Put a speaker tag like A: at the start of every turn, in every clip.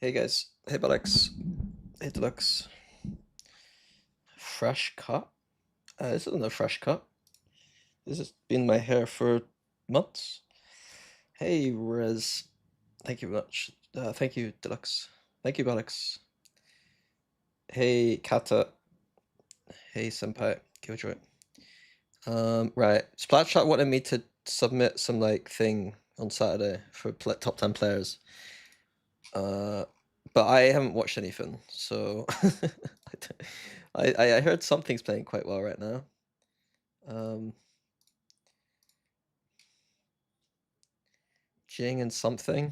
A: Hey guys, hey Alex, hey Deluxe. Fresh cut? This isn't a fresh cut. This has been my hair for months. Hey Rez, thank you much. Thank you Deluxe. Thank you Alex. Hey Kata. Hey Senpai. Killjoy. Right. Splatshot wanted me to submit some like thing on Saturday for top 10 players. But I haven't watched anything, so I heard something's playing quite well right now. Jing and something.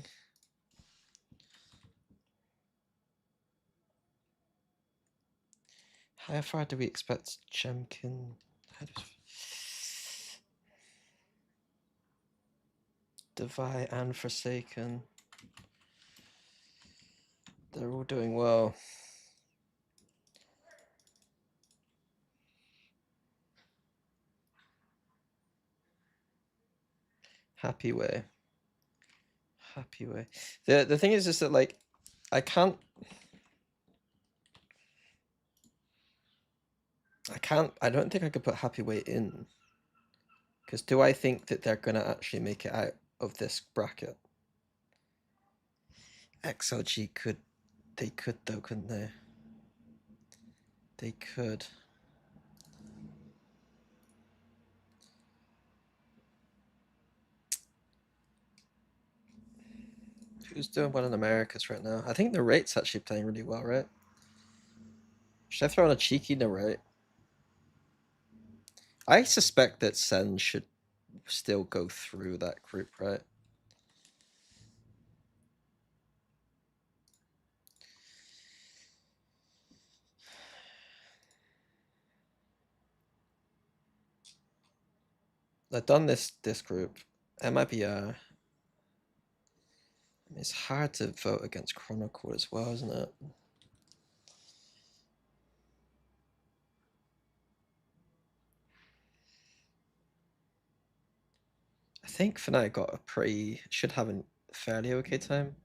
A: How far do we expect Chemkin? Divide and Forsaken. They're all doing well. Happy way. Happy way. The thing is that like I don't think I could put Happy Way in. Because do I think that they're gonna actually make it out of this bracket? XLG they could though, couldn't they? They could. Who's doing well in Americas right now? I think the rate's actually playing really well, right? Should I throw on a cheeky narrate? I suspect that Sen should still go through that group, right? I've done this group. It might be it's hard to vote against Chronicle as well, isn't it? I think Fnatic got a should have a fairly okay time.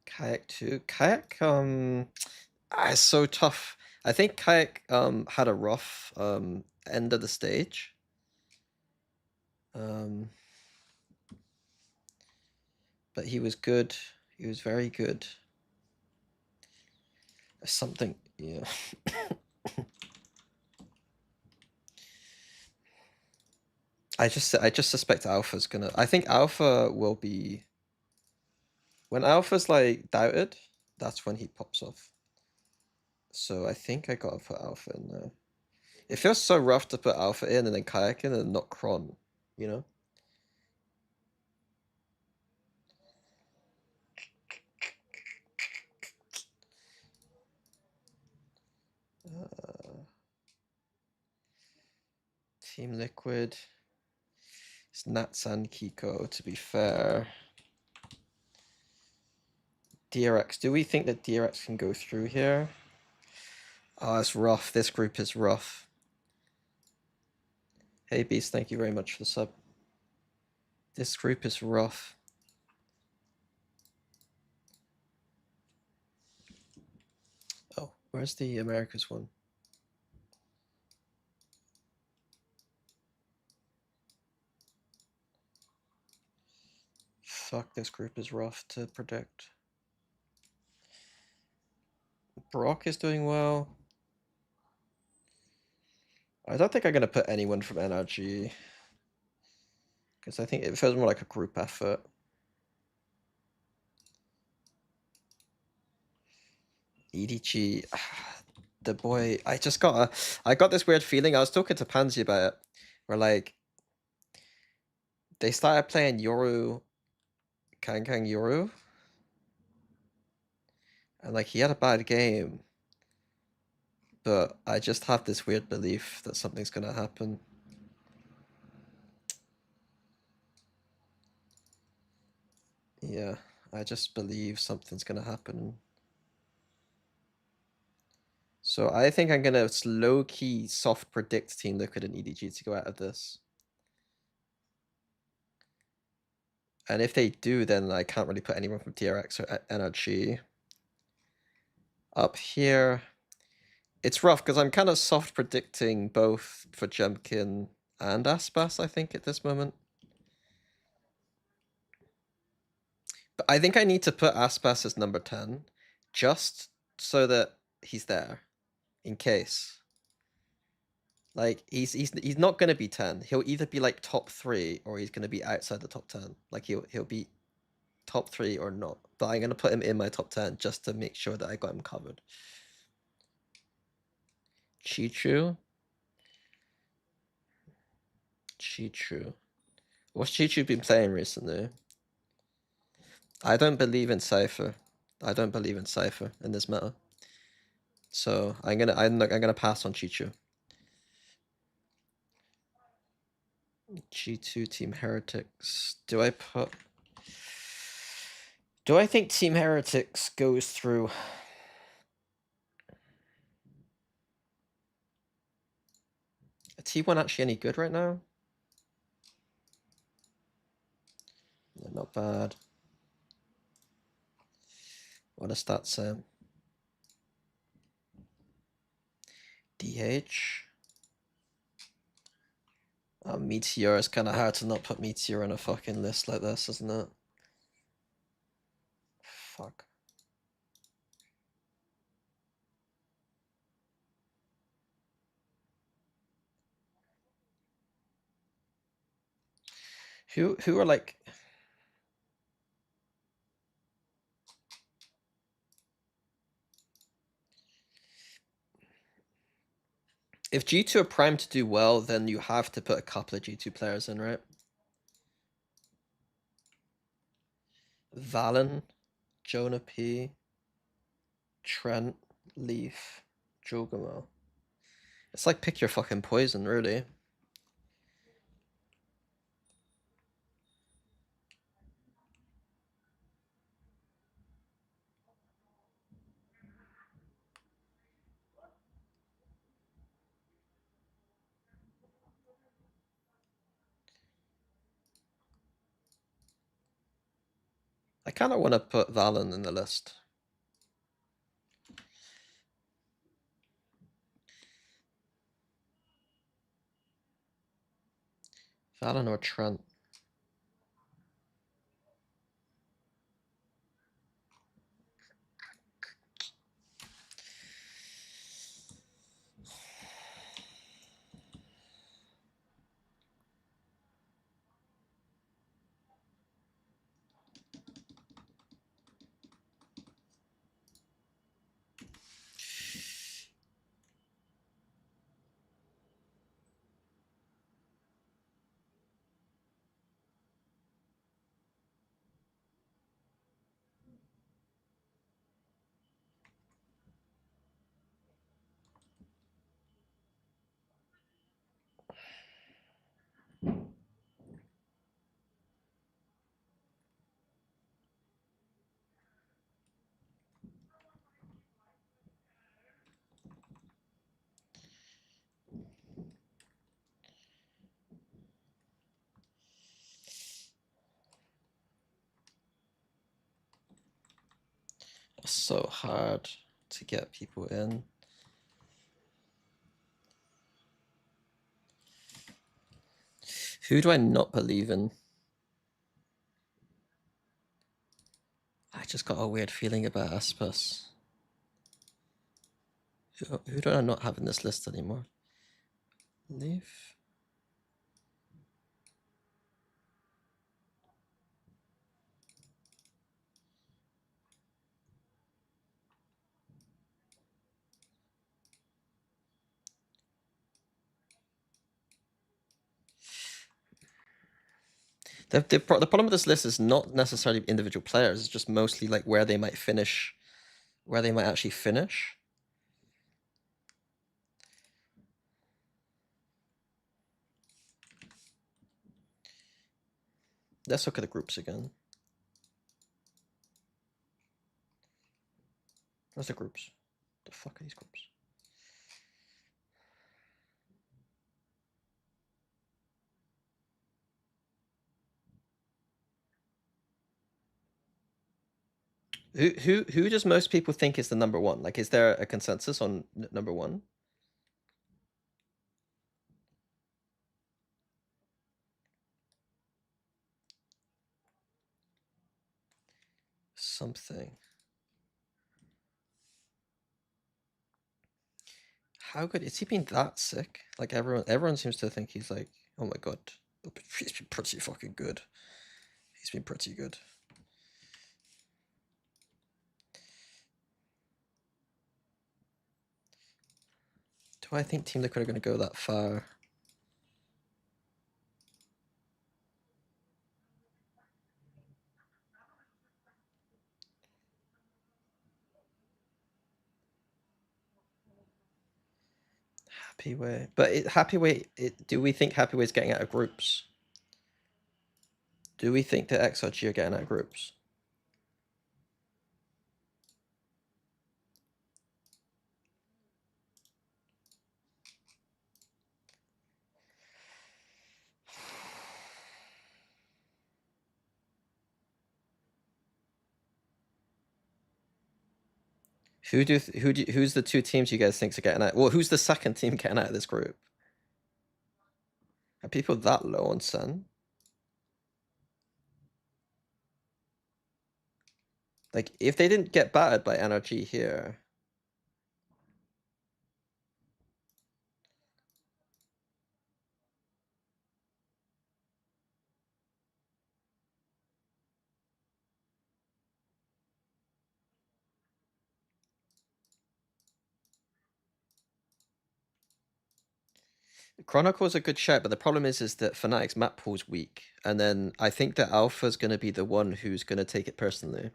A: Kayak too. Kayak it's so tough. I think Kayak had a rough end of the stage. But he was good. He was very good. Something, yeah. I just suspect Alpha's gonna. I think Alpha will be. When Alpha's like doubted, that's when he pops off. So I think I gotta put Alpha in there. It feels so rough to put Alpha in and then Kayak in and not Kron, you know? Team Liquid. It's Natsan Kiko, to be fair. DRX. Do we think that DRX can go through here? Oh, it's rough. This group is rough. Hey Beast, thank you very much for the sub. This group is rough. Oh, where's the Americas one? Fuck, this group is rough to predict. Brock is doing well. I don't think I'm gonna put anyone from NRG. Because I think it feels more like a group effort. EDG, the boy, I got this weird feeling. I was talking to Pansy about it, where like they started playing Yoru, Kang Yoru, and like he had a bad game, but I just have this weird belief that something's gonna happen. Yeah, I just believe something's gonna happen. So I think I'm gonna low-key soft predict Team Liquid and EDG to go out of this. And if they do, then I can't really put anyone from DRX or NRG up here. It's rough because I'm kind of soft predicting both for Jemkin and Aspas, I think, at this moment. But I think I need to put Aspas as number 10 just so that he's there in case. Like he's not gonna be 10. He'll either be like top 3 or he's gonna be outside the top 10. Like he'll be top 3 or not. But I'm gonna put him in my top 10 just to make sure that I got him covered. Chichu. Chichu. What's Chichu been playing recently? I don't believe in Cypher. I don't believe in Cypher in this meta. So I'm gonna pass on Chichu. G2 Team Heretics. Do I think Team Heretics goes through? Are T1 actually any good right now? They're not bad. What does that say? DH. Meteor. It's kind of hard to not put Meteor on a fucking list like this, isn't it? Fuck. Who are like? If G2 are primed to do well, then you have to put a couple of G2 players in, right? Valen, Jonah P, Trent, Leaf, Jogamo. It's like pick your fucking poison, really. I kind of want to put Valen in the list. Valen or Trent. It's so hard to get people in. Who do I not believe in? I just got a weird feeling about Aspas. Who do I not have in this list anymore? Leaf? The problem with this list is not necessarily individual players, it's just mostly like where they might finish, where they might actually finish. Let's look at the groups again. Where's the groups? The fuck are these groups? Who does most people think is the number one? Like, is there a consensus on number one? Something. How good is he been that sick? Like everyone seems to think he's like, oh my god, he's been pretty fucking good. He's been pretty good. Do I think Team Liquid are going to go that far? Happy Way, but Happy Way. Do we think Happy Way is getting out of groups? Do we think that XRG are getting out of groups? Who's the two teams you guys think are getting out? Well, who's the second team getting out of this group? Are people that low on Sun? Like, if they didn't get battered by NRG here, Chronicle's a good shout, but the problem is that Fnatic's map pool's weak, and then I think that Alpha's going to be the one who's going to take it personally.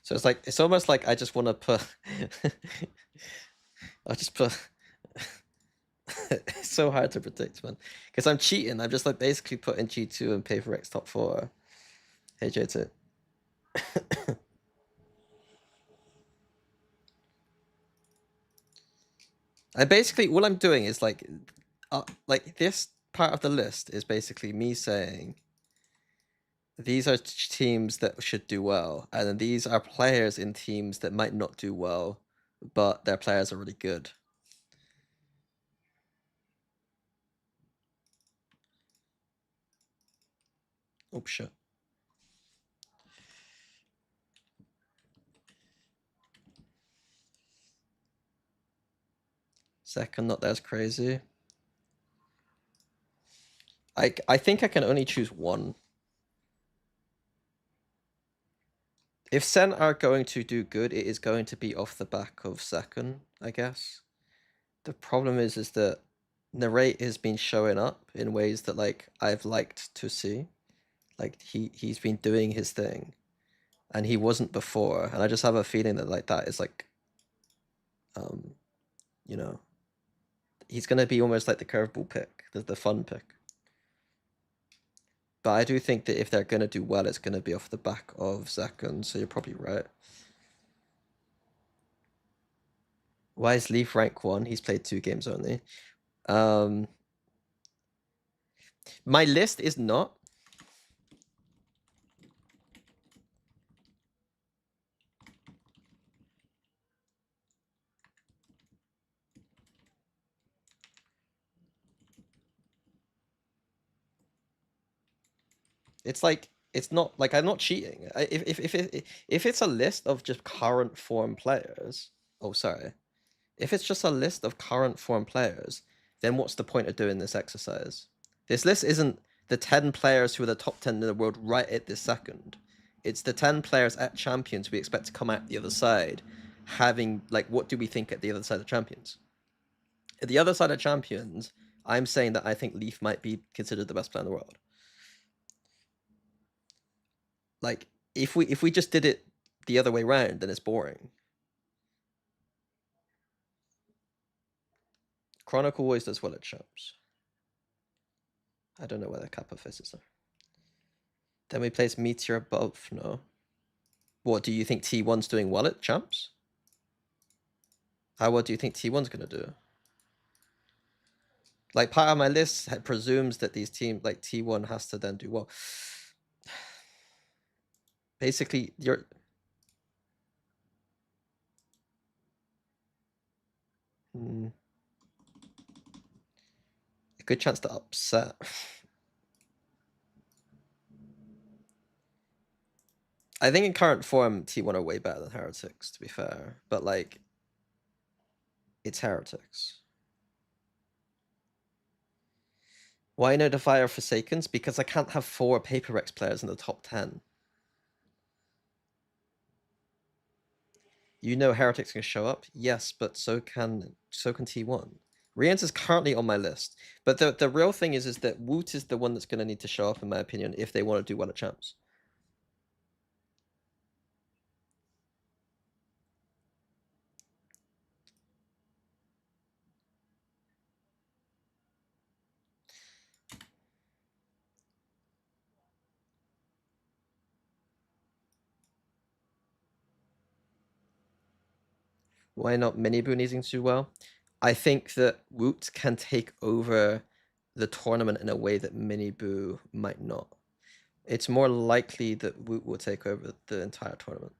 A: So it's like, it's almost like I just want to put I just put it's so hard to predict, man, because I'm cheating. I'm just like basically putting G2 and Paper X top 4. Hey J2. I basically, all I'm doing is like this part of the list is basically me saying these are teams that should do well, and then these are players in teams that might not do well, but their players are really good. Oh shit. Second, not as crazy. I think I can only choose one. If Sen are going to do good, it is going to be off the back of second, I guess. The problem is that Narrate has been showing up in ways that like I've liked to see. Like he's been doing his thing, and he wasn't before, and I just have a feeling that like that is like, you know, he's gonna be almost like the curveball pick, the fun pick. But I do think that if they're gonna do well, it's gonna be off the back of second. So you're probably right. Why is Leaf rank 1? He's played 2 games only. My list is not. It's like, it's not like I'm not cheating. If it's a list of just current form players, oh sorry, if it's just a list of current form players, then what's the point of doing this exercise? This list isn't the 10 players who are the top 10 in the world right at this second. It's the 10 players at Champions we expect to come out the other side, having like, what do we think at the other side of Champions? At the other side of Champions, I'm saying that I think Leaf might be considered the best player in the world. Like, if we just did it the other way around, then it's boring. Chronicle always does well at champs. I don't know where the Kappa faces are. Then we place Meteor above, no. What, do you think T1's doing well at champs? What do you think T1's gonna do? Like, part of my list presumes that these teams, like T1 has to then do well. Basically, you're... A good chance to upset. I think in current form, T1 are way better than Heretics, to be fair. But, like, it's Heretics. Why no Defy or Forsakens? Because I can't have 4 Paper Rex players in the top 10. You know Heretics can show up? Yes, but so can T1. Rians is currently on my list. But the real thing is that Woot is the one that's going to need to show up, in my opinion, if they want to do well at champs. Why not Miniboo needing to do well? I think that Woot can take over the tournament in a way that Miniboo might not. It's more likely that Woot will take over the entire tournament.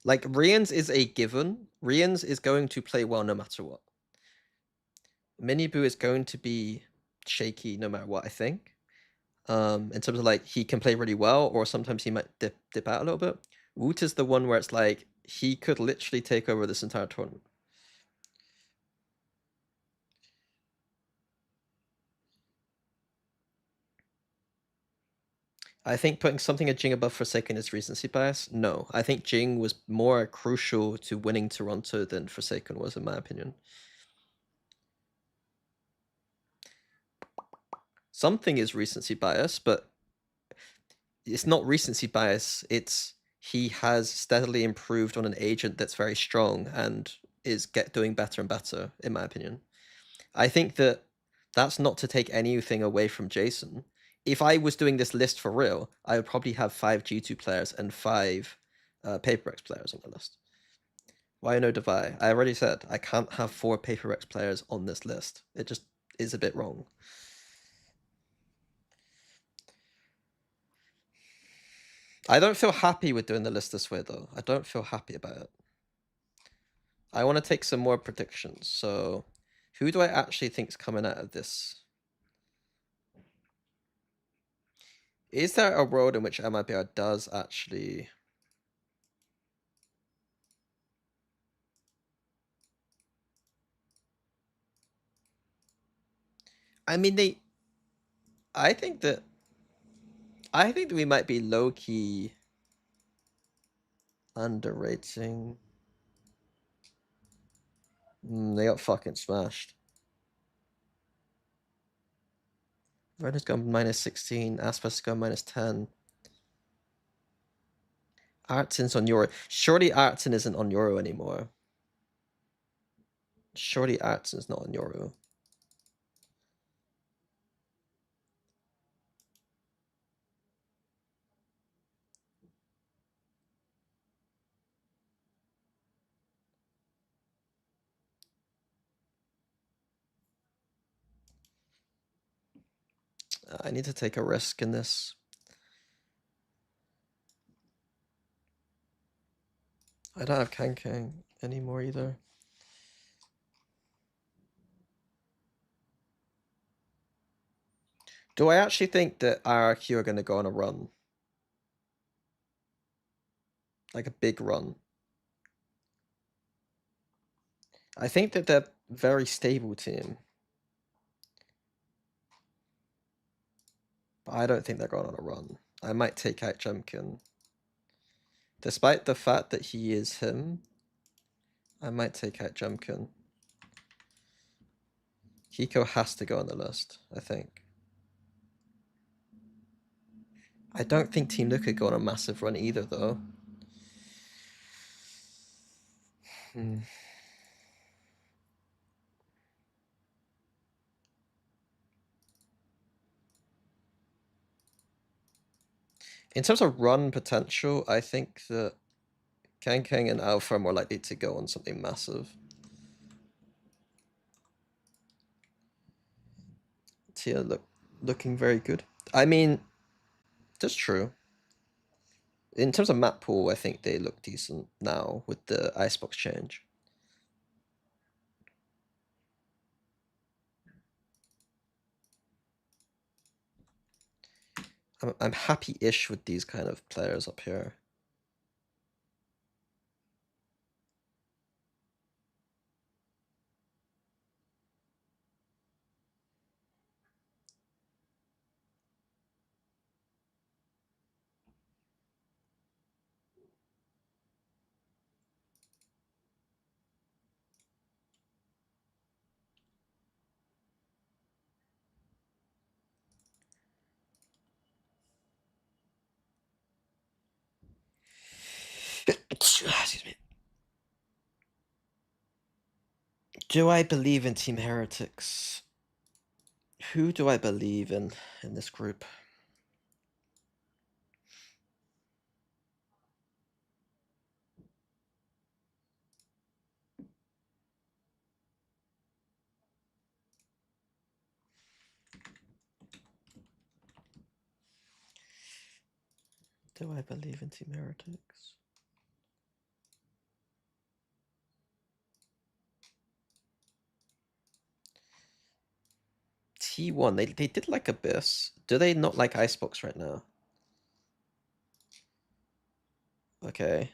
A: Like, Rians is a given. Rians is going to play well no matter what. Miniboo is going to be shaky no matter what, I think. In terms of, like, he can play really well, or sometimes he might dip out a little bit. Woot is the one where it's like, he could literally take over this entire tournament. I think putting something at Jing above Forsaken is recency bias. No, I think Jing was more crucial to winning Toronto than Forsaken was, in my opinion. Something is recency bias, but it's not recency bias. It's he has steadily improved on an agent that's very strong and is doing better and better, in my opinion. I think that that's not to take anything away from Jason. If I was doing this list for real, I would probably have 5 G2 players and 5 Paper Rex players on the list. Why no Defy? I already said I can't have 4 Paper Rex players on this list. It just is a bit wrong. I don't feel happy with doing the list this way, though. I don't feel happy about it. I want to take some more predictions. So, who do I actually think is coming out of this? Is there a world in which MIBR does actually... I mean, I think that we might be low-key underrating. They got fucking smashed. Verna's gone -16. Aspas gone -10. Artsin's on Euro. Surely Artsin isn't on Euro anymore. Surely Artsin's not on Euro. I need to take a risk in this. I don't have Kankang anymore either. Do I actually think that RRQ are going to go on a run? Like a big run? I think that they're a very stable team. But I don't think they're going on a run. I might take out Jemkin. Despite the fact that he is him, I might take out Jemkin. Hiko has to go on the list, I think. I don't think Team Nuka go on a massive run either, though. In terms of run potential, I think that Kang and Alpha are more likely to go on something massive. Tia looking very good. I mean, that's true. In terms of map pool, I think they look decent now with the Icebox change. I'm happy-ish with these kind of players up here. Excuse me. Do I believe in Team Heretics? Who do I believe in this group? Do I believe in Team Heretics? T1, they did like Abyss. Do they not like Icebox right now? Okay.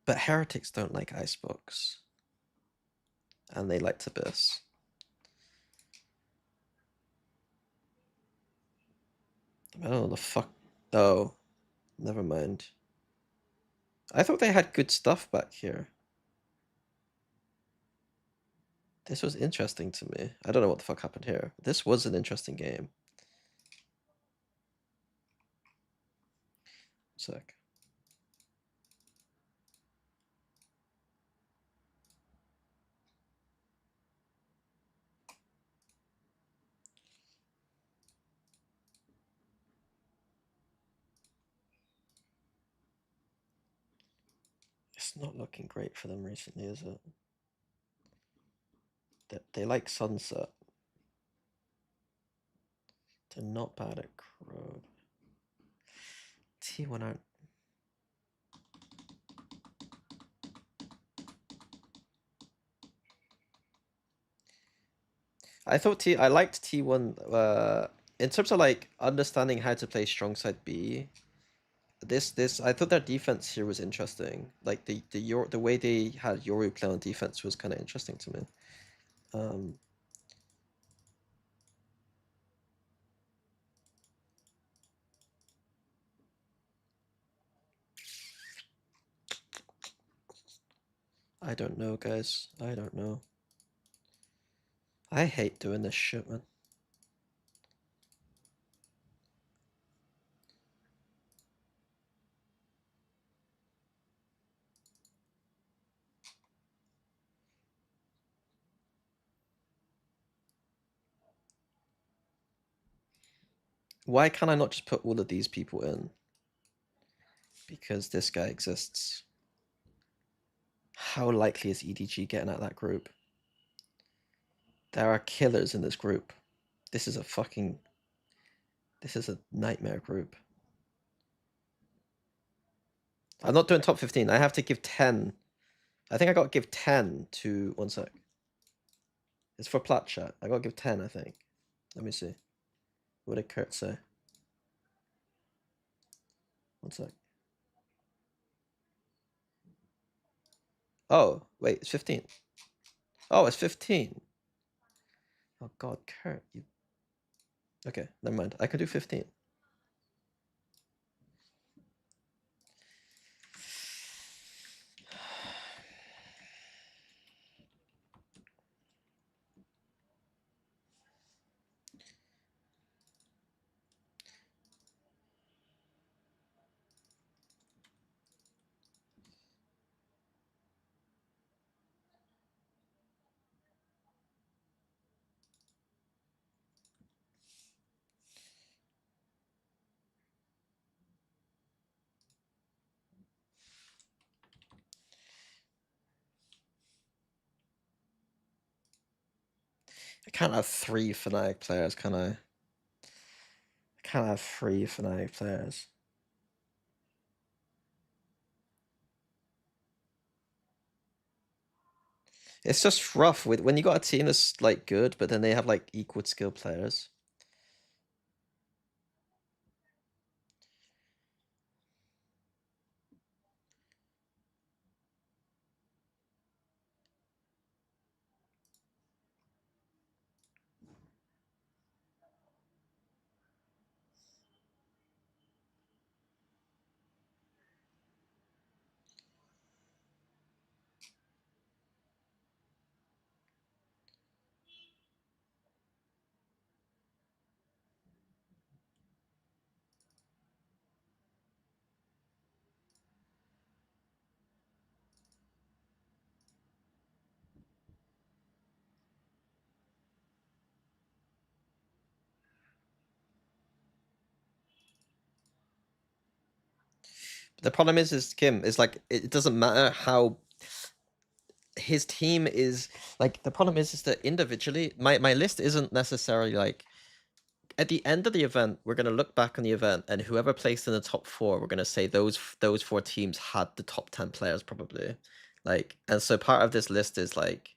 A: But Heretics don't like Icebox. And they liked Abyss. I don't know the fuck. Oh, never mind. I thought they had good stuff back here. This was interesting to me. I don't know what the fuck happened here. This was an interesting game. Sec. It's not looking great for them recently, is it? They like Sunset. They're not bad at Crow. T1 aren't. I liked T1 in terms of like understanding how to play strong side B. This I thought their defense here was interesting. Like the way they had Yoru play on defense was kind of interesting to me. I don't know, guys. I don't know. I hate doing this shit, man. Why can't I not just put all of these people in? Because this guy exists. How likely is EDG getting out of that group? There are killers in this group. This is a fucking... This is a nightmare group. I'm not doing top 15. I have to give 10. I think I got to give 10 to... One sec. It's for plat chat. I got to give 10, I think. Let me see. What did Kurt say? One sec. Oh, wait, it's 15. Oh, it's 15. Oh god, Kurt, you... Okay, never mind. I can do 15. I can't have 3 Fnatic players, can I? I can't have 3 Fnatic players. It's just rough with when you got a team that's like good, but then they have like equal skill players. The problem is Kim is like it doesn't matter how his team is like. The problem is that individually, my list isn't necessarily like. At the end of the event, we're gonna look back on the event, and whoever placed in the top 4, we're gonna say those 4 teams had the top 10 players probably. Like, and so part of this list is like,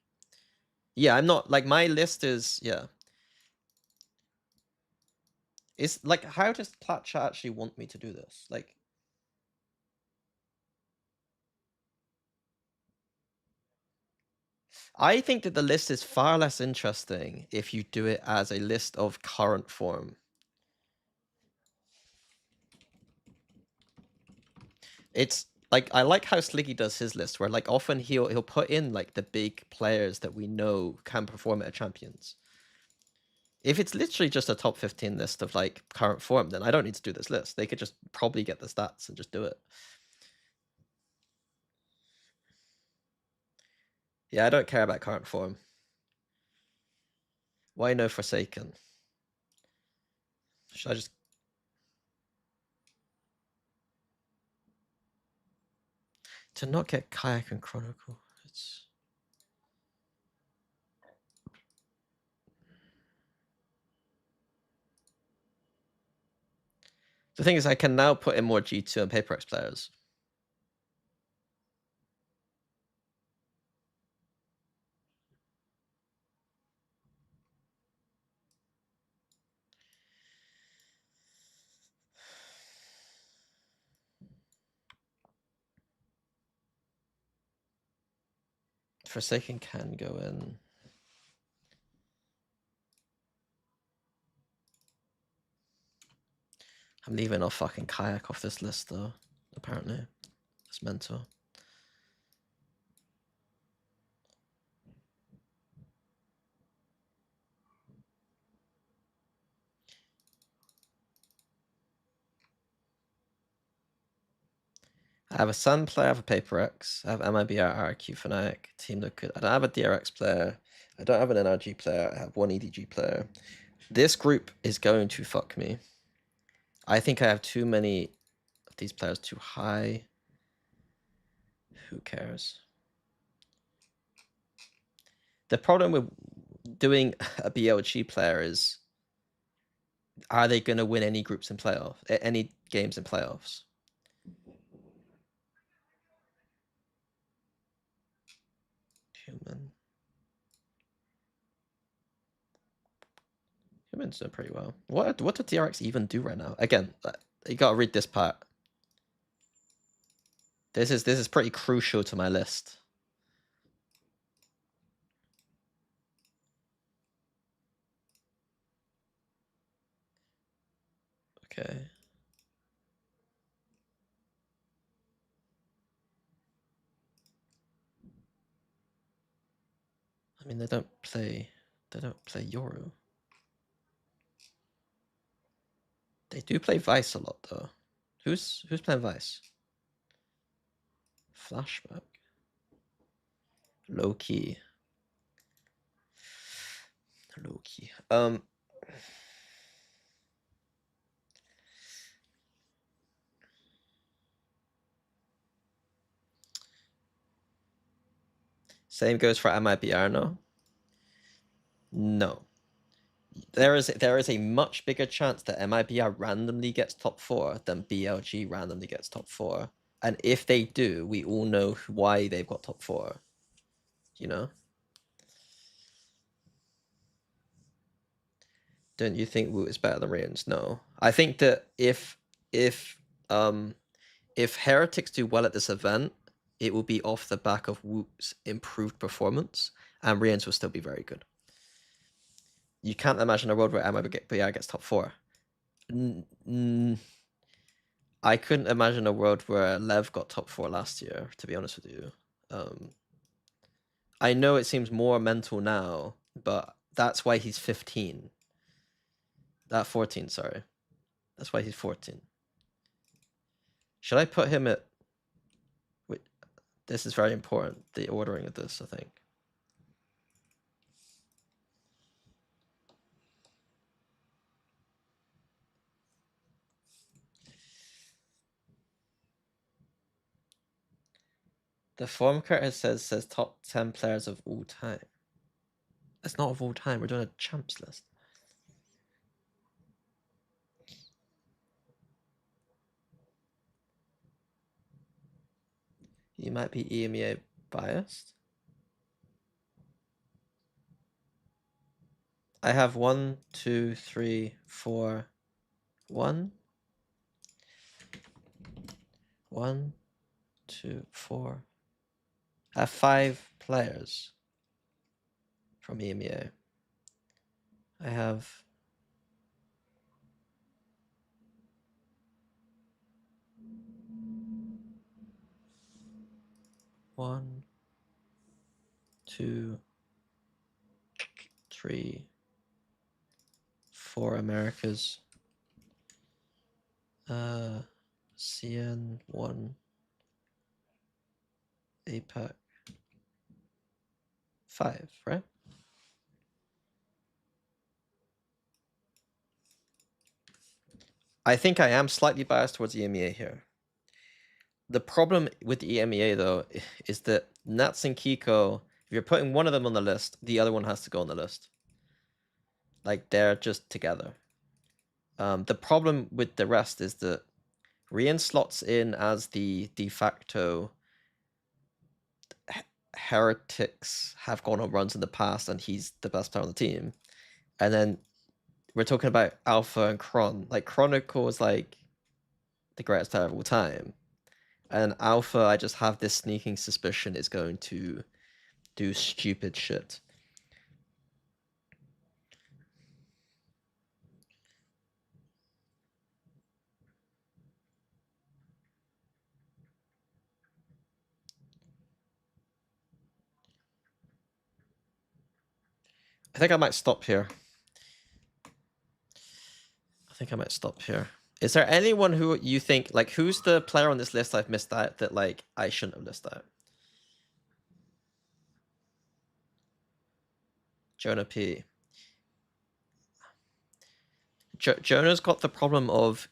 A: yeah, I'm not like my list is yeah. It's like, how does Platcha actually want me to do this? Like, I think that the list is far less interesting if you do it as a list of current form. It's like I like how Sliggy does his list, where like often he'll put in like the big players that we know can perform at champions. If it's literally just a top 15 list of like current form, then I don't need to do this list. They could just probably get the stats and just do it. Yeah, I don't care about current form. Why no Forsaken? Should I just... To not get Kayak and Chronicle, it's... The thing is, I can now put in more G2 and PaperX players. Forsaken can go in. I'm leaving off fucking Kayak off this list though, apparently. It's mental. I have a Sun player, I have a PaperX, I have MIBR, RQ Fnatic, Team Liquid. I don't have a DRX player, I don't have an NRG player, I have one EDG player. This group is going to fuck me. I think I have too many of these players too high. Who cares? The problem with doing a BLG player is, are they going to win any groups in playoffs, any games in playoffs? Human. Human's doing pretty well. What did DRX even do right now? Again, you gotta read this part. This is pretty crucial to my list. Okay. I mean, they don't play Yoru. They do play Vice a lot though. Who's playing Vice? Flashback. Low key. Low key. Same goes for MIBR, no? No. There is a much bigger chance that MIBR randomly gets top 4 than BLG randomly gets top 4. And if they do, we all know why they've got top 4. You know? Don't you think Woot is better than Rians? No. I think that if Heretics do well at this event, it will be off the back of Woot's improved performance, and Rians will still be very good. You can't imagine a world where MIBR gets top 4. I couldn't imagine a world where Lev got top 4 last year, to be honest with you. I know it seems more mental now, but that's why he's 15. 14, sorry. That's why he's 14. Should I put him at... Wait, this is very important, the ordering of this, I think. The form card says top 10 players of all time. That's not of all time, we're doing a champs list. You might be EMEA biased. I have 1, 2, 3, 4, 1. 1, 2, 4. I have 5 players from EMEA. I have 1, 2, 3, 4 Americas. CN 1. APAC 5, right? I think I am slightly biased towards EMEA here. The problem with the EMEA, though, is that Nats and Kiko, if you're putting one of them on the list, the other one has to go on the list. Like, they're just together. The problem with the rest is that Rian slots in as the de facto Heretics have gone on runs in the past, and he's the best player on the team. And then we're talking about Alpha and Kron. Like, Chronicle is like the greatest player of all time. And Alpha, I just have this sneaking suspicion is going to do stupid shit. I think I might stop here. Is there anyone who you think, like, who's the player on this list I've missed out that, like, I shouldn't have listed out? Jonah P. Jonah's got the problem of,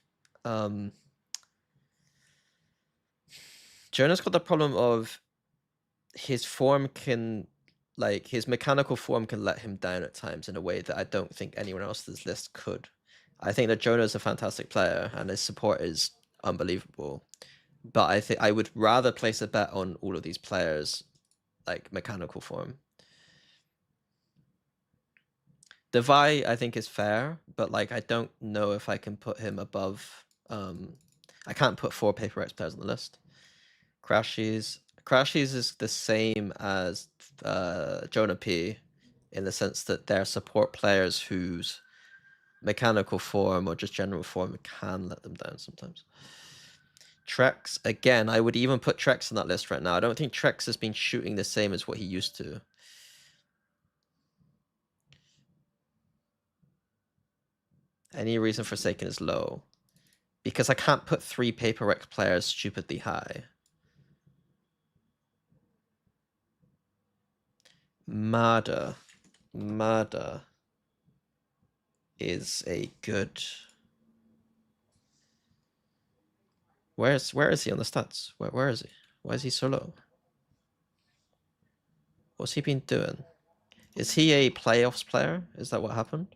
A: his form can, like, his mechanical form can let him down at times in a way that I don't think anyone else on this list could. I think that Jonah is a fantastic player and his support is unbelievable. But I think I would rather place a bet on all of these players, like, mechanical form. Devi, I think, is fair, but, like, I don't know if I can put him above... I can't put 4 Paper Rex players on the list. Crashies is the same as Jonah P, in the sense that they're support players whose mechanical form or just general form can let them down sometimes. Trex, again, I would even put Trex on that list right now. I don't think Trex has been shooting the same as what he used to. Any reason Forsaken is low? Because I can't put 3 Paper Rex players stupidly high. Mada is a good... Where is he on the stats? Where is he? Why is he so low? What's he been doing? Is he a playoffs player? Is that what happened?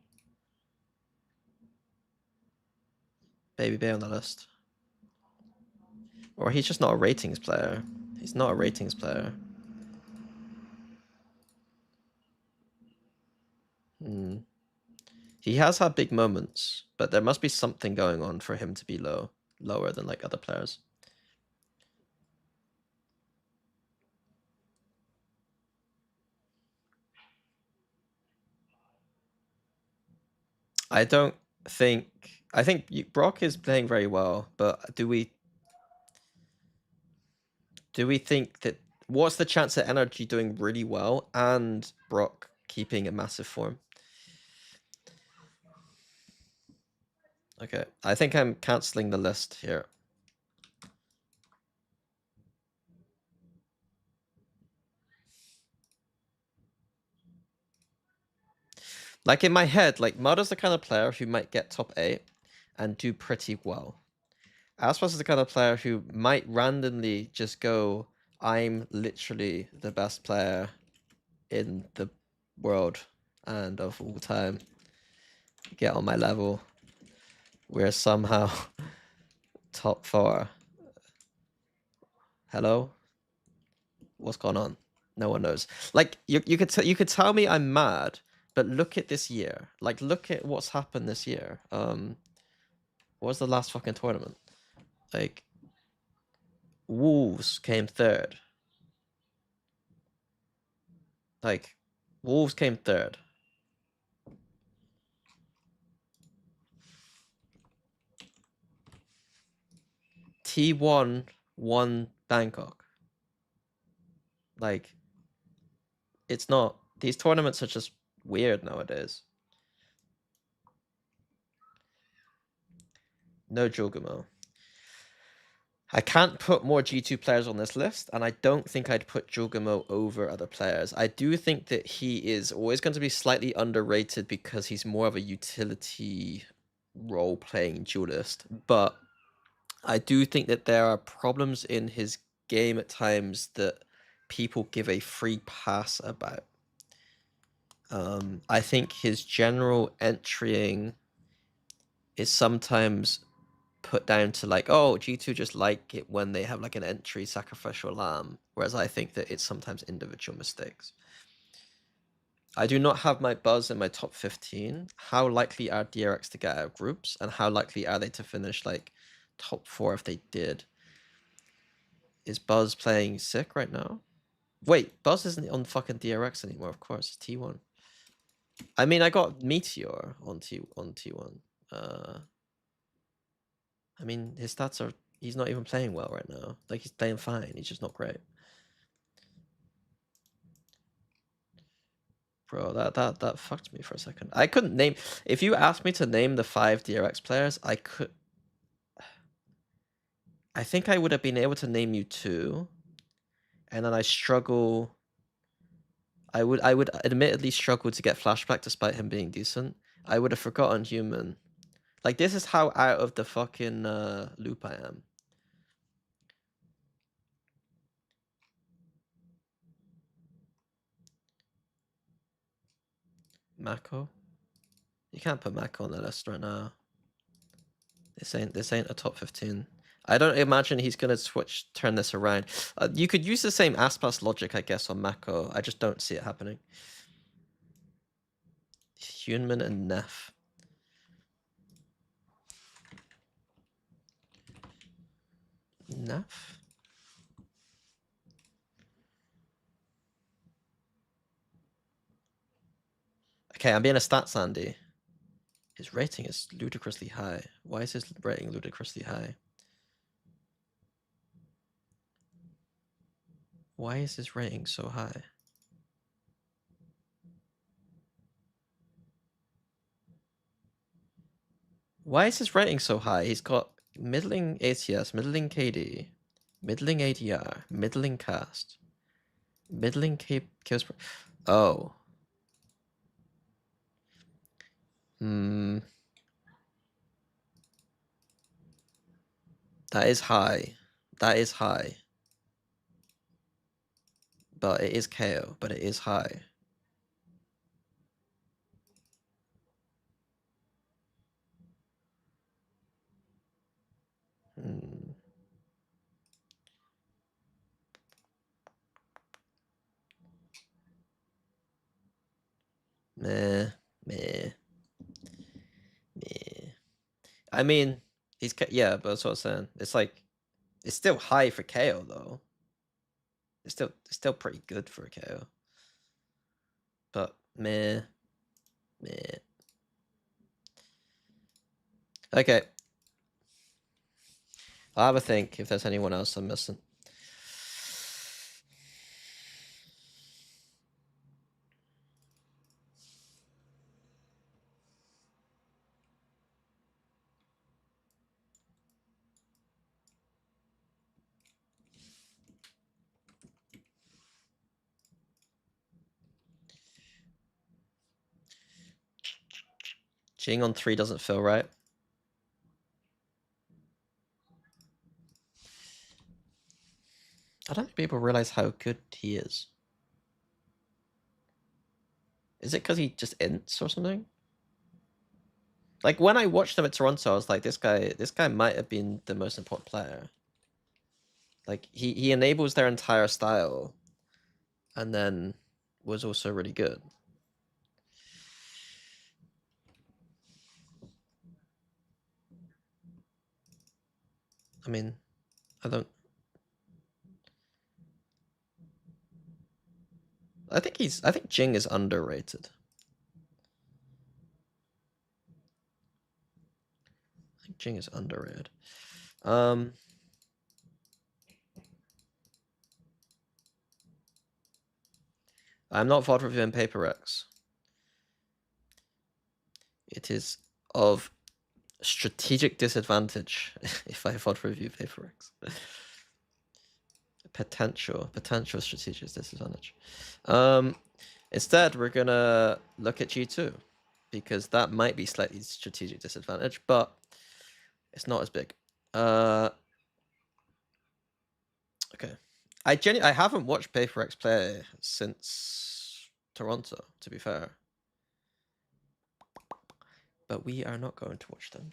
A: Baby Bay on the list. Or he's just not a ratings player. He's not a ratings player. Hmm. He has had big moments, but there must be something going on for him to be lower than like other players. I don't think. I think Brock is playing very well, but do we think that what's the chance of Energy doing really well and Brock keeping a massive form? Okay, I think I'm canceling the list here. Like in my head, like Mud is the kind of player who might get top 8 and do pretty well. Aspas is the kind of player who might randomly just go, I'm literally the best player in the world and of all time. Get on my level. We're somehow top 4. Hello? What's going on? No one knows. Like you could tell me I'm mad, but look at this year. Like look at what's happened this year. What was the last fucking tournament? Like Wolves came 3rd. Like Wolves came 3rd. T1 won Bangkok. Like it's not, these tournaments are just weird nowadays. No Jogamo. I can't put more G2 players on this list, and I don't think I'd put Jogamo over other players. I do think that he is always going to be slightly underrated because he's more of a utility role-playing duelist, but I do think that there are problems in his game at times that people give a free pass about. I think his general entrying is sometimes put down to like, oh, G2 just like it when they have like an entry sacrificial lamb, whereas I think that it's sometimes individual mistakes. I do not have my Buzz in my top 15. How likely are DRX to get out of groups, and how likely are they to finish like top 4 if they did? Is Buzz playing sick right now? Wait, Buzz isn't on fucking DRX anymore, of course. T1. I mean, I got Meteor on T1. I mean, his stats are, he's not even playing well right now. Like, he's playing fine. He's just not great. Bro, that fucked me for a second. I couldn't name, if you asked me to name the 5 DRX players, I think I would have been able to name you 2. And then I would admittedly struggle to get Flashback despite him being decent. I would have forgotten Human. Like, this is how out of the fucking loop I am. Mako? You can't put Mako on the list right now. This ain't a top 15. I don't imagine he's gonna turn this around. You could use the same Aspas logic, I guess, on Mako. I just don't see it happening. Human and Neff. Neff? Okay, I'm being a stats Andy. His rating is ludicrously high. Why is his rating ludicrously high? Why is his rating so high? Why is his rating so high? He's got middling ATS, middling KD, middling ADR, middling cast, middling kills. Oh. Hmm. That is high. That is high. But it is KO, but it is high. I mean, yeah, but that's what I'm saying. It's like, it's still high for KO though. It's still pretty good for a KO. But meh. Okay. I'll have a think if there's anyone else I'm missing. Jing on 3 doesn't feel right. I don't think people realize how good he is. Is it because he just ints or something? Like when I watched him at Toronto, I was like, this guy might have been the most important player. Like he enables their entire style, and then was also really good. I mean, I think Jing is underrated. I think Jing is underrated. I'm not VOD reviewing Paper Rex. It is of strategic disadvantage if I VOD review Paper Rex. Potential strategic disadvantage. Instead, we're gonna look at G2 because that might be slightly strategic disadvantage, but it's not as big. Okay. I haven't watched Paper Rex play since Toronto, to be fair. But we are not going to watch them.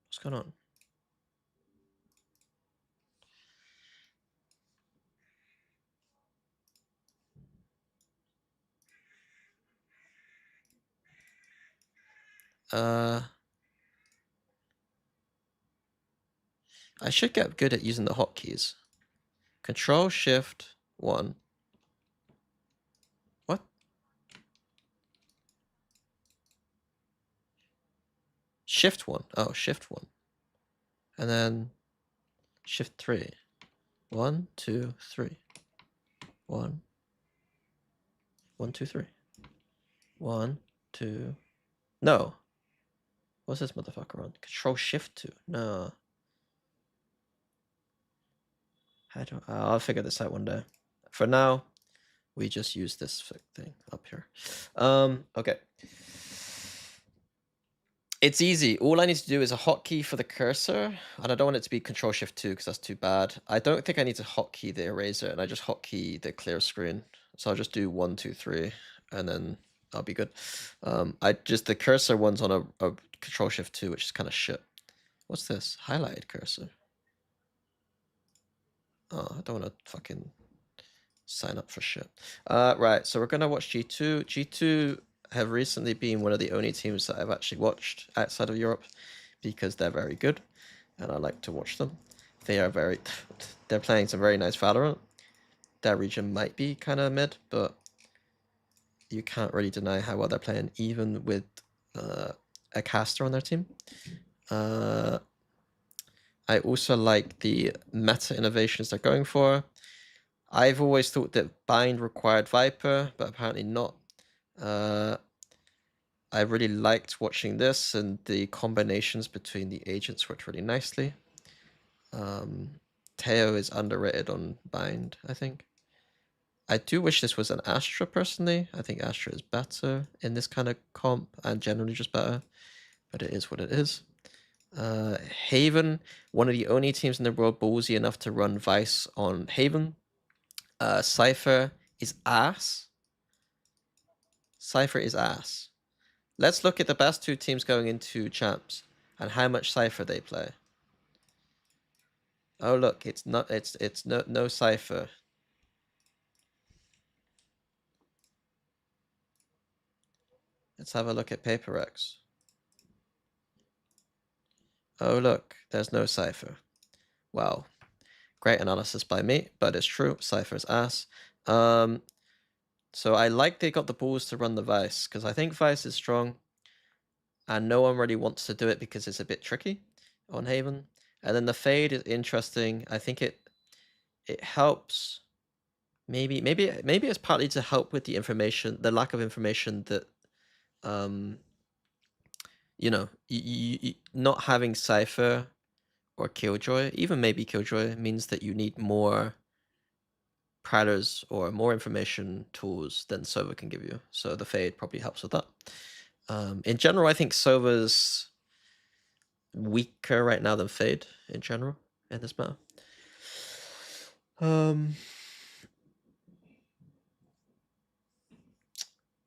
A: What's going on? I should get good at using the hotkeys. Control Shift 1. What? Shift 1. Oh, Shift 1. And then Shift 3. 1, 2, 3. 1. 1, 2, 3. 1, 2. No. What's this motherfucker on? Control Shift 2. No. I'll figure this out one day. For now, we just use this thing up here. Okay. It's easy. All I need to do is a hotkey for the cursor, and I don't want it to be Control Shift 2 because that's too bad. I don't think I need to hotkey the eraser, and I just hotkey the clear screen. So I'll just do 1, 2, 3, and then I'll be good. The cursor one's on a Control Shift 2, which is kind of shit. What's this? Highlighted cursor. Oh, I don't want to fucking sign up for shit. Right, so we're gonna watch G2. G2 have recently been one of the only teams that I've actually watched outside of Europe because they're very good, and I like to watch them. They're playing some very nice Valorant. Their region might be kind of mid, but you can't really deny how well they're playing, even with a caster on their team. I also like the meta innovations they're going for. I've always thought that Bind required Viper, but apparently not. I really liked watching this, and the combinations between the agents worked really nicely. Teo is underrated on Bind, I think. I do wish this was an Astra, personally. I think Astra is better in this kind of comp, and generally just better, but it is what it is. Haven, one of the only teams in the world ballsy enough to run Vice on Haven. Cypher is ass. Cypher is ass. Let's look at the best two teams going into champs and how much Cypher they play. Oh look, it's not. It's no cipher. Let's have a look at PaperX. Oh look, there's no cipher. Wow, great analysis by me, but it's true. Cipher's ass. So I like they got the balls to run the Vice because I think Vice is strong, and no one really wants to do it because it's a bit tricky on Haven. And then the Fade is interesting. I think it helps. Maybe it's partly to help with the information, the lack of information that, you know, not having Cypher or Killjoy, even maybe Killjoy, means that you need more Prowlers or more information tools than Sova can give you. So the Fade probably helps with that. In general, I think Sova's weaker right now than Fade in general in this meta.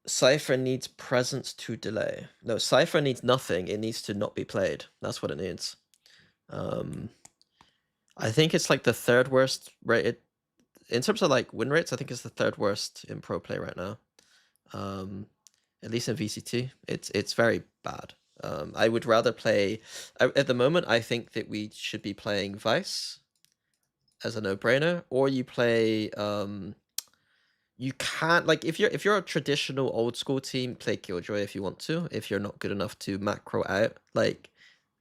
A: Cypher needs presence to delay. No, Cypher needs nothing. It needs to not be played. That's what it needs. I think it's like the third worst rated in terms of like win rates. I think it's the third worst in pro play right now. At least in VCT, it's very bad. I would rather play at the moment. I think that we should be playing Vice as a no-brainer, or you play you can't, like, if you're a traditional old school team, play Killjoy if you want to, if you're not good enough to macro out like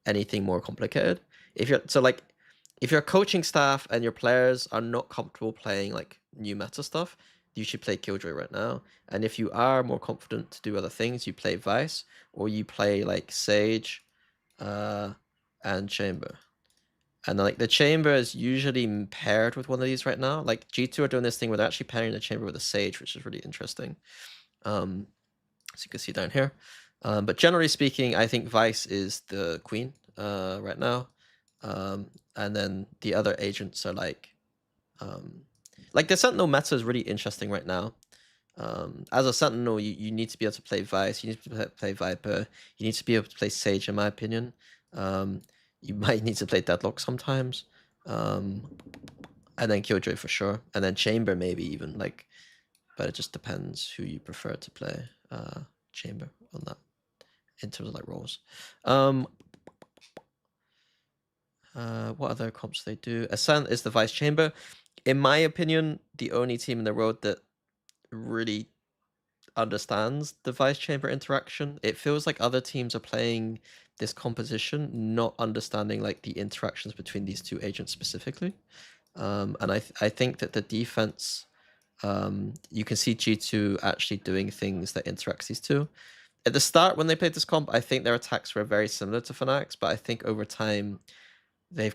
A: anything more complicated. If you're coaching staff and your players are not comfortable playing like new meta stuff, you should play Killjoy right now. And if you are more confident to do other things, you play Vice, or you play like Sage and Chamber. And like the Chamber is usually paired with one of these right now. Like G2 are doing this thing where they're actually pairing the Chamber with a Sage, which is really interesting. As you can see down here. But generally speaking, I think Vice is the queen right now. And then the other agents are like the Sentinel meta is really interesting right now. As a Sentinel, you need to be able to play Vice, you need to play Viper, you need to be able to play Sage, in my opinion. You might need to play Deadlock sometimes. And then Killjoy for sure. And then Chamber maybe even, like, but it just depends who you prefer to play Chamber on that in terms of like roles. What other comps they do? Ascent is the Vice Chamber. In my opinion, the only team in the world that really understands the Vice Chamber interaction. It feels like other teams are playing this composition, not understanding like the interactions between these two agents specifically. And I think that the defense, you can see G2 actually doing things that interacts these two. At the start, when they played this comp, I think their attacks were very similar to Fnatic's, but I think over time, they're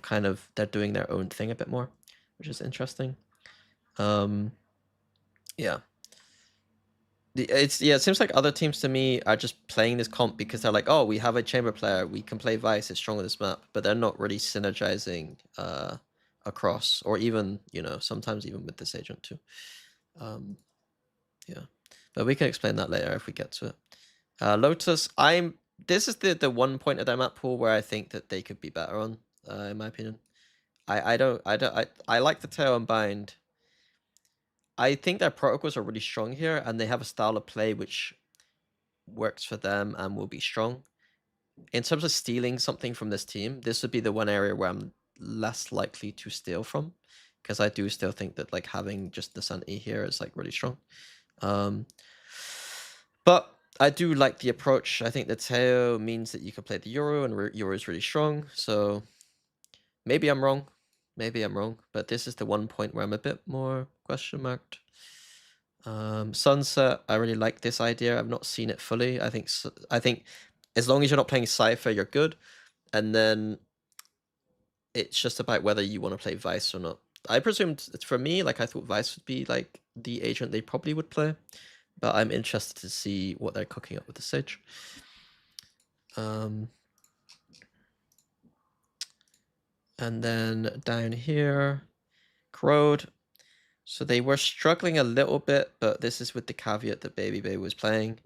A: doing their own thing a bit more, which is interesting. Yeah. It seems like other teams to me are just playing this comp because they're like, oh, we have a Chamber player, we can play Vice, it's strong on this map, but they're not really synergizing across, or even, sometimes even with this agent too. Yeah, but we can explain that later if we get to it. Lotus, this is the one point of their map pool where I think that they could be better on, in my opinion. I like the Tail and Bind. I think their protocols are really strong here, and they have a style of play which works for them and will be strong. In terms of stealing something from this team, this would be the one area where I'm less likely to steal from, because I do still think that like having just the Santi here is like really strong. But I do like the approach. I think the Teo means that you can play the Euro, and Euro is really strong. So maybe I'm wrong. Maybe I'm wrong. But this is the one point where I'm a bit more question marked. Sunset, I really like this idea. I've not seen it fully. I think as long as you're not playing Cypher, you're good. And then it's just about whether you want to play Vice or not. I presumed, for me, like, I thought Vice would be like the agent they probably would play. But I'm interested to see what they're cooking up with the Sage. And then down here, Crowd. So they were struggling a little bit, but this is with the caveat that Babybay was playing.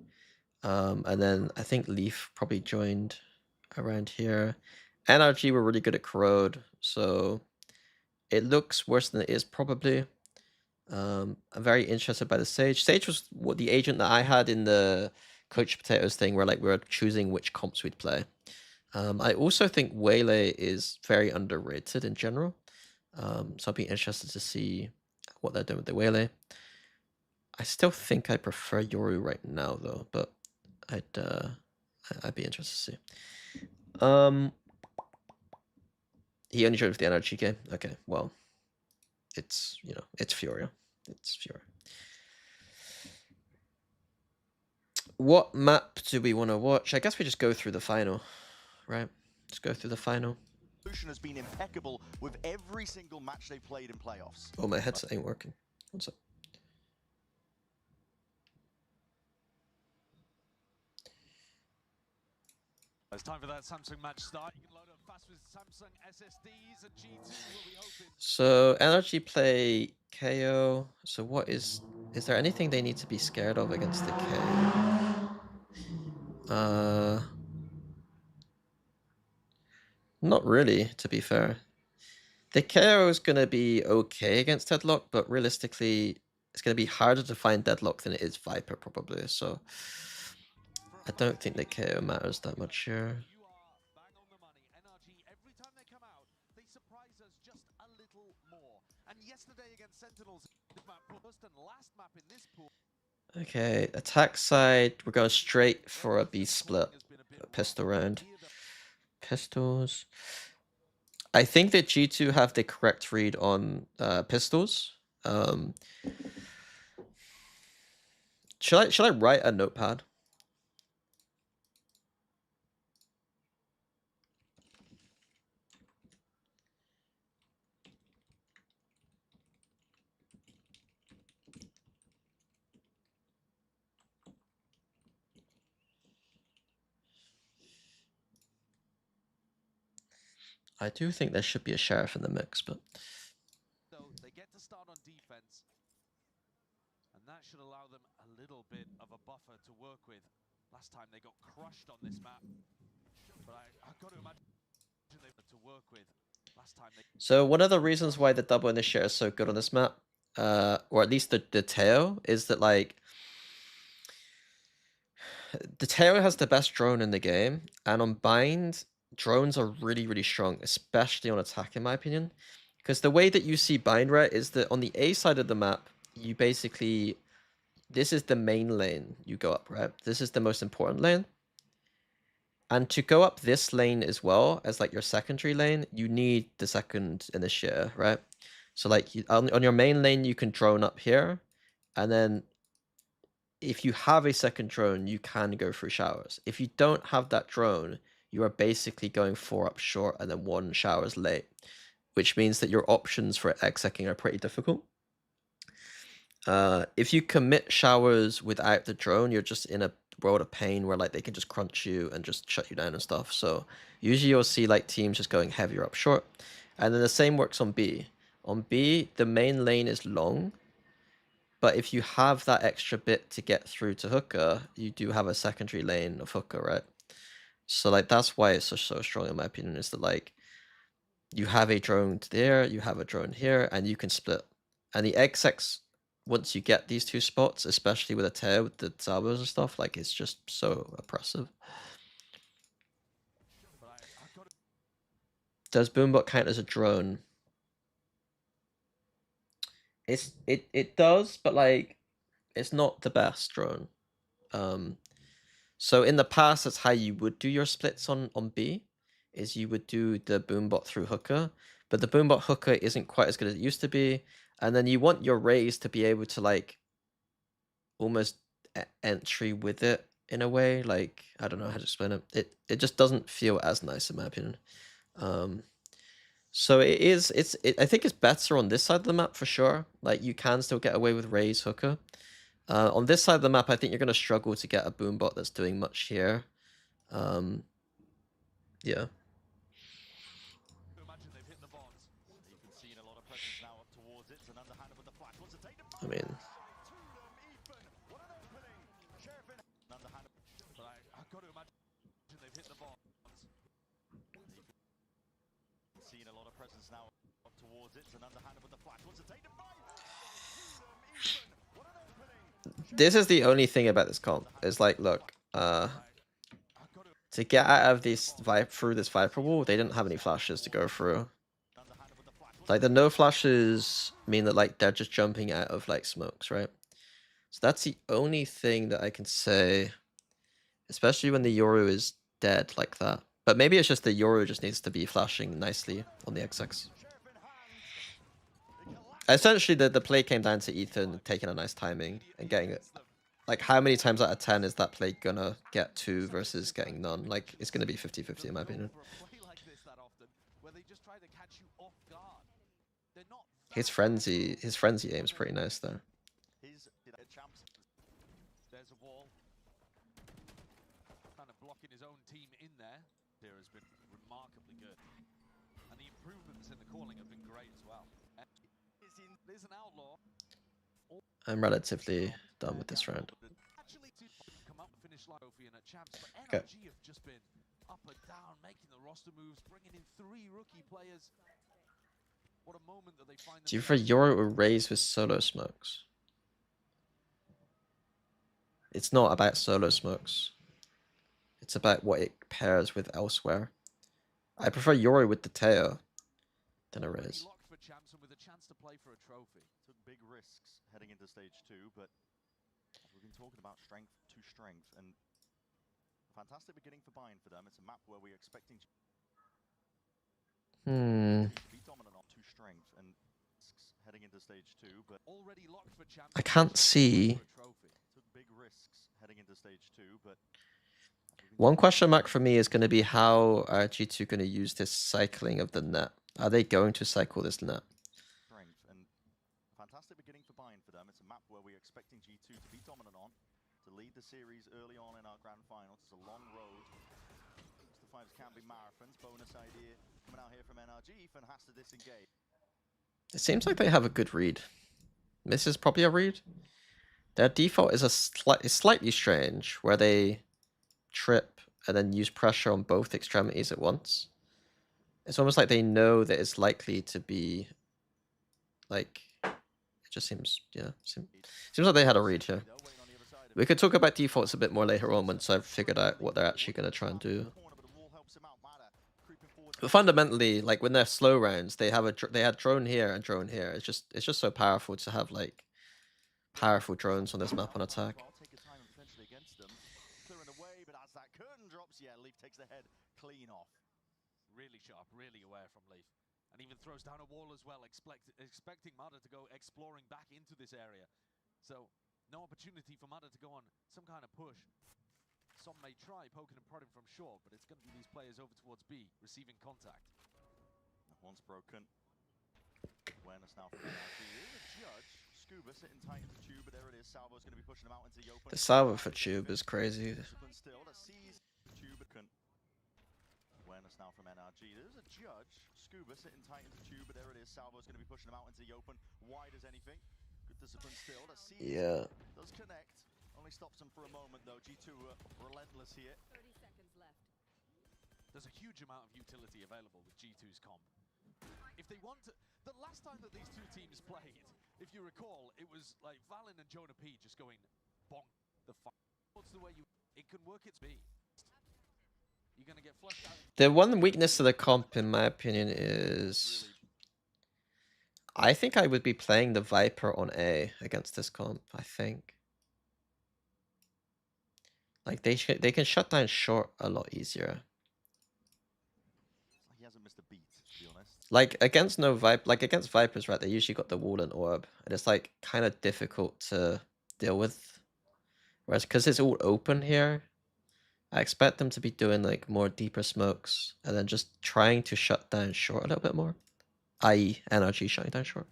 A: And then I think Leaf probably joined around here. NRG were really good at Corrode, so It looks worse than it is, probably. I'm very interested by the Sage. Sage was the agent that I had in the Coach Potatoes thing, where like we were choosing which comps we'd play. I also think Waylay is very underrated in general. So I'll be interested to see what they're doing with the Waylay. I still think I prefer Yoru right now, though, but I'd be interested to see. He only joined with the energy game. Okay, well, it's it's Furia. It's Furia. What map do we want to watch? I guess we just go through the final, right? Just go through the final.
B: Evolution has been impeccable with every single match they played in playoffs.
A: Oh, my headset ain't working. What's up?
C: It's time for that Samsung match start. You can load up fast with Samsung SSDs and G2 will be open.
A: So energy play KO. So what is there anything they need to be scared of against the KO? Not really, to be fair. The KO is gonna be okay against Deadlock, but realistically, it's gonna be harder to find Deadlock than it is Viper, probably. So I don't think the KO matters that much here.
C: You are bang on the money. NRG, every time they come out, they surprise us just a little more. And yesterday against Sentinels, map first and last map in this pool.
A: Okay, attack side, we're going straight for a B split. A pistol round. Pistols. I think that G2 have the correct read on pistols. Should I write a notepad? I do think there should be a sheriff in the mix, but
C: So they get to start on defense, and that should allow them a little bit of a buffer to work with. Last time they got crushed on this map, but I've got to imagine they were to work with. Last time they.
A: So one of the reasons why the double initiator is so good on this map, or at least the Teo, is that like the Teo has the best drone in the game, and on bind, drones are really strong, especially on attack, in my opinion. Because the way that you see bind ret is that on the A side of the map, you basically, this is the main lane you go up, right? This is the most important lane. And to go up this lane as well as like your secondary lane, you need the second initiator, right? So like on your main lane, you can drone up here, and then if you have a second drone, you can go through showers. If you don't have that drone, you are basically going 4 up short and then 1 showers late, which means that your options for execing are pretty difficult. If you commit showers without the drone, you're just in a world of pain where like they can just crunch you and just shut you down and stuff. So usually you'll see like teams just going heavier up short. And then the same works on B. On B, the main lane is long, but if you have that extra bit to get through to hookah, you do have a secondary lane of hookah, right? So like that's why it's so strong in my opinion, is that like you have a drone there, you have a drone here, and you can split. And the XX, once you get these 2 spots, especially with a Teo with the Zabos and stuff, like it's just so oppressive. Does Boombot count as a drone? It does, but like it's not the best drone. So in the past, that's how you would do your splits on B, is you would do the Boombot through hookah, but the Boombot hookah isn't quite as good as it used to be, and then you want your Rays to be able to like almost entry with it in a way. Like I don't know how to explain it. It just doesn't feel as nice in my opinion. So I think it's better on this side of the map for sure. Like you can still get away with Rays hookah. On this side of the map, I think you're going to struggle to get a Boombot that's doing much here. Yeah. I mean,
C: I've got to imagine they've hit the bombs.
B: Seeing a lot of presence now up towards towards it. It's an underhanded with the flash. Wants to take the fight. Ethan, what an opening.
A: This is the only thing about this comp. Is like, look, to get out of this through this Viper wall, they didn't have any flashes to go through. Like the no flashes mean that like they're just jumping out of like smokes, right? So that's the only thing that I can say, especially when the Yoru is dead like that. But maybe it's just the Yoru just needs to be flashing nicely on the XX. Essentially, the play came down to Ethan taking a nice timing and getting it. Like, how many times out of 10 is that play gonna get 2 versus getting none? Like, it's gonna be 50-50 in my opinion. His frenzy aim is pretty nice though.
C: There's a wall. Kind of blocking his own team in there. Here has been remarkably good. And the improvements in the calling have been great as well. There's an outlaw.
A: I'm relatively done with this round.
C: Actually, come up and finish trophy and at champs, but
A: Okay.
C: NRG have just been up and down, making the roster moves, bringing in 3 rookie players. What a moment that they find.
A: Do you prefer Yoru or Raze with solo smokes? It's not about solo smokes. It's about what it pairs with elsewhere. I prefer Yoru with the Teo than a Raze.
C: Locked for champs and with a chance to play for a trophy.
B: Took big risks heading into stage 2, but we've been talking about strength to strength, and a fantastic beginning for Bayern for them. It's a map where we're expecting to be dominant on to strength and heading into stage 2, but
C: Already locked for champs.
A: I can't see.
B: took big risks heading into stage 2, but
A: One question mark for me is going to be how are G2 going to use this cycling of the net? Are they going to cycle this net?
B: strength and a fantastic beginning for Bayern for them. It's a map where we're expecting G2 to be dominant on, to lead the series early on in our grand finals. It's a long road. The fights can be marathons. Bonus idea coming out here from NRG. Ethan has to disengage.
A: It seems like they have a good read. This is probably a read. Their default is slightly strange, where they trip and then use pressure on both extremities at once. It's almost like they know that it's likely to be like, it just seems, yeah, seems like they had a read here. We could talk about defaults a bit more later on once I've figured out what they're actually going to try and do. But fundamentally, like when they're slow rounds, they have they had drone here and drone here. It's just so powerful to have like powerful drones on this map on attack.
C: Really sharp, really aware from Leaf. And even throws down a wall as well, expecting Mada to go exploring back into this area. So, no opportunity for Mada to go on some kind of push. Some may try poking and prodding from short, but it's going to be these players over towards B, receiving contact.
B: Once broken. Awareness now from NRG. There's a judge. Scuba sitting tight into Tube, but there it is. Salvo's going to be pushing them out into the open.
A: The salvo for Tube is crazy.
B: Still, that sees Tube. Awareness now from NRG. There's a judge. Scuba sitting tight into Tube, but there it is. Salvo's going to be pushing them out into the open. Wide as anything. Good discipline still. That sees does connect. Only stops them for a moment though. G2 relentless here.
D: 30 seconds left.
C: There's a huge amount of utility available with G2's comp. If they want to, the last time that these two teams played, if you recall, it was like Valen and Jonah P just going bonk the fuck. What's the way it can work its B. You're gonna get flushed out.
A: The one weakness to the comp, in my opinion, is I think I would be playing the Viper on A against this comp. I think like they can shut down short a lot easier.
B: He hasn't missed a beat, to be honest.
A: Like against against Vipers, right? They usually got the wall and orb, and it's like kind of difficult to deal with. Whereas because it's all open here, I expect them to be doing like more deeper smokes and then just trying to shut down short a little bit more, i.e. NRG shutting down short.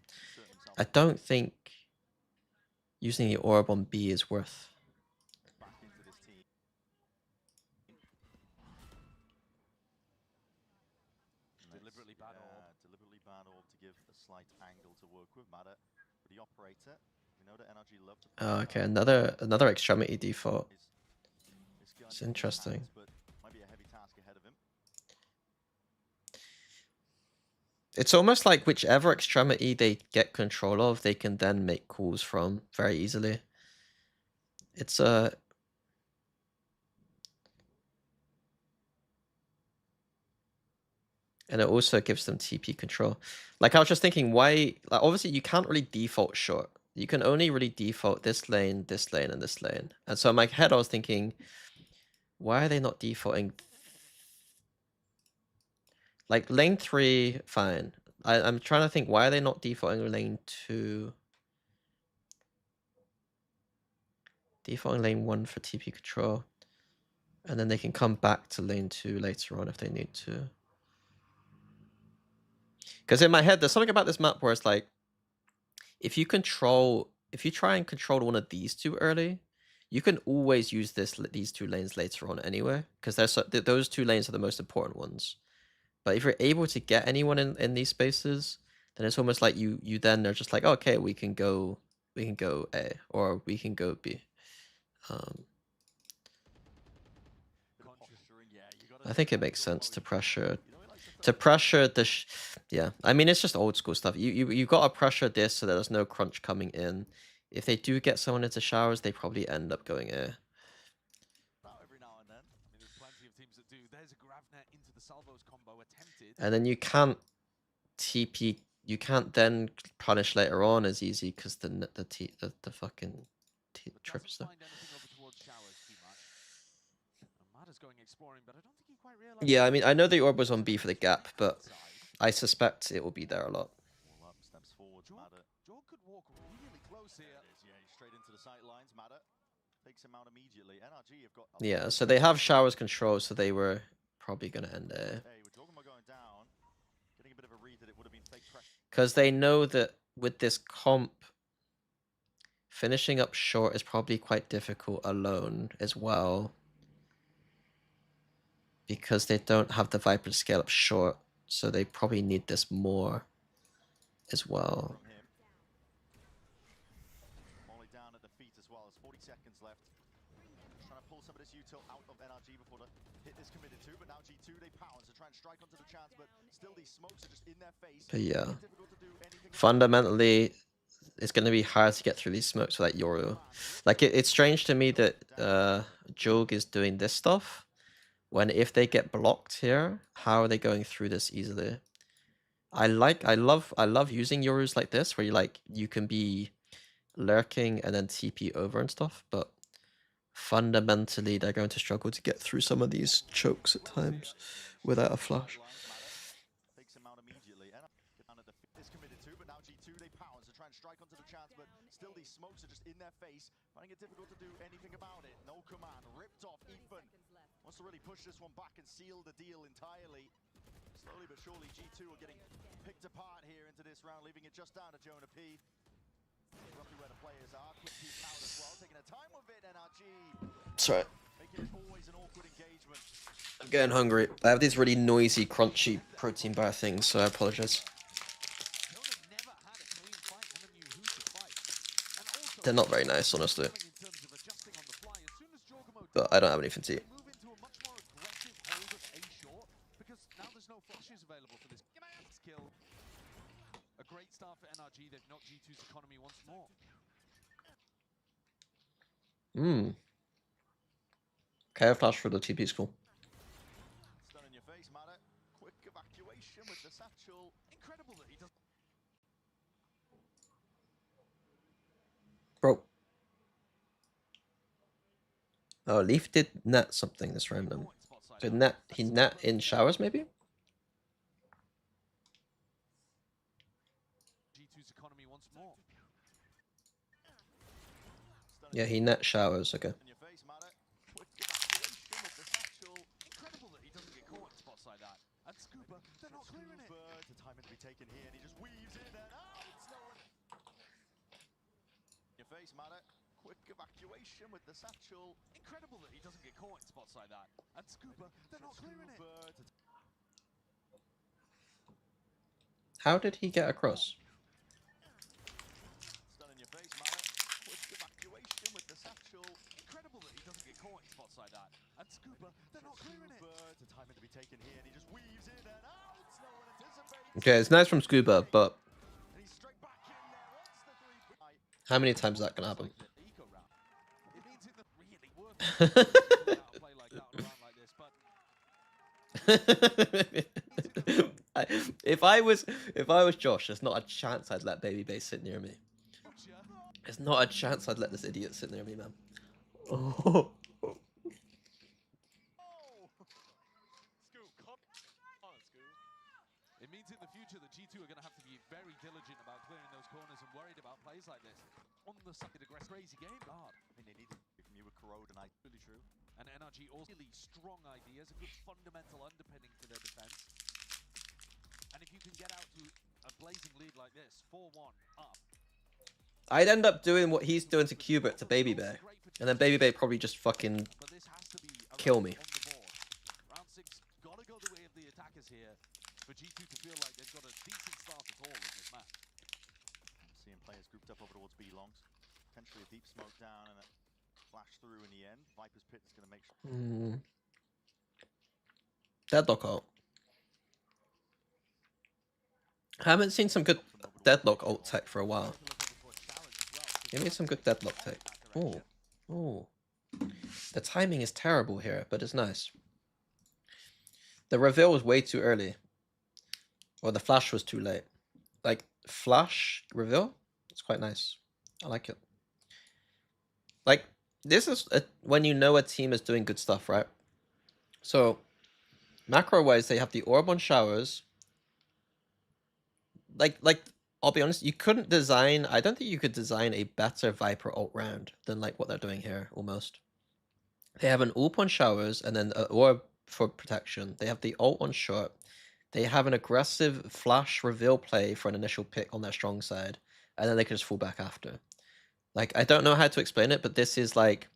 A: I don't think using the orb on B is worth.
B: Back into this team.
C: Deliberately bad orb.
B: Deliberately bad orb to give a slight angle to work with. Mada, but the operator. We know that NRG love to.
A: Oh, okay, another extremity default. It's interesting.
B: But might be a heavy task ahead of him.
A: It's almost like whichever extremity they get control of, they can then make calls from very easily. It's a and it also gives them TP control. Like I was just thinking, why? Like obviously you can't really default short. You can only really default this lane, and this lane. And so in my head, I was thinking, why are they not defaulting? Like lane 3, fine. I'm trying to think, why are they not defaulting lane 2? Defaulting lane 1 for TP control. And then they can come back to lane 2 later on if they need to. Because in my head, there's something about this map where it's like, if you try and control one of these two early, you can always use these 2 lanes later on anyway, because those 2 lanes are the most important ones. But if you're able to get anyone in these spaces, then it's almost like you then are just like, oh, okay, we can go A or we can go B. I think it makes sense to pressure the yeah. I mean, it's just old school stuff. You got to pressure this so that there's no crunch coming in. If they do get someone into showers, they probably end up going A.
C: Every now and then. I mean, there's plenty of teams that do. There's a Gravnet into the Salvos combo attempted.
A: And then you can't TP. You can't then punish later on as easy because the fucking trip stuff. Yeah, I mean, I know the orb was on B for the gap, but I suspect it will be there a lot.
B: Steps forward, Matter.
C: Jorg could walk really close here.
B: Yeah, straight into the sight lines. Matter takes him out immediately. NRG have got.
A: Yeah, so they have showers control, so they were probably gonna end there.
B: Hey, we're talking about going down. Getting a bit of a read that it would have been fake pressure.
A: Because they know that with this comp, finishing up short is probably quite difficult alone as well. Because they don't have the Viper to scale up short, so they probably need this more as well.
B: Molly down at the feet as well. There's 40 seconds left. Trying to pull some of this util out of NRG before the hit is committed to, but now G2 they pounce to try and strike onto the chance, but still these smokes are just in their face.
A: But yeah, fundamentally, it's going to be hard to get through these smokes without Yoru. Like it's strange to me that Jorg is doing this stuff. When if they get blocked here, how are they going through this easily? I love using Yorus like this, where you can be lurking and then TP over and stuff, but fundamentally they're going to struggle to get through some of these chokes at times without a flash.
B: Takes him out immediately. Down at the feet is committed to, but now G2 they pounce to try and strike onto the chance, but still these smokes are just in their face, finding it difficult to do anything about it. No command, ripped off. Ethan wants to really push this one back and seal the deal entirely. Slowly but surely, G2 are getting picked apart here into this round, leaving it just down to Jonah P. Roughly where the players are. Quick peek out as well, taking a time with it, NRG.
A: Sorry.
B: Making it always an awkward engagement.
A: I'm getting hungry. I have these really noisy, crunchy protein bar things, so I apologize. They're not very nice, honestly. But I don't have anything to eat.
C: A great start for NRG. They've knocked G2's economy once more.
A: Okay, flash for the TP is cool.
B: Stun in your face, Matter. Quick evacuation with the satchel.
C: Incredible that he does.
A: Bro. Oh, Leaf did net something that's random. So he net in showers maybe?
C: G2's economy once more.
A: Yeah, he net showers, okay.
B: In your face, Matter. Quick evacuation with the satchel.
C: Incredible that he doesn't get caught in spots like that. And Scuba, they're not clearing it.
B: The time to be taken here, and he just weaves in and out. In your face, Matter. Quick evacuation with the satchel.
C: Incredible that he doesn't get caught in spots like that. And Scuba, they're not clearing it.
A: How did he get across?
B: Stun in your face, Matter. Quick evacuation with the satchel.
C: Incredible that he doesn't get caught in spots like that. And Scuba, they're not clearing it.
B: The time to be taken here, and he just weaves in and out. No one anticipating
A: Okay, it's nice from Scuba, but
B: And he's straight back in there. What's the three?
A: how many times is that gonna happen?
C: Eco round. It means it really worth it to pull out a play like that on a round like this, but
A: if I was Josh, there's not a chance I'd let Baby Bay sit near me.
C: future.
A: There's not a chance I'd let this idiot sit near me, man. Oh.
B: Oh! Scoop, come on, Scoop.
C: It means in the future that G2 are going to have to be very diligent about clearing those corners and worried about plays like this. On the side, aggressive, crazy game, hard.
B: I mean, they need to from you with Corrode, and I really true.
C: And NRG also really strong ideas, a good fundamental underpinning to their defense. And if you can get out to a blazing lead like this, 4-1 up.
A: I'd end up doing what he's doing to Qubert to Baby Bay, and then Baby Bay probably just fucking
C: But this has to be a
A: kill
C: round
A: me.
C: on the board. Round 6 gotta go the way of the attackers here for G2 to feel like they've got a decent start at all in this match.
B: I'm seeing players grouped up over towards B longs. Potentially a deep smoke down and a flash through in the end. Viper's Pit is going to make sure.
A: Deadlock ult. I haven't seen some good Deadlock ult tech for a while. Give me some good Deadlock tech. Oh, oh. The timing is terrible here, but it's nice. The reveal was way too early. Or the flash was too late. Like, flash reveal? It's quite nice. I like it. Like, this is when you know a team is doing good stuff, right? So, macro-wise, they have the orb on showers. Like, I'll be honest, you couldn't design... I don't think you could design a better Viper ult round than, like, what they're doing here, almost. They have an ult on showers, and then an orb for protection. They have the ult on short. They have an aggressive flash reveal play for an initial pick on their strong side, and then they can just fall back after. Like, I don't know how to explain it, but this is like...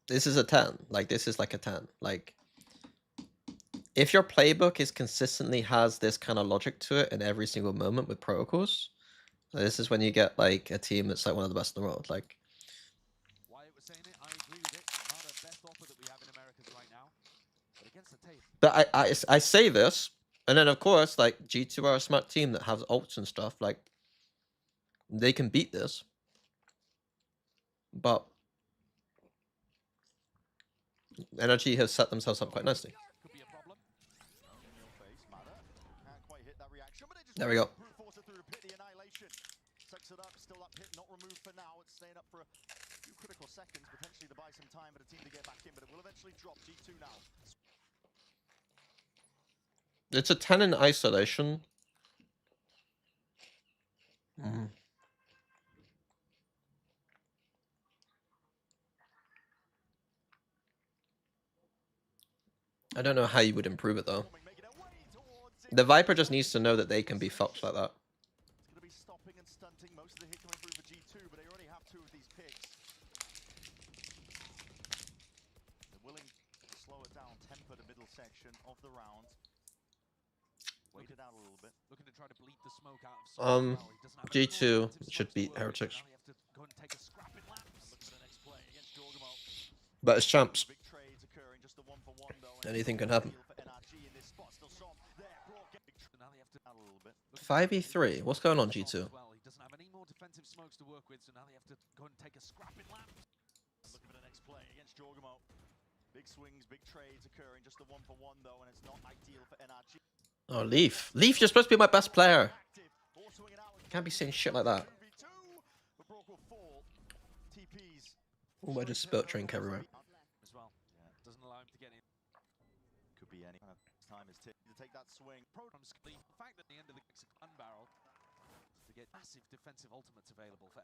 A: This is a 10. Like, this is like a 10. Like, if your playbook is consistently has this kind of logic to it in every single moment with protocols, this is when you get, like, a team that's, like, one of the best in the world. Like,
C: Wyatt was saying it, I agree with it. Not the best offer that we have in Americas right now. But against the tape.
A: but I say this, and then, of course, like, G2 are a smart team that has ults and stuff. Like, they can beat this. But NRG has set themselves up quite nicely.
C: Could be a problem.
B: In your face, Mada. Can't quite hit that reaction, but it just
A: There we go.
B: brute force it through the pit, the annihilation. Sucks it up, still that pit not removed for now. It's staying up for a few critical seconds, potentially to buy some time for the team to get back in, but it will eventually drop G2 now.
A: It's a 10 in isolation. I don't know how you would improve it, though.
B: Making their way towards it.
A: The Viper just needs to know that they can be fucked like that.
B: It's going to be stopping and stunting most of the hit coming through for G2, but they already have 2 of these picks. They're willing to slow it down, temper the middle section of the round. Wait it out a little bit.
C: Looking to try to bleed the smoke out of Smoke as well. He doesn't have any more
A: G2
C: defensive
A: should
C: smokes to
A: beat
C: work with,
A: Heretics.
C: so now they have to go and take a scrap in laps.
B: Looking for the next play against Jorgamo.
A: But it's champs.
B: Big trades occurring, just a 1-for-1 though.
A: Anything can happen.
B: For NRG in this spot. Still Som there. Brock getting
C: So now they have to
B: out a little bit.
A: 5v3. What's going on, G2?
C: as well. He doesn't have any more defensive smokes to work with, so now they have to go and take a scrap in laps.
B: Looking for the next play against Jorgamo. Big swings, big trades occurring, just a 1-for-1 though, and it's not ideal for NRG.
A: Oh, Leaf. Leaf, you're supposed to be my best player.
B: Active. Ball swinging out with
A: Can't be saying shit like that.
B: 2v2, but Brock will fall. TPs.
A: Oh, I just spilt drink everywhere.
C: As well.
B: Yeah.
C: Doesn't allow him to get in.
B: Could be any. Time is to take that swing.
C: Programs, the fact that at the end of the gun barrel, to get massive defensive ultimates available for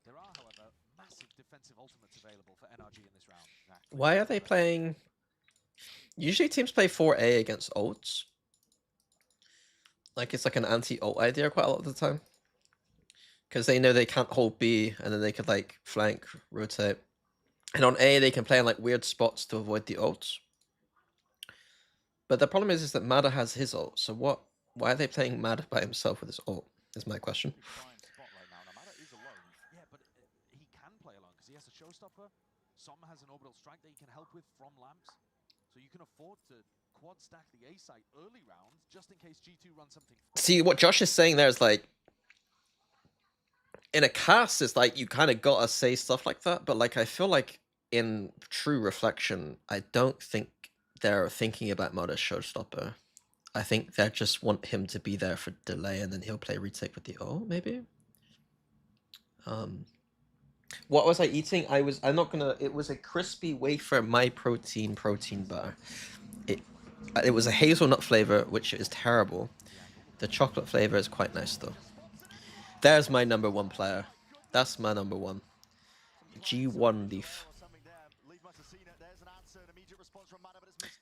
C: There are, however, massive defensive ultimates available for NRG in this round.
A: Why are they playing... Usually teams play 4A against ults. Like, it's like an anti-ult idea quite a lot of the time. Because they know they can't hold B, and then they could, like, flank, rotate. And on A, they can play in, like, weird spots to avoid the ults. But the problem is that Mada has his ult, so what? Why are they playing Mada by himself with his ult, is my question.
B: Big blind spot right now. Now, Mada is alone.
C: Yeah, but he can play along because he has a showstopper. Som has an orbital strike that he can help with from lamps. So you can afford to quad stack the A site early rounds just in case G2 runs something.
A: See, what Josh is saying there is like, in a cast, it's like you kind of gotta say stuff like that, but like I feel like in true reflection, I don't think they're thinking about Mod as showstopper. I think they just want him to be there for delay, and then he'll play retake with the O, maybe. What was I eating? I'm not gonna. It was a crispy wafer My Protein bar. It was a hazelnut flavor, which is terrible. The chocolate flavor is quite nice though. There's my number one player. That's my number one. G1 Leaf.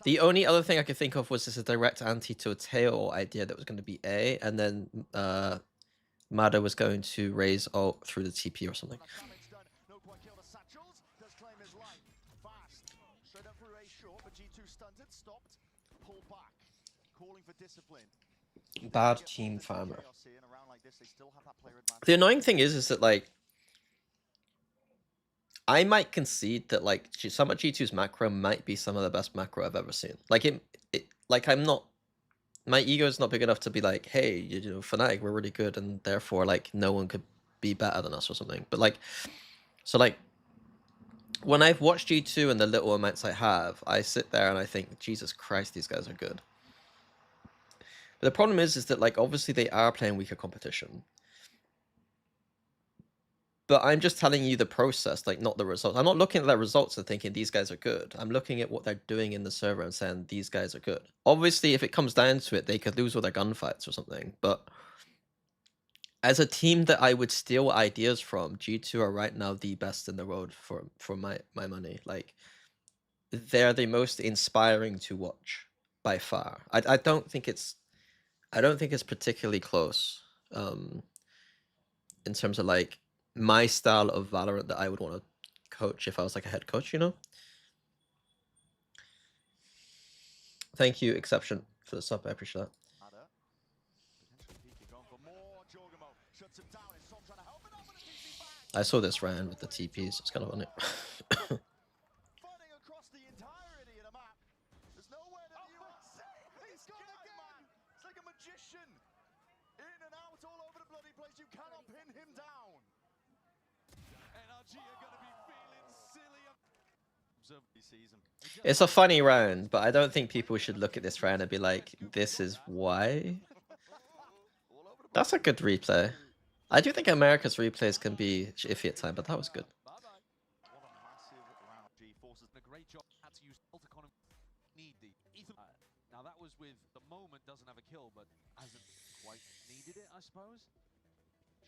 A: The only other thing I could think of was this a direct anti to a tail idea that was going to be A, and then Mada was going to raise ult through the TP or something. Bad team farmer. The annoying thing is that like I might concede that like some of G2's macro might be some of the best macro I've ever seen. Like like I'm not, my ego is not big enough to be like, hey, you know, Fnatic, we're really good, and therefore like no one could be better than us or something. But like, so like when I've watched G2 and the little amounts I have, I sit there and I think, Jesus Christ, these guys are good. But the problem is that like obviously they are playing weaker competition. But I'm just telling you the process, like not the results. I'm not looking at their results and thinking these guys are good. I'm looking at what they're doing in the server and saying these guys are good. Obviously, if it comes down to it, they could lose all their gunfights or something. But as a team that I would steal ideas from, G2 are right now the best in the world for my money. Like they're the most inspiring to watch by far. I don't think it's particularly close. In terms of like my style of Valorant that I would want to coach if I was like a head coach, you know? Thank you, Exception, for the sub. I appreciate that. I saw this round with the TPs. It's kind of funny. It's a funny round, but I don't think people should look at this round and be like, this is why. That's a good replay. I do think America's replays can be iffy at times, but that was good.
C: Now that was with the moment doesn't have a kill, but hasn't quite needed it, I suppose.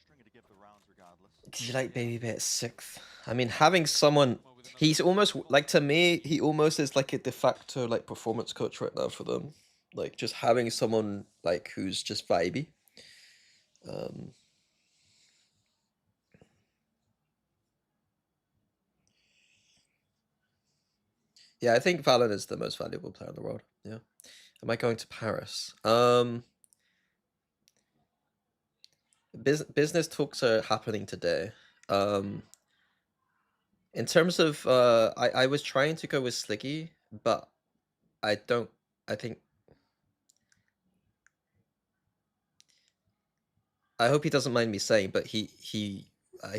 C: To give the rounds regardless.
A: Do you like Babybit 6th? I mean, having someone, he's almost like, to me, he almost is like a de facto like performance coach right now for them. Like just having someone like who's just vibey. Yeah, I think Valen is the most valuable player in the world. Yeah. Am I going to Paris? Business talks are happening today. In terms of, I was trying to go with Sliggy, but I hope he doesn't mind me saying, but he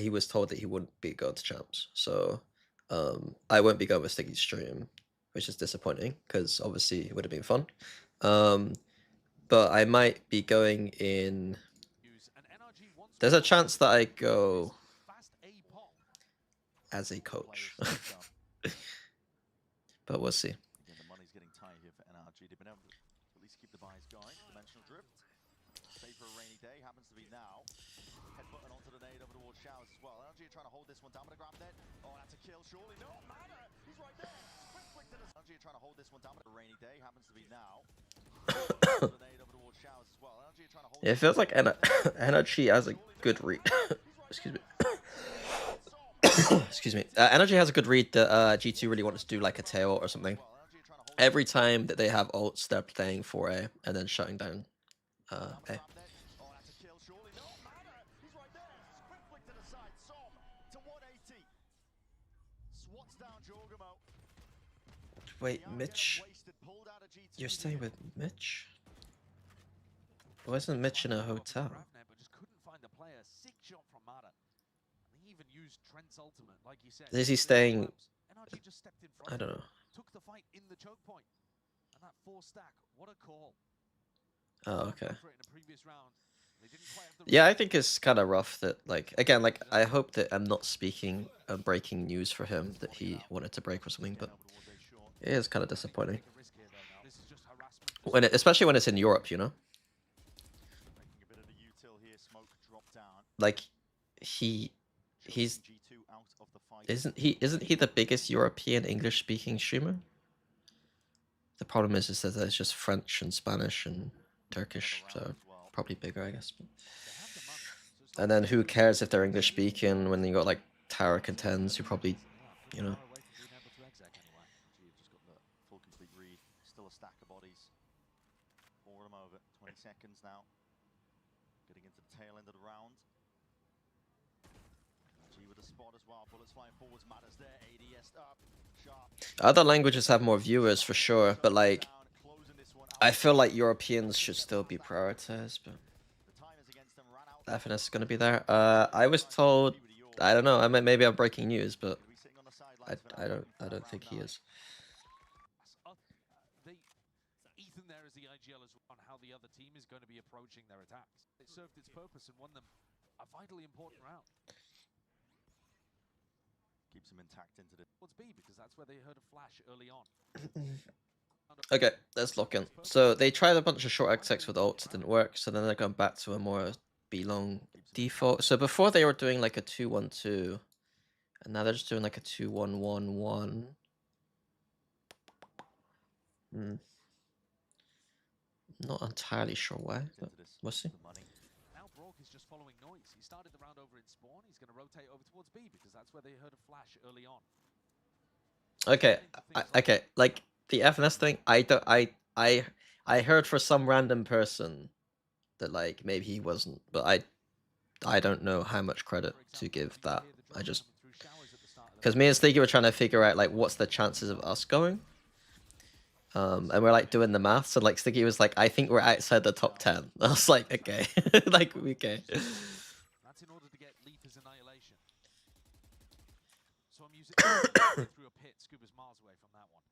A: was told that he wouldn't be going to champs, so I won't be going with Sliggy's stream, which is disappointing because obviously it would have been fun. But I might be going in. There's a chance that I go as a coach, but we'll see.
B: Again, the money's getting tight here for NRG. They've been able to at least keep the buys going. Dimensional drift. Stay for a rainy day. Happens to be now. Head button onto the nade over towards Showers as well. NRG are trying to hold this one down, but a grab net. Oh, that's a kill, surely. No, Mana! He's right there. Quick to the NRG are trying to hold this one down, but a rainy day. Happens to be now. The nade over towards Showers as well. NRG are trying to hold
A: it feels like Energy has a good read. Excuse me. Excuse me. Energy has a good read that G2 really wanted to do like a tail or something. Every time that they have ults, they're playing for A and then shutting down A.
B: Swats down Jorgamo.
A: Wait,
B: The
A: Mitch?
B: Outgame wasted, pulled out of G2
A: You're staying
B: here.
A: with Mitch? Wasn't Mitch in a hotel?
C: But just couldn't find the player. Sick shot from Mata. And he even used Trent's ultimate, like you said.
A: Is he
C: to
A: staying-
C: collapse. NRG just stepped in front
A: I
C: of
A: don't
C: him,
A: know.
C: took the fight in the choke point. And that 4-stack, what a call.
A: Oh,
C: Gone
A: okay.
C: for it in a previous round. They didn't quite have the
A: Yeah, I
C: read.
A: think it's kind of rough that, like, again, like, I hope that I'm not speaking breaking news for him that he wanted to break or something, but it is kind of disappointing.
C: Take a risk here, though, now. This is just harassment for
A: When especially when it's in Europe, you know?
B: Making a bit of the util here, smoke drop down.
A: Like, he's
B: G2 out of the fight.
A: isn't he the biggest European English speaking streamer? The problem is that there's just French and Spanish and Turkish, so probably bigger, I guess. But...
C: They have the money, so it's
A: And
C: not
A: then who cares if they're English speaking when you got like Tower Contends who probably, you know.
C: far away from being able to exec anyway.
B: G have just got the full complete read. Still a stack of bodies. For them over 20 seconds now. Getting into the tail end of the round. G with a spot as well. Bullets flying forwards. Matters there. ADS up. Sharp.
A: Other languages have more viewers for sure, but like
B: Closing this one
A: I
B: out.
A: feel like Europeans should still be prioritized, but
B: The timers against them ran out.
A: FNS is gonna be there. I was told, I don't know, maybe I'm breaking news, but
B: Gonna be sitting on the sidelines for
A: I
B: now,
A: don't
B: looking for
A: think he
B: round
A: is.
C: They, Ethan there is the IGL as well on how the other team is going to be approaching their attacks. It served its purpose and won them a vitally important round.
B: Keeps them intact into the
C: Towards B because that's where they heard a flash early on.
A: Okay, let's lock in. So they tried a bunch of short execs with ults, it didn't work, so then they're going back to a more B-long default. So before they were doing like a 2-1-2, and now they're just doing like a 2-1-1-1. Not entirely sure why, but
B: into this.
A: we'll see.
B: The money.
C: Now Brock is just following noise. He started the round over in spawn. He's going to rotate over towards B because that's where they heard a flash early on.
A: Okay, okay, like the FNS thing, I heard for some random person that like maybe he wasn't, but I don't know how much credit to give that. I just because me and Stiggy were trying to figure out like what's the chances of us going, and we're like doing the maths, and like Stiggy was like, I think we're outside the top 10. I was like, okay, like okay.
C: That's in order to get Leaper's annihilation. So I'm using through a pit. Scuba's miles away from that one.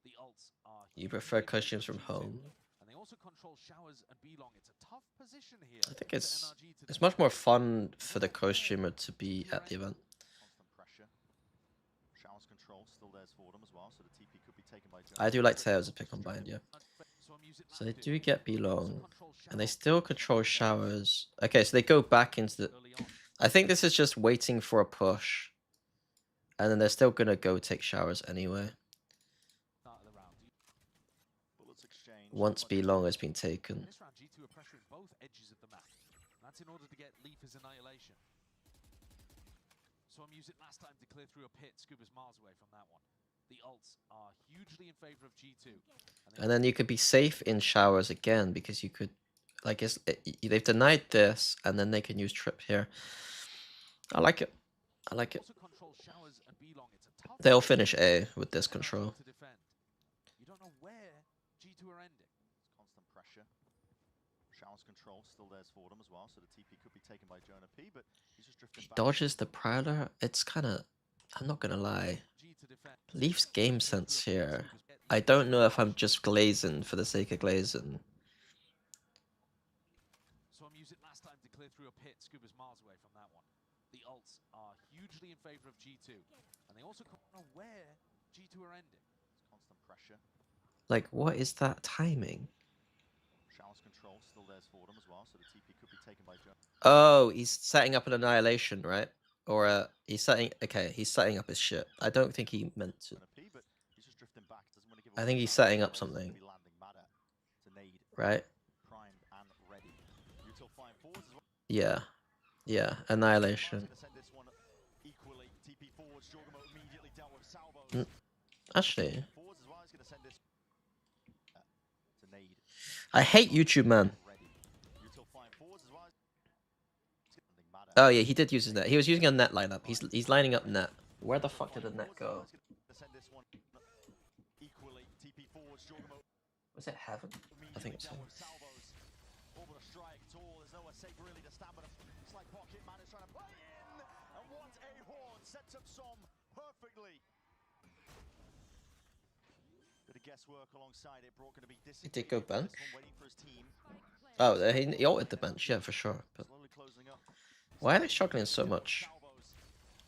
C: The ults are.
A: You prefer costumes from home?
C: And they also control showers and B-long. It's a tough position here.
A: I think
C: for
A: it's
C: NRG to
A: much more
C: defend.
A: fun for the co-streamer to be at the event.
B: Constant pressure. Showers control still there's for them as well, so the TP could be taken by
A: I do like Tails a pick on bind, yeah.
C: So I'm using
A: So they
C: that
A: do get B-long,
C: control
A: and they
C: showers
A: still control showers. Okay, so they go back into the...
C: early on.
A: I think this is just waiting for a push. And then they're still gonna go take showers anyway.
C: Start of the round.
B: Bullets exchange.
A: Once B-long has been taken.
C: In this round, G2 are pressuring both edges of the map. That's in order to get Leaper's annihilation. So I'm using last time to clear through a pit. Scuba's miles away from that one. The ults are hugely in favor of G2.
A: And then you could be safe in showers again, because you could... Like, they've denied this, and then they can use trip here. I like it. I like it.
C: also control showers and B-long. It's a tough
A: They'll
C: position
A: finish A with
C: for
A: this
C: NRG
A: control.
C: to defend. You don't know where G2 are ending.
B: Constant pressure. Showers control still there's for them as well, so the TP could be taken by Jonah P, but he's just drifting
A: He
B: back.
A: dodges the Prowler. It's kind of... I'm not gonna lie.
C: G to defend.
A: Leaf's game sense here.
C: Scuba's-
A: I don't know if I'm just glazing for the sake of glazing.
C: So I'm using last time to clear through a pit. Scuba's miles away from that one. The ults are hugely in favor of G2. And they also don't know where G2 are ending.
B: Constant pressure.
A: Like, what is that timing?
B: Showers control still there's for them as well, so the TP could be taken by Jonah.
A: Oh, he's setting up an annihilation, right? Or he's setting... Okay, he's setting up his shit. I don't think he meant to.
B: P, but he's just drifting back. Doesn't want to give
A: I
B: away
A: think
B: the
A: he's
B: round.
A: setting up
B: Players
A: something.
B: gonna be landing Mada to nade,
A: Right?
B: primed and ready. Util flying forwards as well.
A: Yeah. Yeah, annihilation.
B: Gonna send this one equally. TP forwards. Jorgamo immediately dealt with salvos.
A: Mm. Actually,
B: Forwards as well. He's gonna send this to nade.
A: I hate YouTube, man.
B: Ready. Util flying forwards as well. Landing Mada.
A: Oh yeah, he did use his net. He was using a net lineup. He's lining up net Where the fuck did the net go?
B: Send this one equally. TP forwards, Jorgamo
A: Was it heaven? I think it's heaven.
B: Salvos. Over a strike, tall. There's nowhere safe really to stand, but it's like Pocket Man is trying to play in. And what a horn sets up Som perfectly. Bit of guesswork alongside it. Brock going to be
A: He did go bench.
B: waiting for his team.
A: Oh, he ulted the bench, yeah, for sure. But
B: Slowly closing up.
A: why are they struggling so much?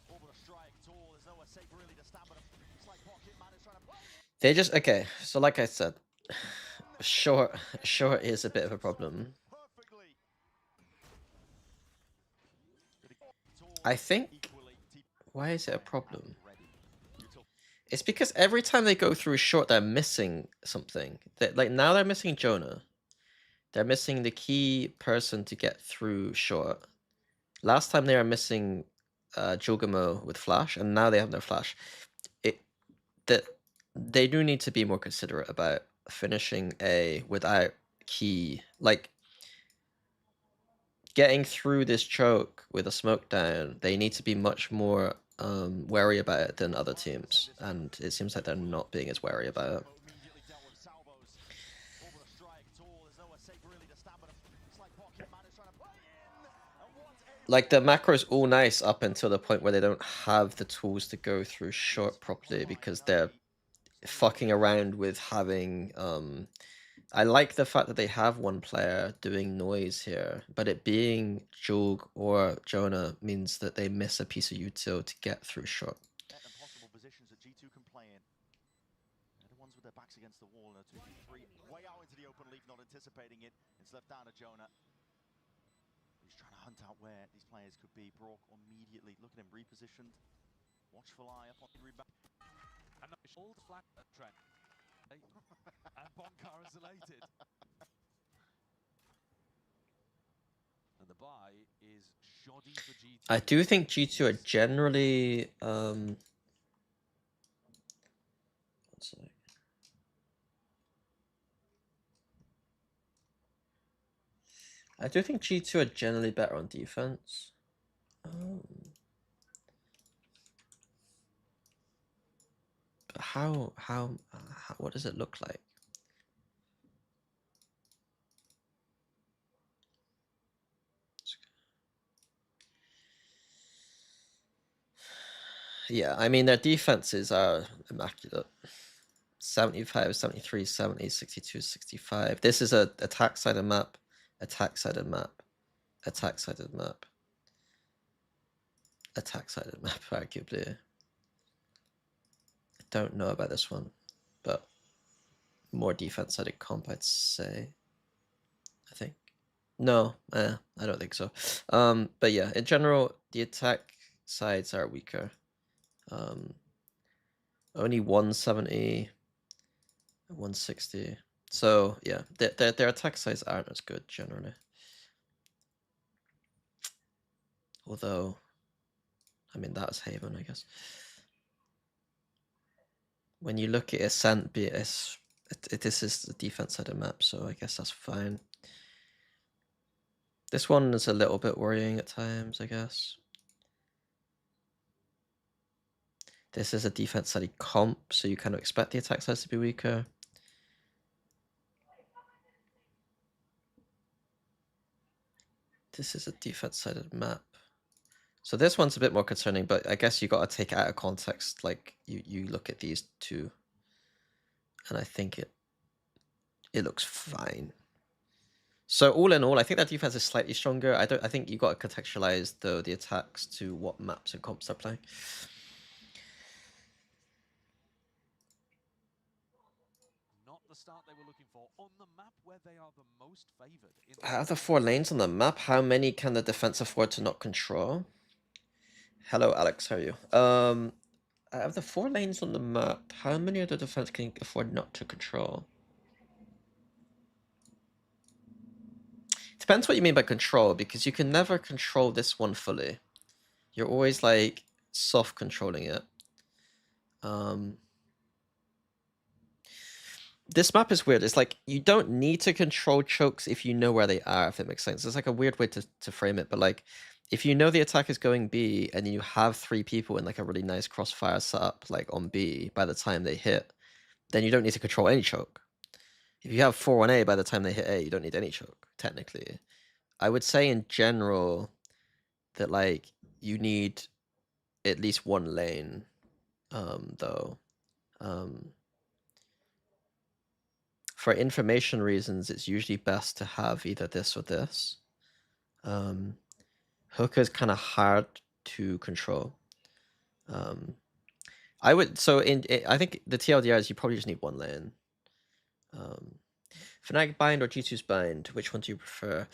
B: Over a strike, tall. There's nowhere safe really to stand, but it's like Pocket Man is trying to play in.
A: They just okay. So like I said, short is a bit of a problem.
B: Perfectly.
A: I think. Why is it a problem? It's because every time they go through short, they're missing something. Like now they're missing Jonah. They're missing the key person to get through short. Last time they were missing Jogamo with flash, and now they have no flash. They do need to be more considerate about finishing A without key. Like getting through this choke with a smoke down, they need to be much more wary about it than other teams, and it seems like they're not being as wary about it. Like the macro's all nice up until the point where they don't have the tools to go through short properly because they're fucking around with having I like the fact that they have one player doing noise here, but it being Jog or Jonah means that they miss a piece of util to get through short.
B: Impossible positions that G2 can play in. They're the ones with their backs against the wall. 2v3 way out into the open, Leaf not anticipating it. It's left down to Jonah. He's trying to hunt out where these players could be. Brock immediately, look at him repositioned. Watchful eye up on the rebound.
C: And the old flat trend. And Bonkar is elated. And the buy is shoddy for G2.
A: I do think G2 are generally one sec. I do think G2 are generally better on defense. But how what does it look like? Yeah, I mean, their defenses are immaculate. 75, 73, 70, 62, 65. This is a attack-sided map, attack-sided map, attack-sided map, attack-sided map, arguably. I don't know about this one, but more defense-sided comp, I'd say. I think. No, I don't think so. But yeah, in general, the attack sides are weaker. Only 170, 160. So yeah, their attack sides aren't as good generally. Although, I mean, that's Haven, I guess. When you look at Ascent, this is the defense side of map, so I guess that's fine. This one is a little bit worrying at times, I guess. This is a defense side comp, so you kind of expect the attack sides to be weaker. This is a defense sided map. So this one's a bit more concerning, but I guess you got to take it out of context. Like you look at these two, and I think it looks fine. So all in all, I think that defense is slightly stronger. I think you got to contextualize the attacks to what maps and comps they're playing.
C: Not the start they were looking for on the map where they are the most favored.
A: Out of the 4 lanes on the map, how many can the defense afford to not control? Hello, Alex. How are you? Out of the 4 lanes on the map, how many of the defense can afford not to control? Depends what you mean by control, because you can never control this one fully. You're always like soft controlling it. This map is weird. It's like you don't need to control chokes if you know where they are, if it makes sense. It's like a weird way to frame it, but like if you know the attack is going B and you have 3 people in like a really nice crossfire setup like on B by the time they hit, then you don't need to control any choke. If you have 4 on A by the time they hit A, you don't need any choke, technically. I would say in general that like you need at least 1 lane, though. For information reasons, it's usually best to have either this or this. Hook is kind of hard to control. I would I think the TLDR is you probably just need 1 lane. Fnatic bind or G2's bind? Which one do you prefer?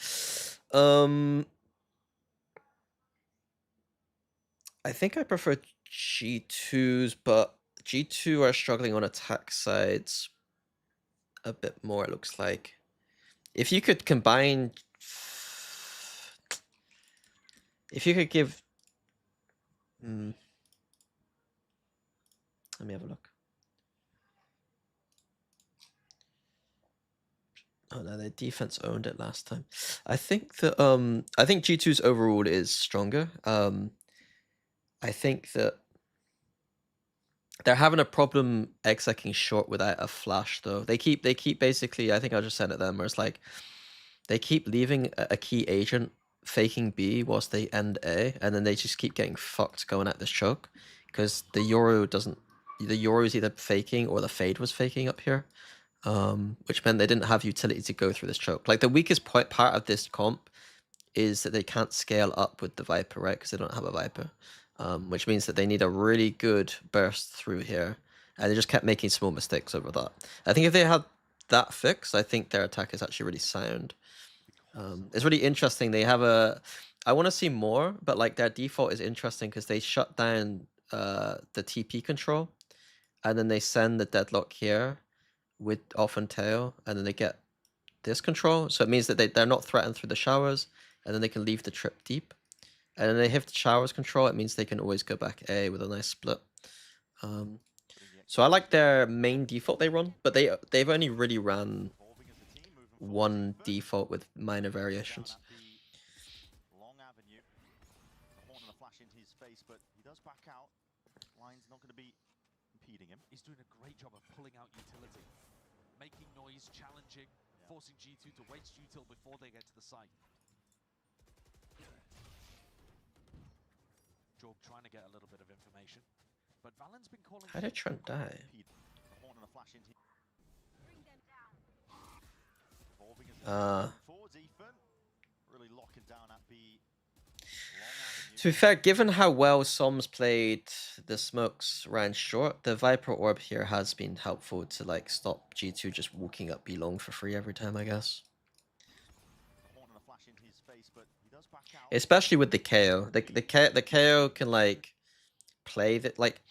A: I think I prefer G2's, but G2 are struggling on attack sides a bit more, it looks like. If you could combine... If you could give... Let me have a look. Oh no, their defense owned it last time. I think that I think G2's overall is stronger. I think that they're having a problem execing short without a flash though. They keep basically, I think I just sent it them where it's like they keep leaving a key agent faking B whilst they end A, and then they just keep getting fucked going at this choke because the Yoru doesn't. The Yoru is either faking or the Fade was faking up here, which meant they didn't have utility to go through this choke. Like the weakest part of this comp is that they can't scale up with the Viper, right? Because they don't have a Viper, which means that they need a really good burst through here, and they just kept making small mistakes over that. I think if they had that fixed, I think their attack is actually really sound. It's really interesting. They have a... I want to see more, but like their default is interesting because they shut down the TP control, and then they send the deadlock here with off and tail, and then they get this control. So it means that they're not threatened through the showers, and then they can leave the trip deep. And then they have the showers control. It means they can always go back A with a nice split. So I like their main default they run, but they've only really ran 1 default with minor variations.
B: Long avenue. A horn and a flash into his face, but he does back out. Line's not going to be impeding him.
C: He's doing a great job of pulling out utility, making noise, challenging, forcing G2 to waste util before they get to the site. Jorg trying to get a little bit of information, but Valen's been calling.
A: How did Trent die?
B: A horn and a flash into. Forwards, Ethan. Really locking down at B.
A: To be fair, given how well Soms played the smokes ran short, the Viper Orb here has been helpful to like stop G2 just walking up B long for free every time, I guess. Especially with the KO. The KO can like play that, like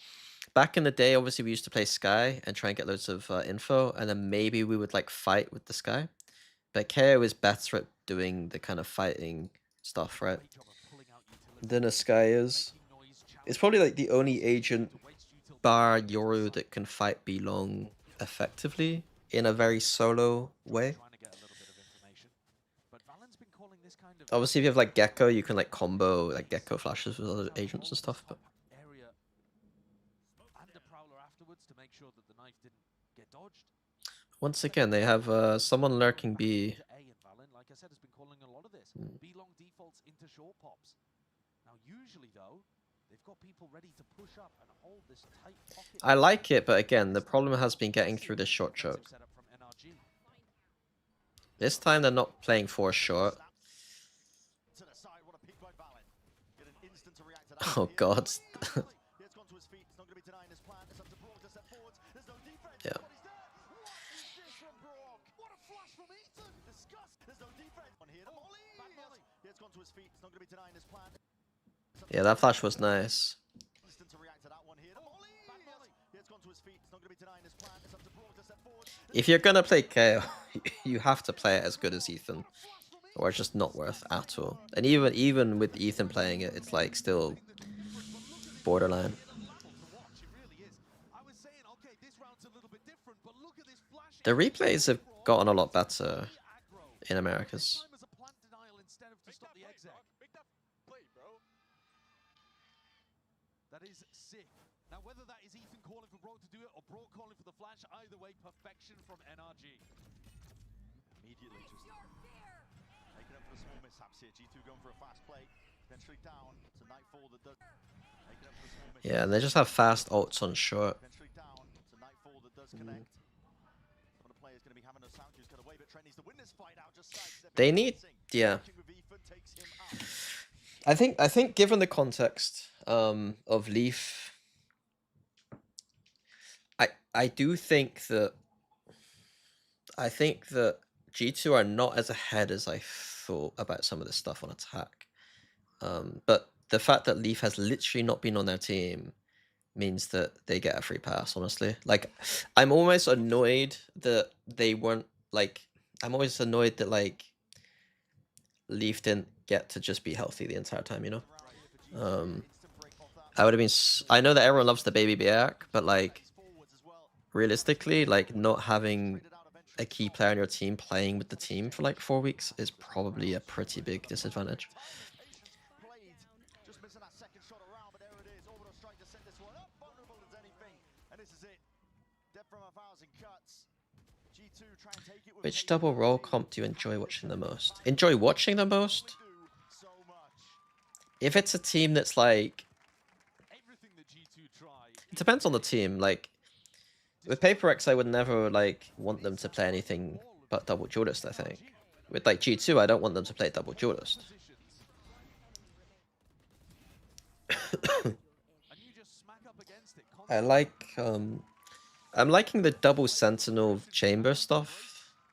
A: back in the day, obviously we used to play Sky and try and get loads of info, and then maybe we would like fight with the Sky. But KO is better at doing the kind of fighting stuff, right? Than a Sky is. It's probably like the only agent bar Yoru that can fight B long effectively in a very solo way. Obviously, if you have like Gecko, you can like combo like Gecko flashes with other agents and stuff. But once again, they have someone lurking B.
C: Like I said, has been calling a lot of this. B long defaults into short pops. Now, usually though, they've got people ready to push up and hold this tight pocket.
A: I like it, but again, the problem has been getting through this short choke. This time they're not playing for short. Oh god. Yeah. Yeah, that flash was nice. If you're gonna play KO, you have to play it as good as Ethan, or it's just not worth at all. And even with Ethan playing it, it's like still borderline. The replays have gotten a lot better in Americas.
C: Whether that is Ethan calling for Bro to do it or Bro calling for the flash, either way, perfection from NRG.
B: Immediately just making up for the small mishaps here. G2 going for a fast play, potentially down to Nightfall that does making up for the small mishaps.
A: Yeah, and they just have fast ults on short.
B: Potentially down to Nightfall that does connect. Some of the players going to be having those sound cues cut away, but Trent needs to win this fight out. Just sidestepping.
A: They need, yeah.
B: With Ethan takes him out.
A: I think given the context of Leaf, I do think that G2 are not as ahead as I thought about some of this stuff on attack. But the fact that Leaf has literally not been on their team means that they get a free pass, honestly. Like, I'm almost annoyed that they weren't, like, I'm always annoyed that, like, Leaf didn't get to just be healthy the entire time, you know? I would have been, I know that everyone loves the baby Biak, but, like, realistically, like, not having a key player on your team playing with the team for, like, 4 weeks is probably a pretty big disadvantage. Which double role comp do you enjoy watching the most? Enjoy watching the most? If it's a team that's like... It depends on the team. Like, with Paper X, I would never, like, want them to play anything but double duelist, I think. With, like, G2, I don't want them to play double duelist. I like, I'm liking the double sentinel chamber stuff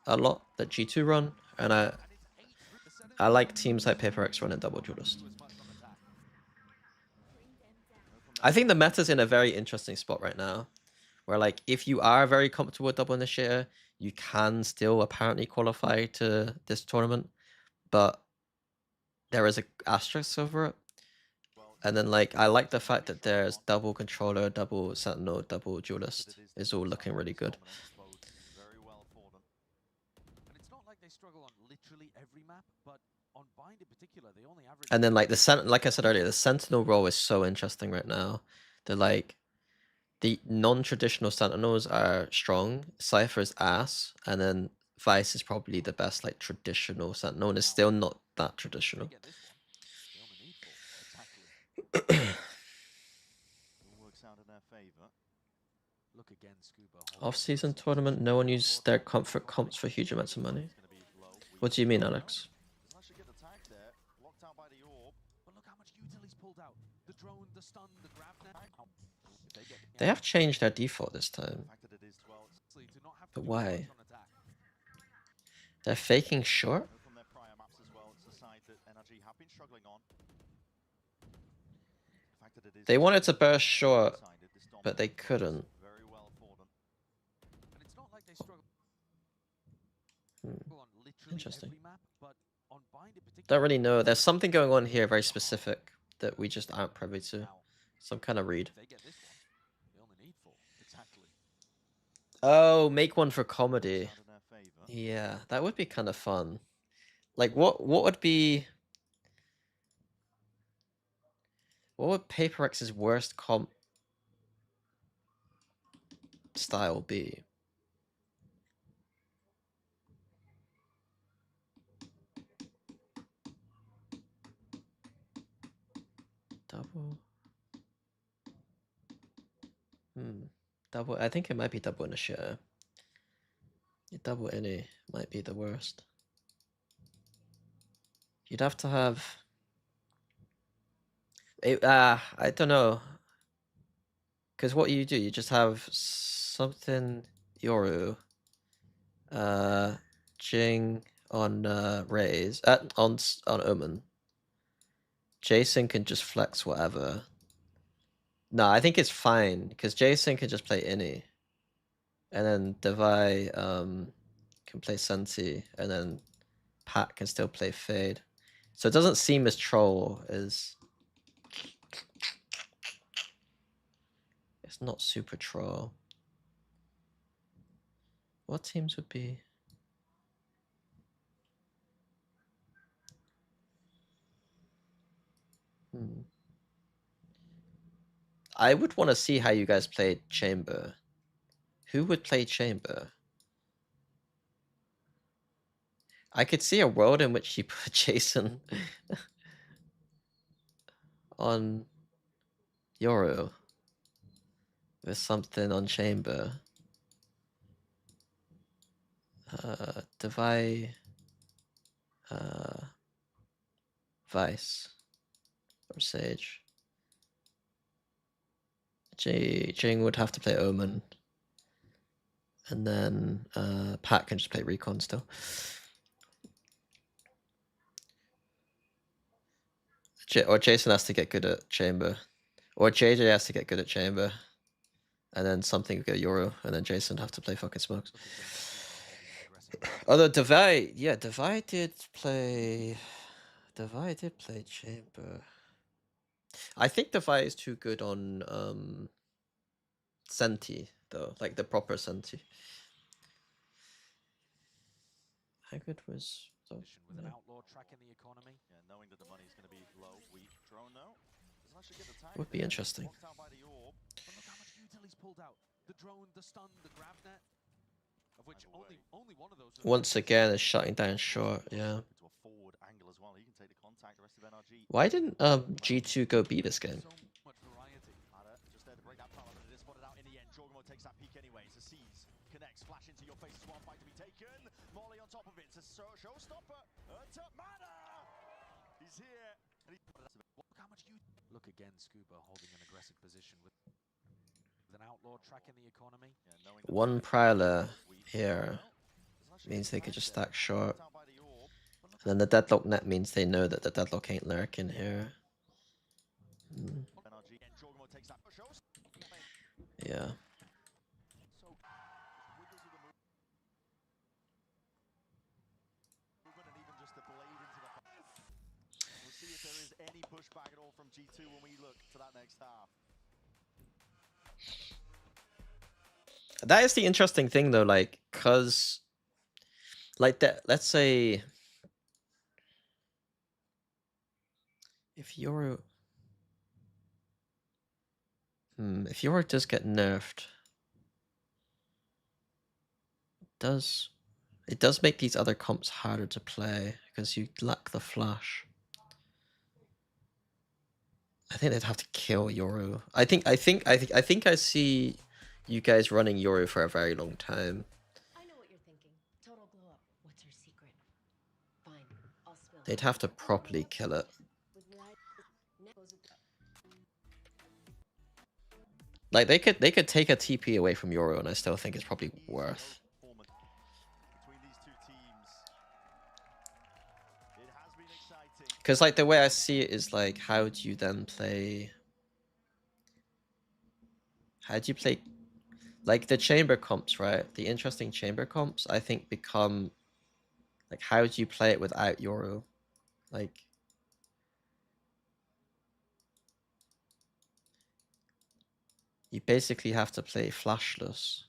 A: a lot that G2 run, and I like teams like Paper X running double duelist. I think the meta's in a very interesting spot right now, where, like, if you are very comfortable with double initiator, you can still apparently qualify to this tournament, but there is an asterisk over it. And then, like, I like the fact that there's double controller, double sentinel, double duelist is all looking really good. And then, like, like I said earlier, the sentinel role is so interesting right now. The non-traditional sentinels are strong. Cypher is ass, and then Vice is probably the best, like, traditional sentinel, and it's still not that traditional. Off-season tournament, no one used their comfort comps for huge amounts of money. What do you mean, Alex? They have changed their default this time. But why? They're faking short? They wanted to burst short, but they couldn't. Interesting. Don't really know. There's something going on here very specific that we just aren't privy to. Some kind of read. Oh, make one for comedy. Yeah, that would be kind of fun. Like, what would be... What would Paper X's worst comp style be? Double... Double... I think it might be double initiator. Double any might be the worst. You'd have to have... I don't know. Because what you do, you just have something Yoru, Jing on Raze, on Omen. Jason can just flex whatever. No, I think it's fine because Jason can just play Innie, and then Devi can play Senti, and then Pat can still play Fade. So it doesn't seem as troll as... It's not super troll. What teams would be... I would want to see how you guys played Chamber. Who would play Chamber? I could see a world in which you put Jason on Yoru with something on Chamber. Devi, Vice, or Sage. Jing would have to play Omen. And then Pat can just play Recon still. Or Jason has to get good at Chamber. Or JJ has to get good at Chamber. And then something would go Yoru, and then Jason would have to play fucking Smokes. Although Devi, yeah, Devi did play Chamber. I think Devi is too good on Senti, though, like the proper Senti. How good was
C: With an outlaw tracking the economy.
B: Yeah, knowing that the money is going to be low, weak. Drone though. Doesn't actually get the tag
A: Would be
B: there.
A: interesting.
B: Blocked out by the orb.
C: But look how much util he's pulled out. The drone, the stun, the grab net. Of which only one of those.
A: Once again is shutting down short, yeah.
B: Into a forward angle as well. He can take the contact. The rest of NRG.
A: Why didn't G2 go B this game?
C: So much variety.
B: Just there to break that power, but it is spotted out in the end. Jorgamo takes that peek anyway. So sees, connects, flash into your face as well. Fight to be taken. Molly on top of it. It's a showstopper. To Mana. He's here. And
C: Look how much you look again. Scuba holding an aggressive position with an outlaw tracking the economy.
B: Yeah,
A: One Prowler here means they could just stack short. And then the Deadlock net means they know that the Deadlock ain't lurking here. Yeah.
B: We'll see if there is any pushback at all from G2 when we look to that next half.
A: That is the interesting thing though, like, cause like that, let's say if Yoru does get nerfed, it does make these other comps harder to play because you lack the flash. I think they'd have to kill Yoru. I think I see you guys running Yoru for a very long time.
D: I know what you're thinking. Total glow up. What's her secret? Fine, I'll spill.
A: They'd have to properly kill it. Like they could take a TP away from Yoru, and I still think it's probably worth.
B: Between these two teams, it has been exciting.
A: Because like the way I see it is like, how do you then play? How do you play? Like the chamber comps, right? The interesting chamber comps, I think, become like, how do you play it without Yoru? Like, you basically have to play flashless.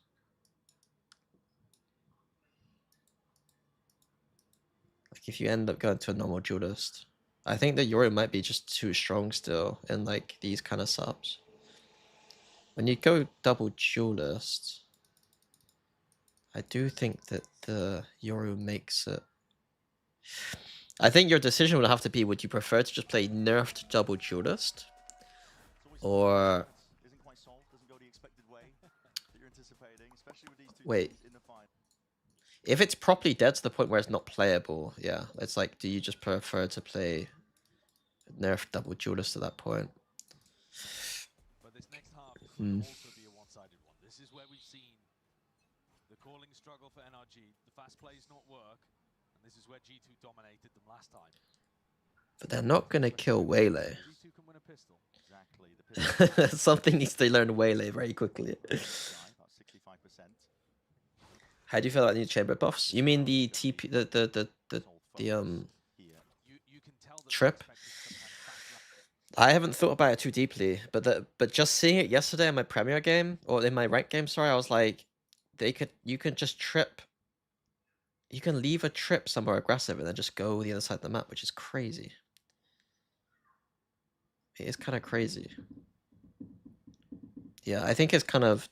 A: Like if you end up going to a normal duelist, I think that Yoru might be just too strong still in like these kind of subs. When you go double duelist, I do think that the Yoru makes it. I think your decision would have to be: would you prefer to just play nerfed double duelist, or
B: Isn't quite solved, doesn't go the expected way that you're anticipating, especially with these two
A: wait?
B: teams in the fight.
A: If it's properly dead to the point where it's not playable, yeah, it's like, do you just prefer to play nerfed double duelist at that point?
C: But this next half could also be a one-sided one. This is where we've seen the calling struggle for NRG. The fast plays not work, and this is where G2 dominated them last time.
A: But they're not gonna kill Waylay.
C: G2 can win a pistol.
B: Exactly. The pistol
A: Something needs to learn Waylay very quickly.
B: about 65%.
A: How do you feel about the new chamber buffs? You mean the TP, the
B: Here.
C: You can tell that
A: trip? I haven't thought about it too deeply, but just seeing it yesterday in my Premier game, or in my ranked game, sorry, I was like, you can just trip. You can leave a trip somewhere aggressive and then just go the other side of the map, which is crazy. It is kind of crazy. Yeah, I think it's kind of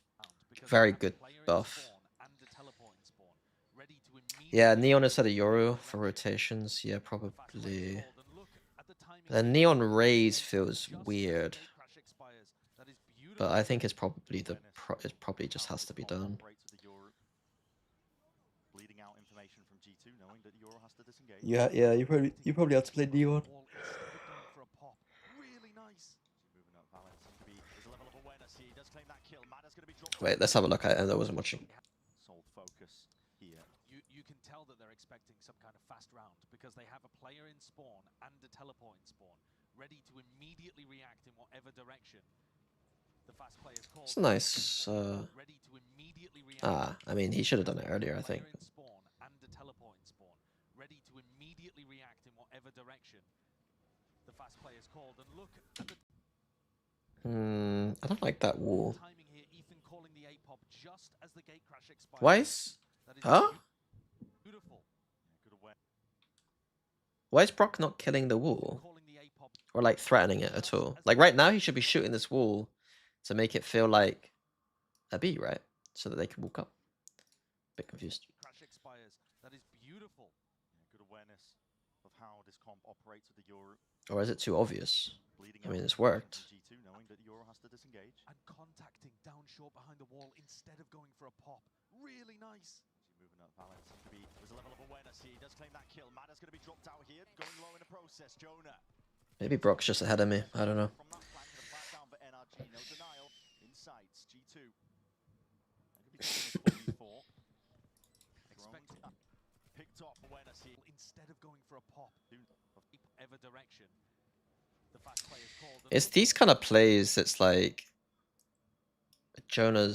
C: because
A: very
C: they have a
A: good
C: player in
A: buff.
C: spawn and a teleport in spawn, ready to
A: Yeah,
C: immediately
A: Neon
C: react
A: is at a
C: in
A: Yoru
C: whatever
A: for
C: direction
A: rotations. Yeah,
C: the fast player is
A: probably.
C: called. And look at the timing
A: The
C: here.
A: Neon
C: Ethan
A: Raze
C: calls
A: feels
C: just as the
A: weird,
C: gatecrash expires. That is
A: but
C: beautiful.
A: I think it's probably
B: Awareness
A: it probably
B: of
A: just
B: how
A: has
B: this
A: to be
B: comp
A: done.
B: operates with the Euro. Bleeding out information from G2, knowing that the Euro has to disengage.
A: Yeah, you probably have to play Neon.
C: Wall instead of going for a pop. Really nice.
B: Moving up Valence. There's a level of awareness here. He does claim that kill. Mada's going to be dropped.
A: Wait, let's have a look. I wasn't watching.
B: Sold focus here.
C: You can tell that they're expecting some kind of fast round because they have a player in spawn and a teleport in spawn, ready to immediately react in whatever direction the fast player is called.
A: It's nice.
C: Ready to immediately react.
A: I mean, he should have done it earlier, I think.
C: Player in spawn and a teleport in spawn, ready to immediately react in whatever direction the fast player is called. And look at the
A: I don't like that wall.
C: timing here. Ethan calling the A-pop just as the gate crash expires.
A: Why is...
C: That is
A: Huh?
C: beautiful.
B: Good awareness.
A: Why is Brock not killing the wall?
C: Calling the A-pop
A: Or, like, threatening it at all? Like, right now, he should be shooting this wall to make it feel like a B, right? So that they can walk up. Bit confused.
C: crash expires. That is beautiful.
B: Good awareness of how this comp operates with the Euro.
A: Or is it too obvious?
B: Bleeding
A: I mean,
B: out
A: it's
B: information
A: worked.
B: from G2, knowing that the Euro has to disengage.
C: And contacting down short behind the wall instead of going for a pop. Really nice.
B: Moving up Valence. There's a level of awareness here. He does claim that kill. Mada's going to be dropped out here. Going low in the process. Jonah.
A: Maybe Brock's just ahead of me. I don't know.
B: From that flank to the flat down for NRG. No denial. Insights. G2.
C: Expecting
B: Picked off awareness here.
C: instead of going for a pop. Whatever direction the fast player is called. And
A: It's these kind of plays, it's like... Jonah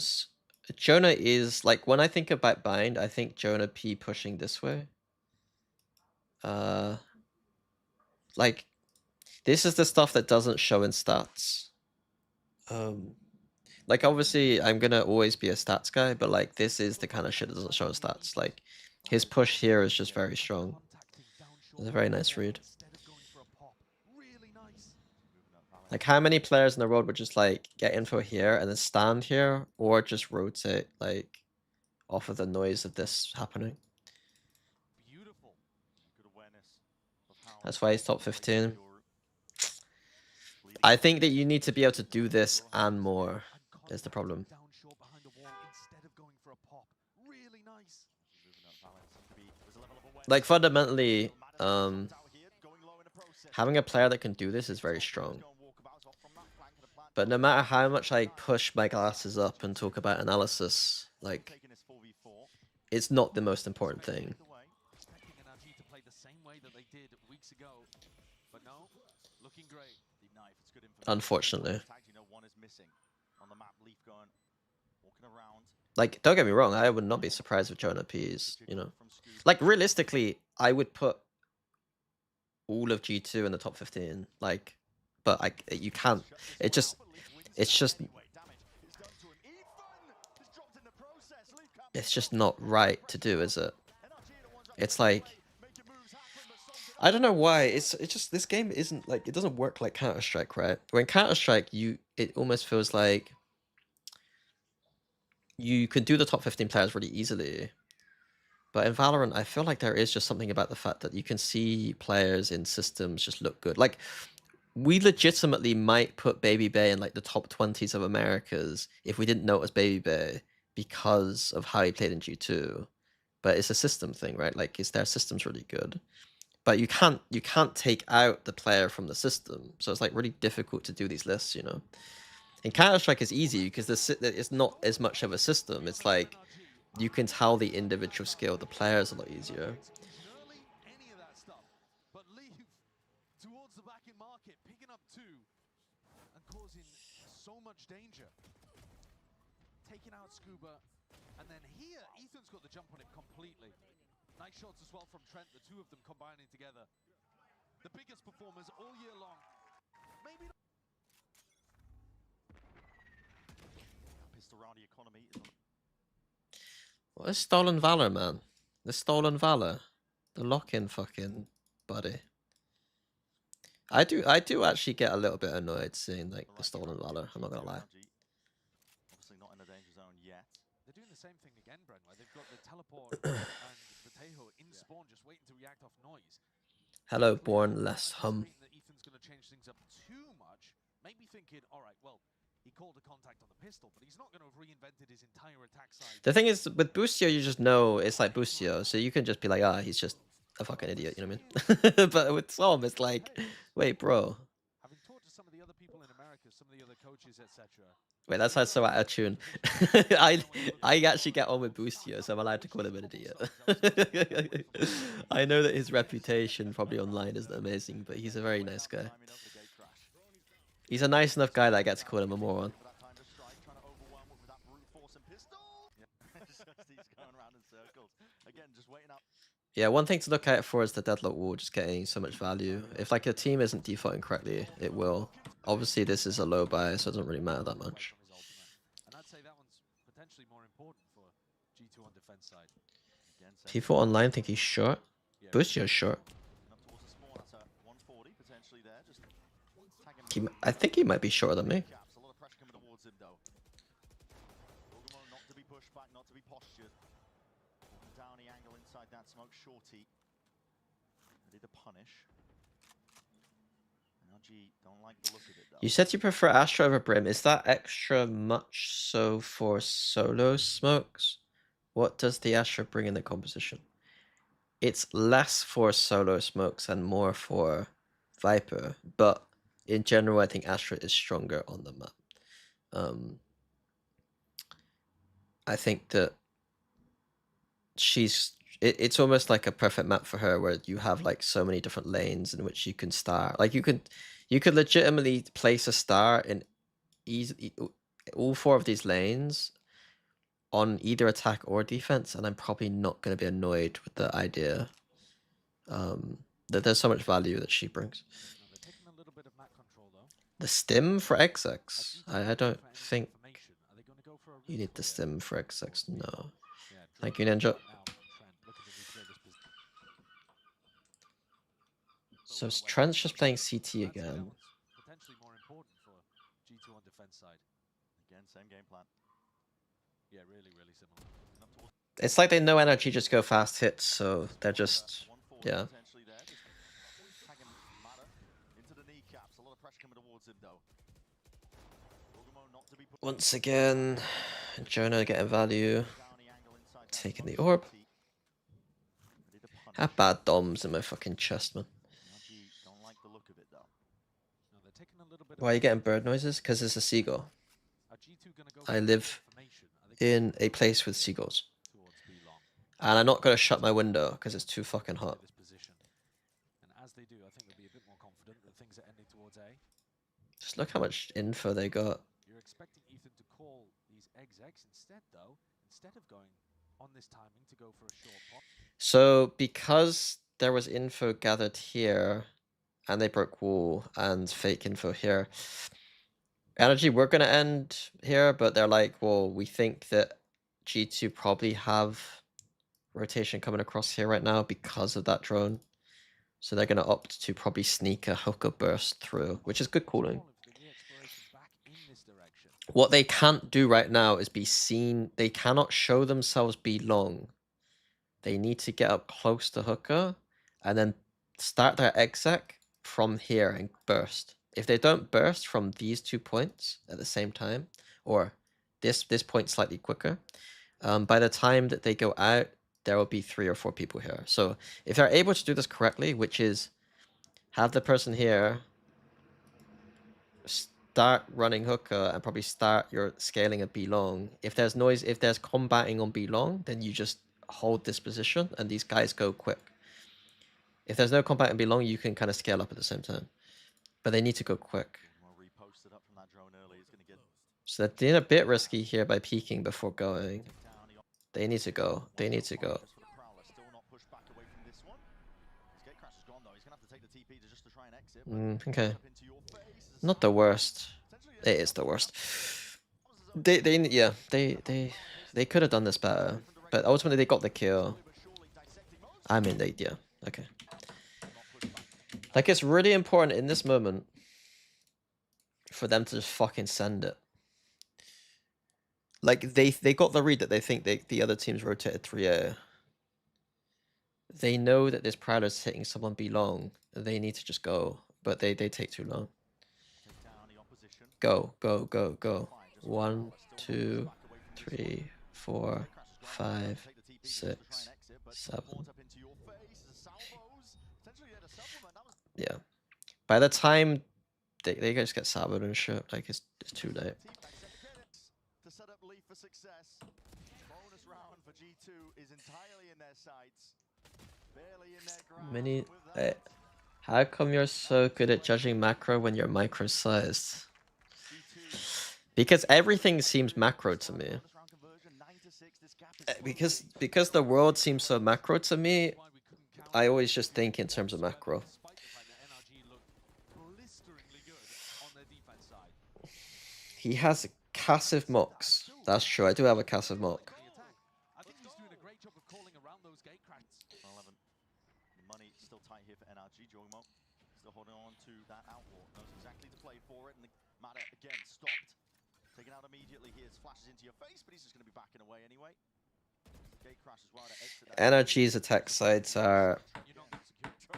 A: is... Like, when I think about Bind, I think Jonah P pushing this way. Like... This is the stuff that doesn't show in stats. Like, obviously, I'm gonna always be a stats guy, but, like, this is the kind of shit that doesn't show in stats. Like, his push here is just very strong. It's a very nice read.
C: instead of going for a pop. Really nice.
A: Like, how many players in the world would just, like, get info here and then stand here, or just rotate, like, off of the noise of this happening?
C: Beautiful.
B: Good awareness of how
A: That's why he's top 15.
B: Bleeding
A: I think that you need to be able to do this and more,
C: And
A: is the problem.
C: down short behind the wall instead of going for a pop. Really nice.
B: moving up Valence. There's a level of awareness.
A: Like, fundamentally,
B: Mada's dropped out here. Going low in the process.
A: having a player that can do this is very strong.
B: Go and walkabouts off from that flank to the plant.
A: But no matter how much I push my glasses up and talk about analysis, like,
B: Taking this 4v4.
A: it's not the most important thing.
C: Expecting NRG to play the same way that they did weeks ago. But no, looking great.
B: The knife, it's good information.
A: Unfortunately.
B: You know, one is missing on the map. Leaf going, walking around.
A: Like, don't get me wrong, I would not be surprised if Jonah P is, you know. Like, realistically, I would put all of G2 in the top 15. Like, but you can't. It's just... It's just not right to do, is it? It's like... I don't know why. It's just... This game isn't, like... It doesn't work like Counter-Strike, right? When Counter-Strike, it almost feels like... You can do the top 15 players really easily. But in Valorant, I feel like there is just something about the fact that you can see players in systems just look good. Like, we legitimately might put Baby Bay in, like, the top 20s of Americas if we didn't know it was Baby Bay because of how he played in G2. But it's a system thing, right? Like, their system's really good. But you can't take out the player from the system. So it's, like, really difficult to do these lists, you know? In Counter-Strike, it's easy because it's not as much of a system. It's like... You can tell the individual skill of the players a lot easier.
C: Any of that stuff, but leave towards the back in market, picking up 2 and causing so much danger. Taking out Scuba, and then here Ethan's got the jump on it completely. Nice shots as well from Trent, the two of them combining together. The biggest performers all year long. Maybe not.
B: Pissed around the economy is on.
A: What is Stolen Valor, man? The Stolen Valor. The lock-in fucking buddy. I do actually get a little bit annoyed seeing, like, the Stolen Valor, I'm not gonna lie.
B: in a danger zone yet.
C: They're doing the same thing again, Bren. Like they've got the teleport and Potato in spawn, just waiting to react off noise.
A: Hello,
C: Clearly
A: Born
C: not
A: Less Hum.
C: anticipating that Ethan's going to change things up too much. Maybe thinking, all right, well, he called a contact on the pistol, but he's not going to have reinvented his entire attack side.
A: The thing is, with Boostio, you just know it's like Boostio, so you can just be like, ah, he's just a fucking idiot, you know what I mean? But with Som, it's like, wait, bro.
C: Having talked to some of the other people in America, some of the other coaches, etc.
A: Wait, that sounds so out of tune. I actually get on with Boostio, so I'm allowed to call him an idiot. I know that his reputation probably online isn't amazing, but he's a very nice guy. He's a nice enough guy that I get to call him a moron. Yeah, one thing to look out for is the deadlock wall just getting so much value. If like a team isn't defaulting correctly, it will. Obviously, this is a low buy, so it doesn't really matter that much.
C: And I'd say that one's potentially more important for G2 on defense side.
A: People online think he's short. Boostio's short. I think he might be shorter than me. You said you prefer Astra over Brim. Is that extra much so for solo smokes? What does the Astra bring in the composition? It's less for solo smokes and more for Viper, but in general, I think Astra is stronger on the map. I think that it's almost like a perfect map for her, where you have like so many different lanes in which you can start. Like you could legitimately place a star in all 4 of these lanes on either attack or defense, and I'm probably not going to be annoyed with the idea that there's so much value that she brings. The stim for XX? I don't think you need the stim for XX, no. Thank you, Ninja. So Trent's just playing CT again.
C: Potentially more important for G2 on defense side.
B: Again, same game plan.
C: Yeah, really similar.
A: It's like they know energy just go fast hits, so they're just, yeah. Once again, Jonah getting value, taking the orb. I have bad doms in my fucking chest, man. Why are you getting bird noises? Because it's a seagull. I live in a place with seagulls. And I'm not going to shut my window because it's too fucking hot.
C: And as they do, I think they'll be a bit more confident that things are ending towards A.
A: Just look how much info they got.
C: You're expecting Ethan to call these XX instead, though, instead of going on this timing to go for a short pop.
A: So because there was info gathered here, and they broke wall and fake info here, Energy were going to end here, but they're like, well, we think that G2 probably have rotation coming across here right now because of that drone. So they're going to opt to probably sneak a hookah burst through, which is good calling. What they can't do right now is be seen. They cannot show themselves be long. They need to get up close to hookah and then start their exec from here and burst. If they don't burst from these 2 points at the same time, or this point slightly quicker, by the time that they go out, there will be 3 or 4 people here. So if they're able to do this correctly, which is have the person here start running hookah and probably start your scaling at B long. If there's noise, if there's combating on B long, then you just hold this position and these guys go quick. If there's no combat in B long, you can kind of scale up at the same time. But they need to go quick. So they're being a bit risky here by peeking before going. They need to go. They need to go. Okay. Not the worst. It is the worst. They could have done this better, but ultimately they got the kill. I mean, yeah, okay. Like, it's really important in this moment for them to just fucking send it. like they got the read that they think the other teams rotated 3A. They know that this Prowler's hitting someone B long. They need to just go, but they take too long.
B: Take down the opposition.
A: Go, go, go, go.
B: Fine, just right
A: 1,
B: now, still not
A: 2,
B: back away from this
A: 3, 4,
B: Crash is driving
A: 5,
B: to take the TP, goes to try
A: 6,
B: and exit, but
A: 7.
B: caught up into your face. The salvos, potentially there to supplement. That was
A: Yeah. By the time they just get salvoed and shit, like it's too late.
B: to set up Leaf for success. Bonus round for G2 is entirely in their sights. Barely in their grasp.
A: Mini.
B: With that,
A: How come you're so good at judging macro when you're micro-sized?
B: G2
A: Because everything seems macro to me.
B: bonus round conversion, 9-6. This gap is
A: Because the world seems so macro to me, I always just think in terms of macro.
C: Despite the fact that NRG looked blisteringly good on their defense side.
A: He has Cassive Mox. That's true, I do have a Cassive Mock.
C: The attack. I think he's doing a great job of calling around those gate cracks.
B: 11. The money still tight here for NRG. Jorgmo still holding on to that outlaw. Knows exactly to play for it, and the matter again stopped. Taken out immediately here. Flashes into your face, but he's just going to be backing away anyway. Gate crash as well to exit that.
A: NRG's attack sides are...
C: You're not getting secure.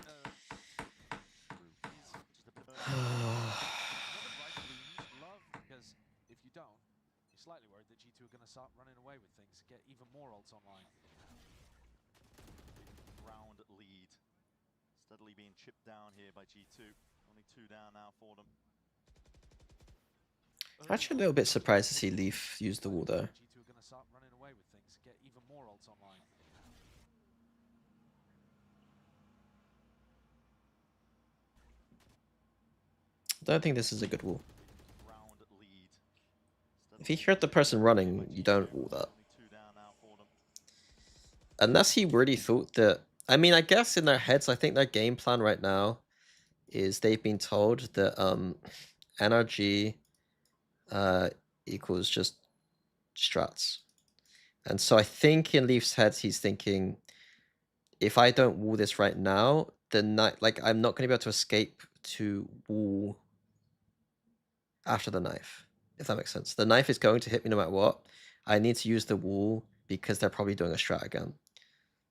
C: Love, because if you don't, you're slightly worried that G2 are going to start running away with things, get even more ults online.
B: Round lead. Steadily being chipped down here by G2. Only 2 down now for them.
A: Actually a little bit surprised to see Leaf use the wall there.
C: G2 are going to start running away with things, get even more ults online.
A: I don't think this is a good wall.
B: Round lead.
A: If you hear the person running, you don't wall that.
B: Only 2 down now for them.
A: Unless he really thought that... I mean, I guess in their heads, I think their game plan right now is they've been told that NRG equals just strats. And so I think in Leaf's head, he's thinking, if I don't wall this right now, then I'm not going to be able to escape to wall after the knife, if that makes sense. The knife is going to hit me no matter what. I need to use the wall because they're probably doing a strat again.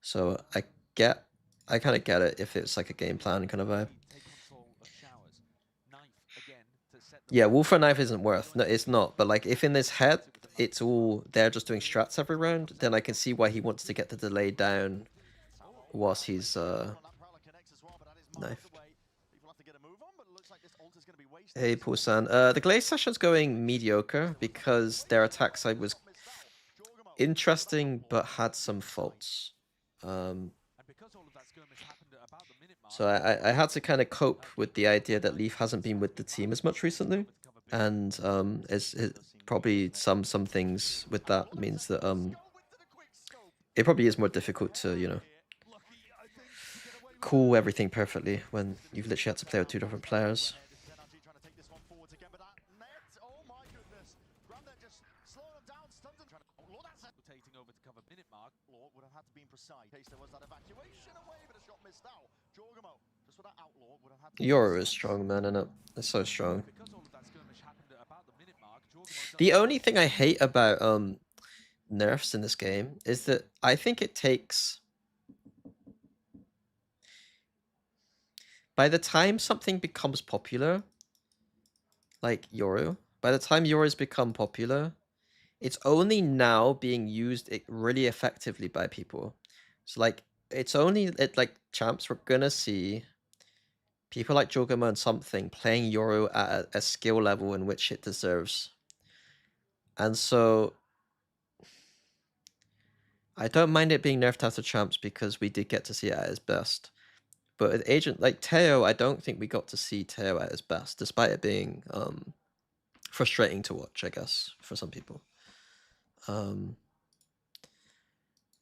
A: So I kind of get it if it's like a game plan kind of vibe.
C: Take control of showers. Knife again to set the
A: Yeah, wall for knife isn't worth. No, it's not. But like if in his head it's all they're just doing strats every round, then I can see why he wants to get the delay down whilst he's knifed. Hey Pulsan, the Glaze session's going mediocre because their attack side was interesting but had some faults.
C: And because all of that skirmish happened at about the minute mark,
A: So I had to kind of cope with the idea that Leaf hasn't been with the team as much recently, and it's probably some things with that means that it probably is more difficult to, you know, cool everything perfectly when you've literally had to play with 2 different players.
C: rotating over to cover minute mark.
B: Would have had to be precise. In case there was that evacuation away, but a shot missed out. Jorgmo, just for that outlaw, would have had to
A: Yoru is strong, man, and it's so strong.
C: Because all of that skirmish happened at about the minute mark, Jorgmo
A: The only thing I hate about nerfs in this game is that I think it takes... By the time something becomes popular, like Yoru, by the time Yoru's become popular, it's only now being used really effectively by people. So like, it's only like champs, we're gonna see people like Jorgmo and something playing Yoru at a skill level in which it deserves. And so I don't mind it being nerfed after champs because we did get to see it at its best. But with Agent, like Teo, I don't think we got to see Teo at his best, despite it being frustrating to watch, I guess, for some people.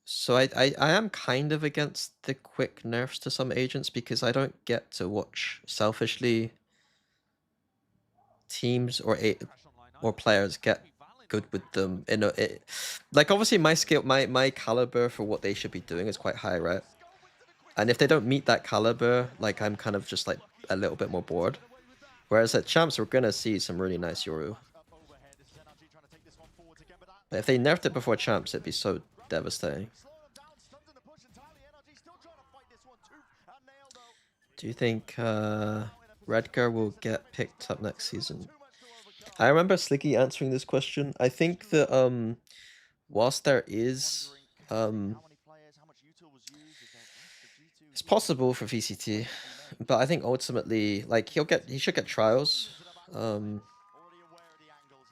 A: So I am kind of against the quick nerfs to some agents because I don't get to watch selfishly teams or players get good with them. Like obviously my skill, my caliber for what they should be doing is quite high, right? And if they don't meet that caliber, like I'm kind of just like a little bit more bored. Whereas at champs, we're gonna see some really nice Yoru. But if they nerfed it before champs, it'd be so devastating. Do you think Redgar will get picked up next season? I remember Slicky answering this question. I think that whilst there is it's possible for VCT, but I think ultimately, like, he should get trials. But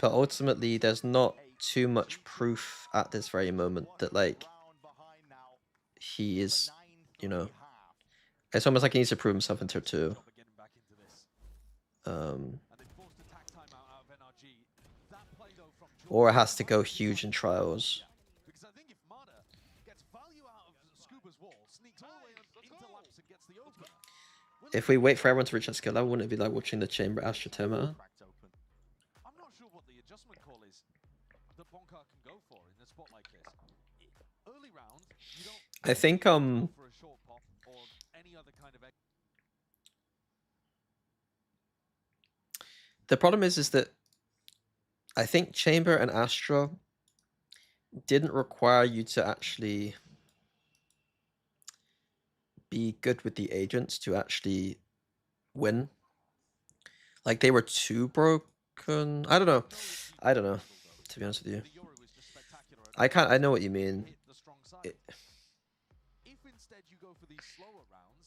A: ultimately, there's not too much proof at this very moment that, like, he is, you know, it's almost like he needs to prove himself in tier 2. Or it has to go huge in trials.
C: Because I think if Mada gets value out of Scuba's wall, sneaks all the way into laps and gets the opener.
A: If we wait for everyone to reach that skill level, wouldn't it be like watching the Chamber Astra Tema?
C: I'm not sure what the adjustment call is that Bonka can go for in a spot like this. Early round, you don't
A: I think
C: go for a short pop or any other kind of.
A: The problem is that I think Chamber and Astra didn't require you to actually be good with the agents to actually win. Like, they were too broken. I don't know. To be honest with you, I know what you mean.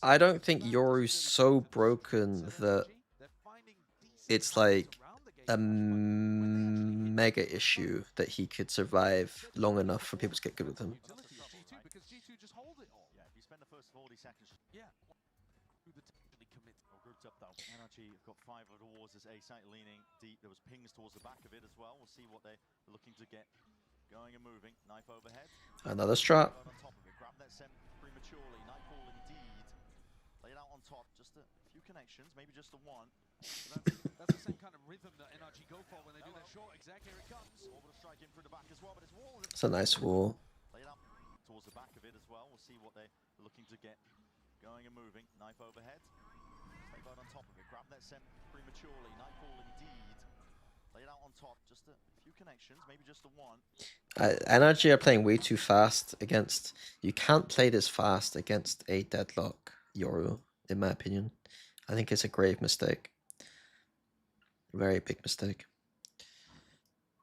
A: I don't think Yoru's so broken that it's like a mega issue that he could survive long enough for people to get good with him.
C: Because G2 just hold it all.
B: Yeah, if you spend the first 40 seconds.
C: Yeah. Who the technically commit.
B: Grouped up though. NRG have got 5 towards this A site leaning deep. There was pings towards the back of it as well. We'll see what they're looking to get going and moving. Knife overhead.
A: Another strat.
B: On top of it. Grab that sent prematurely. Nightfall indeed. Laid out on top. Just a few connections. Maybe just the one.
C: That's the same kind of rhythm that NRG go for when they do their short exec. Here it comes.
B: Orbital strike in through the back as well, but it's wall.
A: It's a nice wall.
B: Laid out towards the back of it as well. We'll see what they're looking to get going and moving. Knife overhead. Stay on top of it. Grab that sent prematurely. Nightfall indeed. Laid out on top. Just a few connections. Maybe just the one.
A: NRG are playing way too fast against. You can't play this fast against a deadlock Yoru, in my opinion. I think it's a grave mistake. Very big mistake.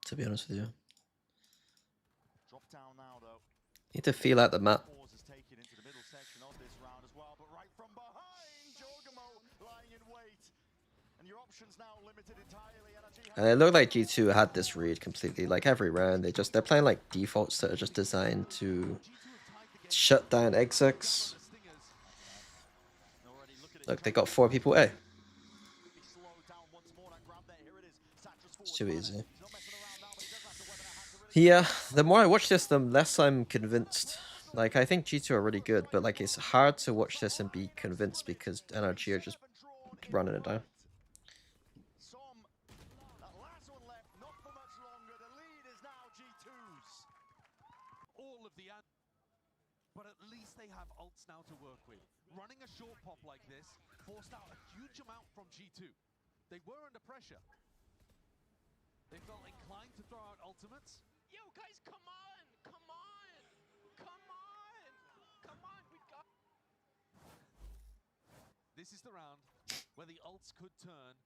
A: To be honest with you.
B: Drop down now though.
A: Need to feel out the map.
B: Is taken into the middle section of this round as well, but right from behind, Jorgamo lying in wait. And your options now limited entirely.
A: And it looked like G2 had this read completely. Like every round, they're playing like defaults that are just designed to shut down execs. Look, they got 4 people A. It's too easy. Yeah, the more I watch this, the less I'm convinced. Like, I think G2 are really good, but like, it's hard to watch this and be convinced because NRG are just running it down.
C: But at least they have ults now to work with. Running a short pop like this forced out a huge amount from G2. They were under pressure. They felt inclined to throw out ultimates.
E: Yo, guys, come on! Come on! Come on! Come on, we got...
C: This is the round where the ults could turn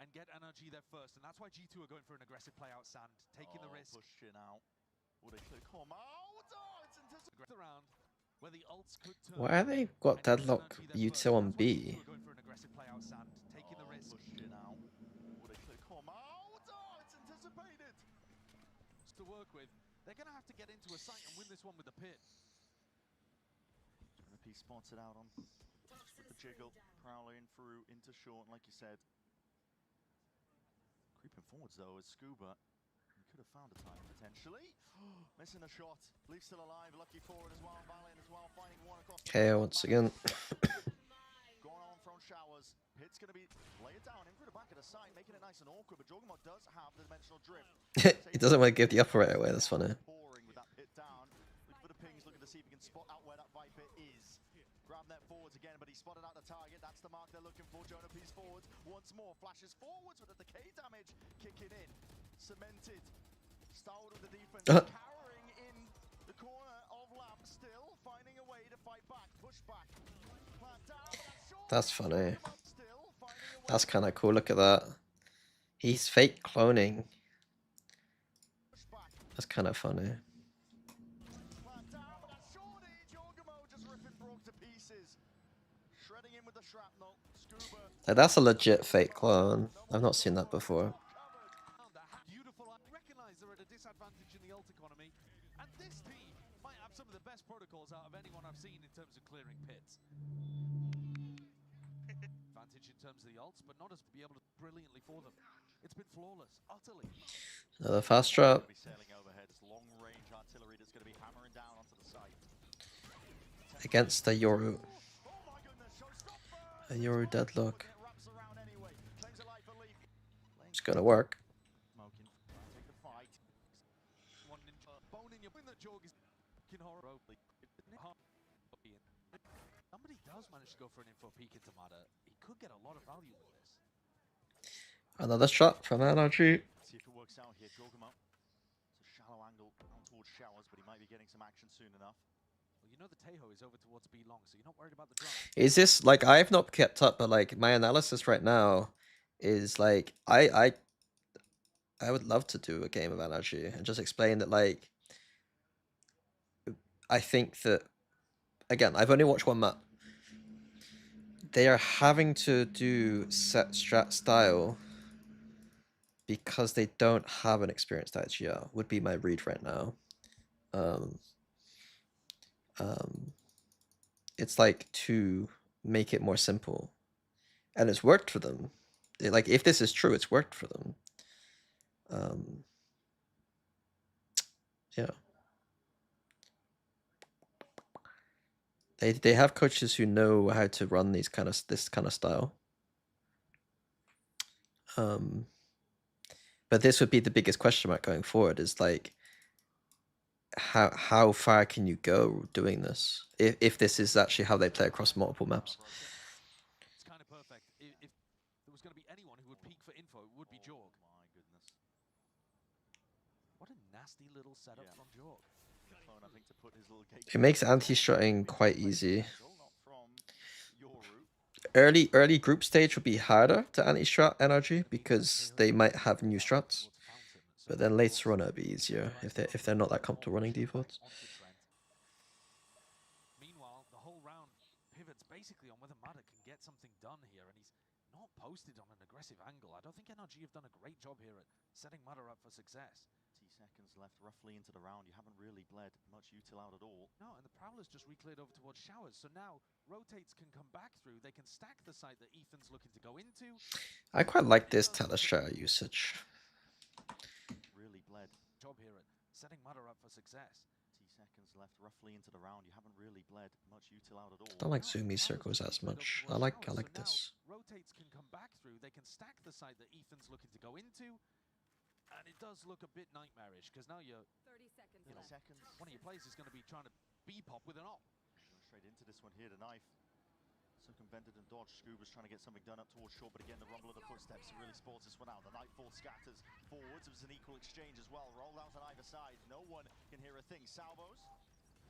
C: and get NRG there first, and that's why G2 are going for an aggressive play out Sand, taking the risk.
B: Pushing out. Will they come out? Oh, it's anticipated.
C: The round where the ults could turn.
A: Why have they got deadlock U2 on B?
C: Going for an aggressive play out Sand, taking the risk.
B: Pushing out. Will they come out? Oh, it's anticipated.
C: To work with, they're going to have to get into a site and win this one with the pit.
B: Jonah P spotted out on with the jiggle, prowling through into short, like you said. Creeping forwards though is Scuba. He could have found a time potentially. Missing a shot. Leaf still alive. Lucky forward as well. Valiant as well. Finding one across.
A: KO once again.
B: Going on thrown showers. Pit's going to be laid down in through the back of the site, making it nice and awkward. But Jorgamo does have the dimensional drift.
A: He doesn't want to give the upper right away. That's funny.
B: Pouring with that pit down. Looking for the pings, looking to see if he can spot out where that Viper is. Grab net forwards again, but he spotted out the target. That's the mark they're looking for. Jonah P's forwards once more. Flashes forwards with the decay damage kicking in. Cemented. Starwood with the defense, cowering in the corner of Lamb, still finding a way to fight back, push back. Plant down, but that's short.
A: That's funny.
B: Still finding a way
A: That's kind of cool. Look at that. He's fake cloning.
B: push back.
A: That's kind of funny.
B: Plant down, but that's shorty. Jorgamo just ripping Brock to pieces. Shredding in with the shrapnel. Scuba.
A: Like, that's a legit fake clone. I've not seen that before.
C: Beautiful. I recognize they're at a disadvantage in the ult economy, and this team might have some of the best protocols out of anyone I've seen in terms of clearing pits. Advantage in terms of the ults, but not as to be able to brilliantly for them. It's been flawless, utterly.
A: Another fast trap.
B: Be sailing overhead. It's long range artillery that's going to be hammering down onto the site.
A: Against the Yoru.
B: Oh my goodness, showstopper!
A: A Yoru deadlock.
B: It wraps around anyway. Claims a life for Leaf.
A: It's gonna work.
B: Smoking. Take the fight.
C: One ninja bone in your brain that Jorg is fucking horrible. Somebody does manage to go for an info peek into Mada. He could get a lot of value with this.
A: Another shot from NRG.
B: See if it works out here. Jorgamo. It's a shallow angle down towards Showers, but he might be getting some action soon enough.
C: Well, you know the Tejo is over towards B long, so you're not worried about the drone.
A: Is this like, I've not kept up, but like my analysis right now is like I would love to do a game of NRG and just explain that, like, I think that, again, I've only watched one map. They are having to do set strat style because they don't have an experienced IGL, would be my read right now. It's like to make it more simple, and it's worked for them. Like, if this is true, it's worked for them. Yeah. They have coaches who know how to run this kind of style. But this would be the biggest question mark going forward, is like, how far can you go doing this if this is actually how they play across multiple maps?
C: It's kind of perfect. If there was going to be anyone who would peak for info, it would be Jorg.
B: My goodness.
C: What a nasty little setup from Jorg.
B: Clone, I think, to put his little gate.
A: It makes anti-strutting quite easy.
B: Not from Yoru.
A: Early group stage would be harder to anti-strat NRG because they might have new struts, but then later on it'll be easier if they're not that comfortable running defaults.
C: Meanwhile, the whole round pivots basically on whether Mada can get something done here, and he's not posted on an aggressive angle. I don't think NRG have done a great job here at setting Mada up for success.
B: 20 seconds left roughly into the round. You haven't really bled much util out at all.
C: No, and the Prowler's just recleared over towards Showers, so now Rotates can come back through. They can stack the site that Ethan's looking to go into.
A: I quite like this Telestrat usage.
B: Really bled.
C: Job here at setting Mada up for success.
B: 20 seconds left roughly into the round. You haven't really bled much util out at all.
A: I don't like zoomy circles as much. I like this.
C: Rotates can come back through. They can stack the site that Ethan's looking to go into. And it does look a bit nightmarish, because now you're,
D: 30 seconds
C: you know,
D: left.
C: one of your players is going to be trying to B-pop with an op.
B: Going straight into this one here, the knife. Circumvented and dodged. Scuba's trying to get something done up towards short, but again, the rumble of the footsteps really sports this one out. The Nightfall scatters forwards. It was an equal exchange as well. Rolled out on either side. No one can hear a thing. Salvos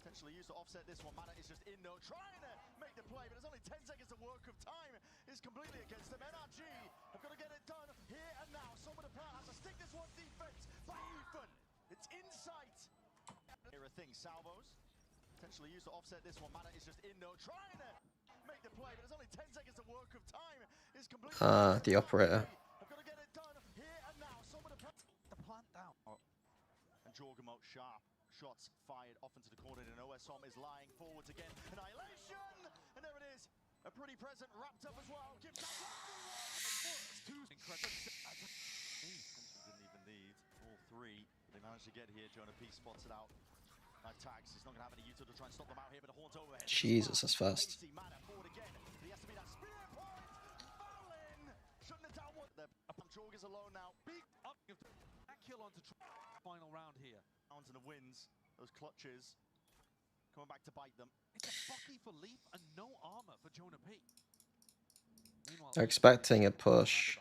B: potentially used to offset this one. Mada is just in no, trying to make the play, but there's only 10 seconds of work of time. Is completely against them. NRG have got to get it done here and now. Some of the power has to stick this one defense by Ethan. It's in sight. Hear a thing. Salvos potentially used to offset this one. Mada is just in no, trying to make the play, but there's only 10 seconds of work of time. Is completely
A: The operator.
B: I've got to get it done here and now. Some of the
C: plant down.
B: And Jorgamo sharp shots fired off into the corner, and OSOM is lying forwards again. Annihilation, and there it is. A pretty present wrapped up as well. Gives that
C: Two incredible.
B: didn't even need all three. They managed to get here. Jonah P spots it out. Tags. He's not going to have any util to try and stop them out here, but the horns overhead.
A: Jesus, that's fast.
B: Mada forward again. He has to be that spear point. Fallin, shutting it down. What the Jorg is alone now.
C: Big up. That kill onto final round here.
B: Rounds and the wins. Those clutches coming back to bite them.
C: It's a Bucky for Leaf and no armor for Jonah P. Meanwhile,
A: They're expecting a push.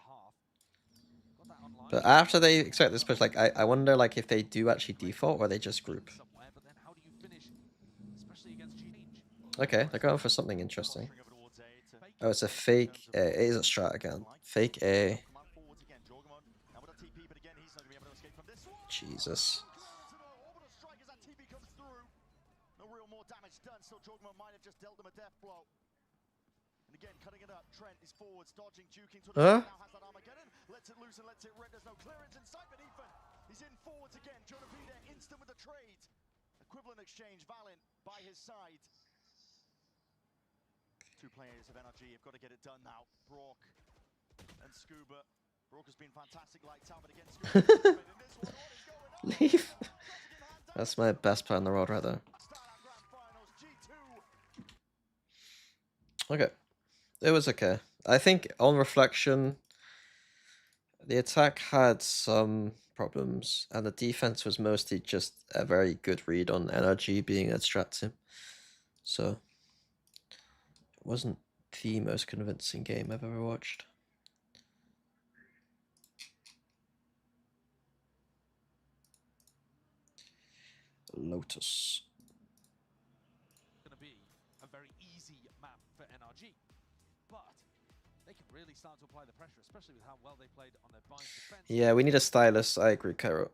C: got that online.
A: But after they expect this push, like I wonder like if they do actually default or they just group.
C: Somewhere, but then how do you finish, especially against change?
A: Okay, they're going for something interesting.
B: Posturing over towards A to
A: Oh, it's a
B: in
A: fake.
B: terms of
A: It is a
B: what
A: strat
B: it's
A: again.
B: looking like.
A: Fake A.
B: Command forwards again. Jorgemon now with a TP, but again he's not gonna be able to escape from this one.
A: Jesus.
B: Clearance and an orbital strike as that TP comes through. No real more damage done. Still, Jorgemon might have just dealt him a death blow. And again, cutting it up. Trent is forwards, dodging, juking to the
A: Huh?
B: now has that Armageddon. Lets it loose and lets it rip. There's no clearance in sight, but Ethan, he's in forwards again. Jonah P there, instant with the trade. Equivalent exchange, Valiant by his side. Two players of NRG have got to get it done now. Brock and Scuba. Brock has been fantastic lights out, but again, Scuba in this one. What is going on?
A: Leave.
B: Crossing in hand down.
A: That's my best player in the world right there.
B: Stardown Grand Finals, G2.
A: Okay. It was okay. I think on reflection, the attack had some problems, and the defense was mostly just a very good read on NRG being a strat team. So it wasn't the most convincing game I've ever watched. Lotus.
C: Going to be a very easy map for NRG, but they can really start to apply the pressure, especially with how well they played on their bind defense.
A: Yeah, we need a stylus. I agree, Cairo.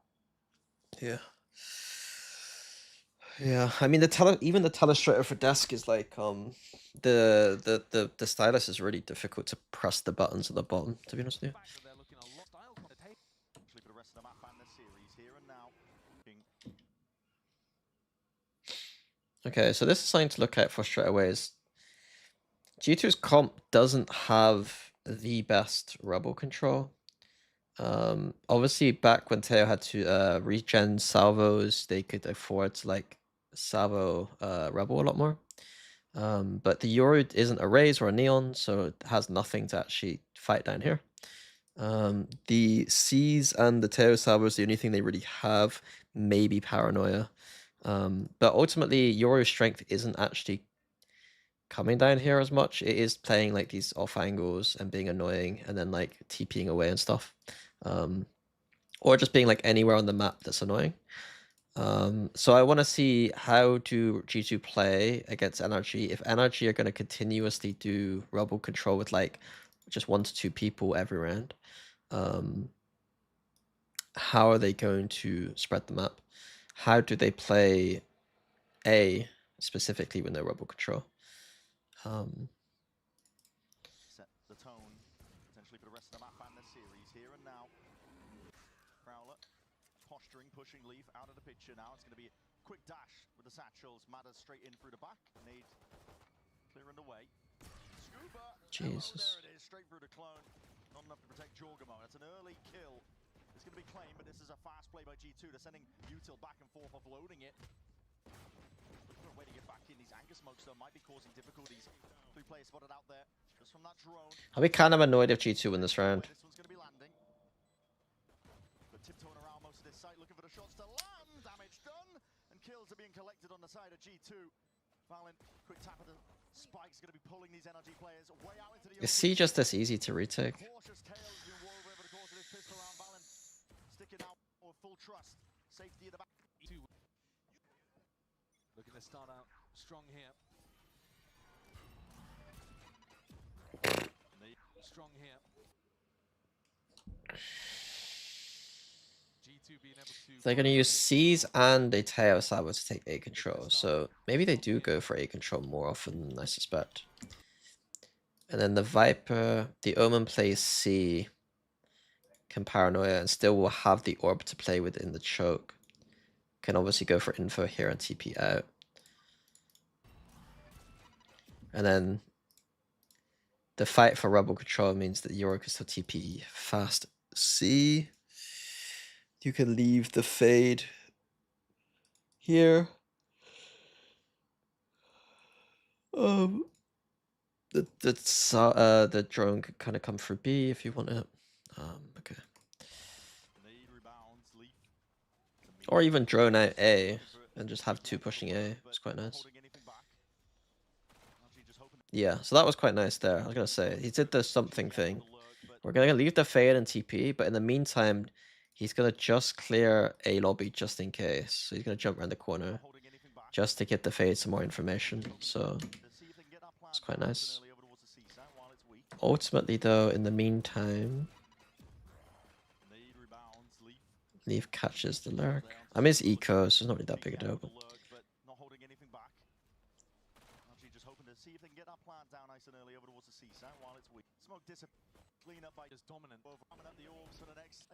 A: Yeah. Yeah, I mean even the telestrator for desk is like the stylus is really difficult to press the buttons at the bottom, to be honest with you.
C: The fact that they're looking a lot style on the table.
B: Actually, for the rest of the map and the series here and now. Being
A: Okay, so this is something to look at for straight away is G2's comp doesn't have the best rebel control. Obviously back when Teo had to regen salvos, they could afford to like salvo rebel a lot more. But the Yoru isn't a Raze or a Neon, so it has nothing to actually fight down here. The C's and the Teo salvos, the only thing they really have, maybe Paranoia. But ultimately, Yoru's strength isn't actually coming down here as much. It is playing like these off angles and being annoying and then like TPing away and stuff. Or just being like anywhere on the map that's annoying. So I want to see how do G2 play against NRG. If NRG are going to continuously do rebel control with like just 1 to 2 people every round, how are they going to spread the map? How do they play A specifically with no rebel control?
B: set the tone potentially for the rest of the map and the series here and now. Prowler posturing, pushing Leaf out of the picture now. It's going to be a quick dash with the satchels. Matters straight in through the back. Nade clearing the way. Scuba.
A: Jesus.
B: Hello, there it is, straight through the clone. Not enough to protect Jorgemon. That's an early kill. It's going to be claimed, but this is a fast play by G2. They're sending Util back and forth, offloading it. Looking for a way to get back in. These anchor smokes though might be causing difficulties. 3 players spotted out there just from that drone.
A: I'll be kind of annoyed if G2 win this round.
B: This one's going to be landing. But tiptoeing around most of this site, looking for the shots to land. Damage done, and kills are being collected on the side of G2. Valiant, quick tap of the spike's going to be pulling these NRG players way out into the
A: Is C just this easy to retake?
B: Cautious tails being woven over the course of this pistol round. Valiant sticking out with full trust. Safety at the back.
C: Two. Looking to start out strong here. Strong here. G2 being able to.
A: They're going to use C's and a Teo Salvo to take A control, so maybe they do go for A control more often than I suspect. And then the Viper, the Omen plays C, can Paranoia, and still will have the Orb to play with in the choke. Can obviously go for info here and TP out. And then the fight for rebel control means that Yoru can still TP fast C. You can leave the fade here. The drone could kind of come through B if you want it. Okay.
B: Nade rebounds, Leaf.
A: Or even drone out A and just have 2 pushing A. It's quite nice.
B: Holding anything back. Actually just hoping
A: Yeah, so that was quite nice there. I was gonna say he did the something thing.
B: to lurk, but
A: We're gonna leave the Fade and TP, but in the meantime, he's gonna just clear a lobby just in case. So he's gonna jump around the corner
B: Holding anything back.
A: just to get the Fade some more information. So
B: To see if they can get that plan
A: it's quite
B: down
A: nice.
B: early over towards the seaside while it's weak.
A: Ultimately, though, in the meantime,
B: Need rebounds.
A: Leaf catches the lurk. I mean, it's eco, so it's not really that big a deal. But
B: But not holding anything back. Actually, just hoping to see if they can get that plant down nice and early over towards the seaside while it's weak. Smoke clean up by
C: Is dominant.
B: coming up the orbs for the next.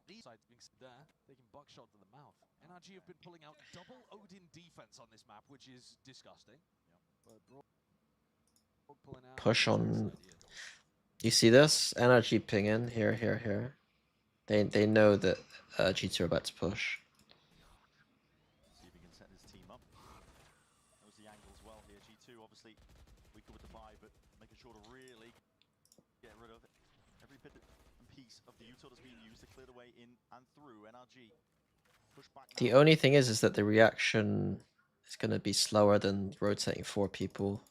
C: These sides being there, taking buckshot to the mouth. NRG have been pulling out double Odin defense on this map, which is disgusting. But Broad pulling out
A: push
C: is a nice
A: on.
C: idea.
A: You see this? NRG ping in here, here, here. They know that G2 are about to push.
B: See if he can set his team up. Knows the angles well here. G2 obviously weaker with the buy, but making sure to really get rid of every bit and piece of the util that's being used to clear the way in and through. NRG push back.
A: The
B: now.
A: only thing is that the reaction is going to be slower than rotating 4 people.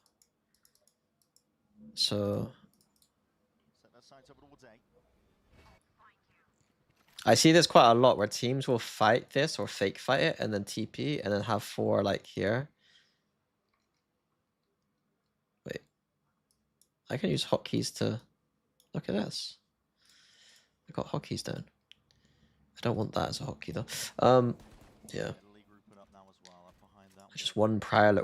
A: So
B: Set their sights over towards A.
A: I see this quite a lot where teams will fight this or fake fight it and then TP and then have 4 like here. Wait, I can use hotkeys to look at this. I got hotkeys down. I don't want that as a hotkey though. Yeah,
B: Italy grouping up now as well, up behind that.
A: just one Prowler,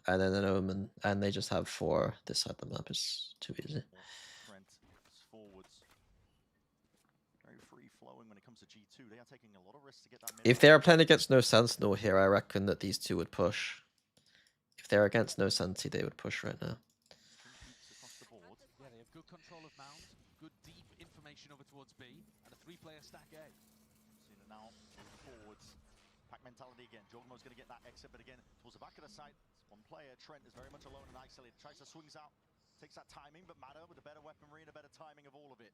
A: and then an Omen, and they just have 4 this side of the map. Is too easy.
B: Trent forwards. Very free flowing when it comes to G2. They are taking a lot of risks to get that.
A: If they're playing against no Sentinel here, I reckon that these 2 would push. If they're against no Sentinel, they would push right now.
B: Across the board.
C: Yeah, they have good control of Mount, good deep information over towards B, and a 3-player stack A.
B: Seeing it now forwards. Pack mentality again. Jogmo's going to get that exit, but again towards the back of the site. It's one player. Trent is very much alone and isolated. Tries to swings out, takes that timing, but Matter with a better weaponry and a better timing of all of it.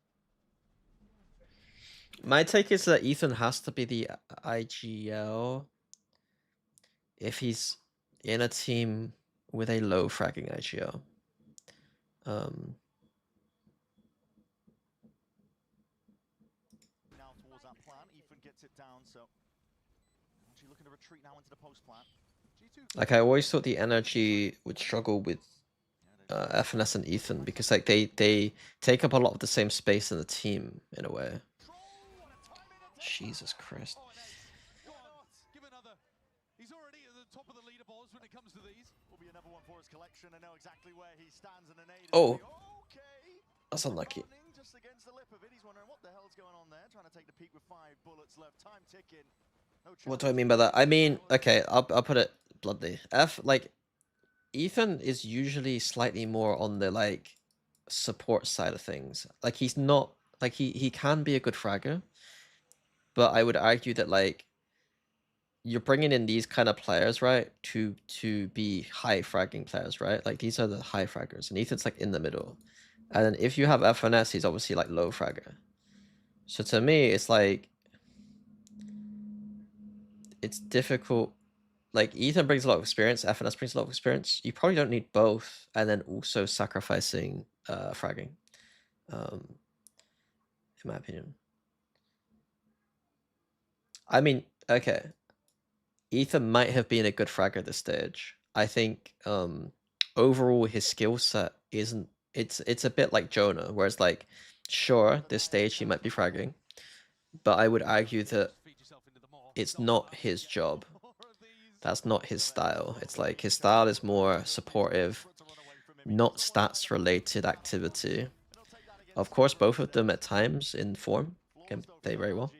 A: My take is that Ethan has to be the IGL if he's in a team with a low fragging IGL.
B: Now towards that plan, Ethan gets it down. So actually looking to retreat now into the post plan.
C: G2
A: Like I always thought the energy would struggle with FNS and Ethan because like they take up a lot of the same space in the team in a way. Jesus Christ.
C: give another. He's already at the top of the leaderboards when it comes to these.
B: Will be another one for his collection. I know exactly where he stands in an aid.
A: Oh.
B: Okay.
A: That's unlucky.
B: Running just against the lip of it. He's wondering what the hell's going on there. Trying to take the peak with 5 bullets left. Time ticking. No
A: What do I mean by that? I mean, okay, I'll put it bluntly. Ethan is usually slightly more on the like support side of things. Like he's not like he can be a good fragger, but I would argue that like you're bringing in these kind of players, right, to be high fragging players, right? Like these are the high fraggers, and Ethan's like in the middle. And then if you have FNS, he's obviously like low fragger. So to me, it's like it's difficult. Like Ethan brings a lot of experience, FNS brings a lot of experience. You probably don't need both, and then also sacrificing fragging. In my opinion. I mean, okay. Ethan might have been a good fragger at this stage. I think overall his skill set isn't. It's a bit like Jonah, where it's like, sure, this stage he might be fragging, but I would argue that it's not his job. That's not his style. It's like his style is more supportive, not stats related activity. Of course, both of them at times in form can play very well.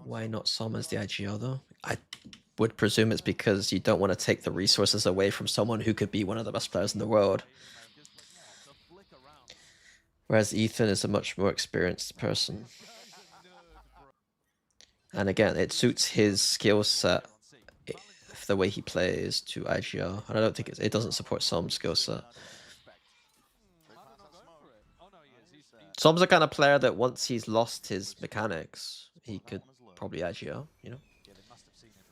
A: Why not Som as the IGL though? I would presume it's because you don't want to take the resources away from someone who could be one of the best players in the world. Whereas Ethan is a much more experienced person. And again, it suits his skill set, the way he plays, to IGL. And I don't think it doesn't support Som's skill set. Som's the kind of player that once he's lost his mechanics, he could probably IGL, you know?
C: Yeah, they must have seen it.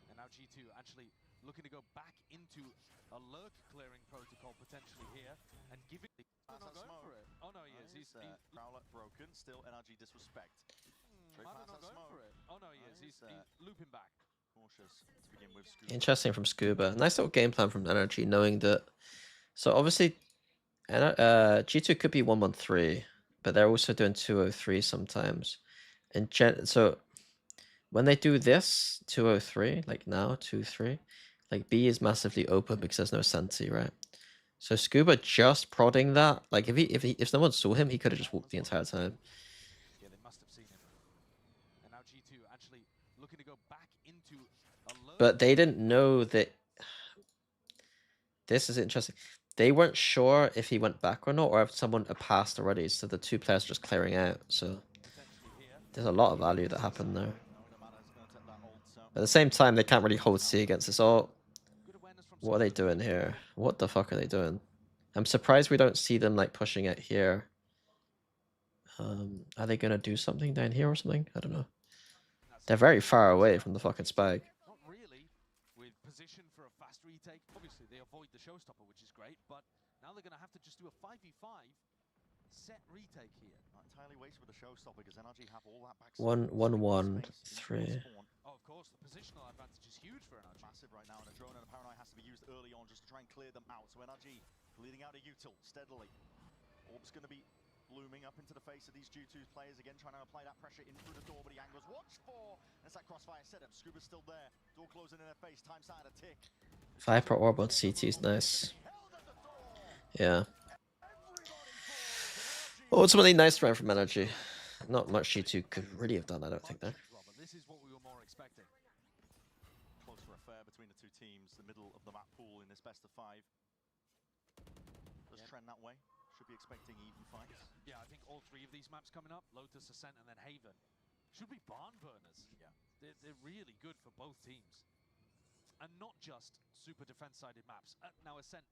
C: And now G2 actually looking to go back into a lurk clearing protocol potentially here and giving.
B: That's
C: Not
B: that
C: going
B: smoke.
C: for it. Oh no, he is. He's
B: Prowler broken. Still NRG disrespect. Straight
C: Manu
B: past
C: not
B: that
C: going for
B: smoke.
C: it. Oh no, he is. He's looping back.
B: Cautious to begin with. Scuba.
A: Interesting from Scuba. Nice little game plan from NRG, knowing that. So obviously, G2 could be 113, but they're also doing 203 sometimes. And so when they do this 203, like now 2-3, like B is massively open because there's no Senti, right? So Scuba just prodding that, like if someone saw him, he could have just walked the entire time.
C: Yeah, they must have seen him. And now G2 actually looking to go back into a lurk.
A: But they didn't know that. This is interesting. They weren't sure if he went back or not, or if someone had passed already. So the two players were just clearing out. So
C: Potentially here.
A: there's a lot of value that happened there.
B: Knowing that Mana's gonna take that ult, so
A: At the same time, they can't really hold C against this all.
C: Good awareness from
A: What are they
C: Scuba.
A: doing here? What the fuck are they doing? I'm surprised we don't see them like pushing it here. Are they gonna do something down here or something? I don't know. They're very far away from the fucking spike.
C: Not really. With position for a fast retake. Obviously, they avoid the showstopper, which is great, but now they're going to have to just do a 5v5 set retake here.
B: not entirely wasted with the showstopper because NRG have all that back.
A: 1-1-1-3.
C: Oh, of course, the positional advantage is huge for NRG.
B: Massive right now, and a drone and a paranoid has to be used early on just to try and clear them out. So NRG leading out a util steadily. Orb's going to be looming up into the face of these G2 players again, trying to apply that pressure in through the door, but he angles. Watch for, and it's that crossfire setup. Scuba's still there. Door closing in their face. Time side a tick.
A: Viper Orb on CT is nice. Yeah. Ultimately, nice round from NRG. Not much G2 could really have done, I don't think, though.
C: Robert, this is what we were more expecting.
B: Closer affair between the two teams, the middle of the map pool in this best of 5. Does trend that way? Should be expecting even fights.
C: Yeah, I think all three of these maps coming up, Lotus, Ascent, and then Haven, should be barn burners.
B: Yeah.
C: They're really good for both teams. And not just super defense-sided maps. Now Ascent,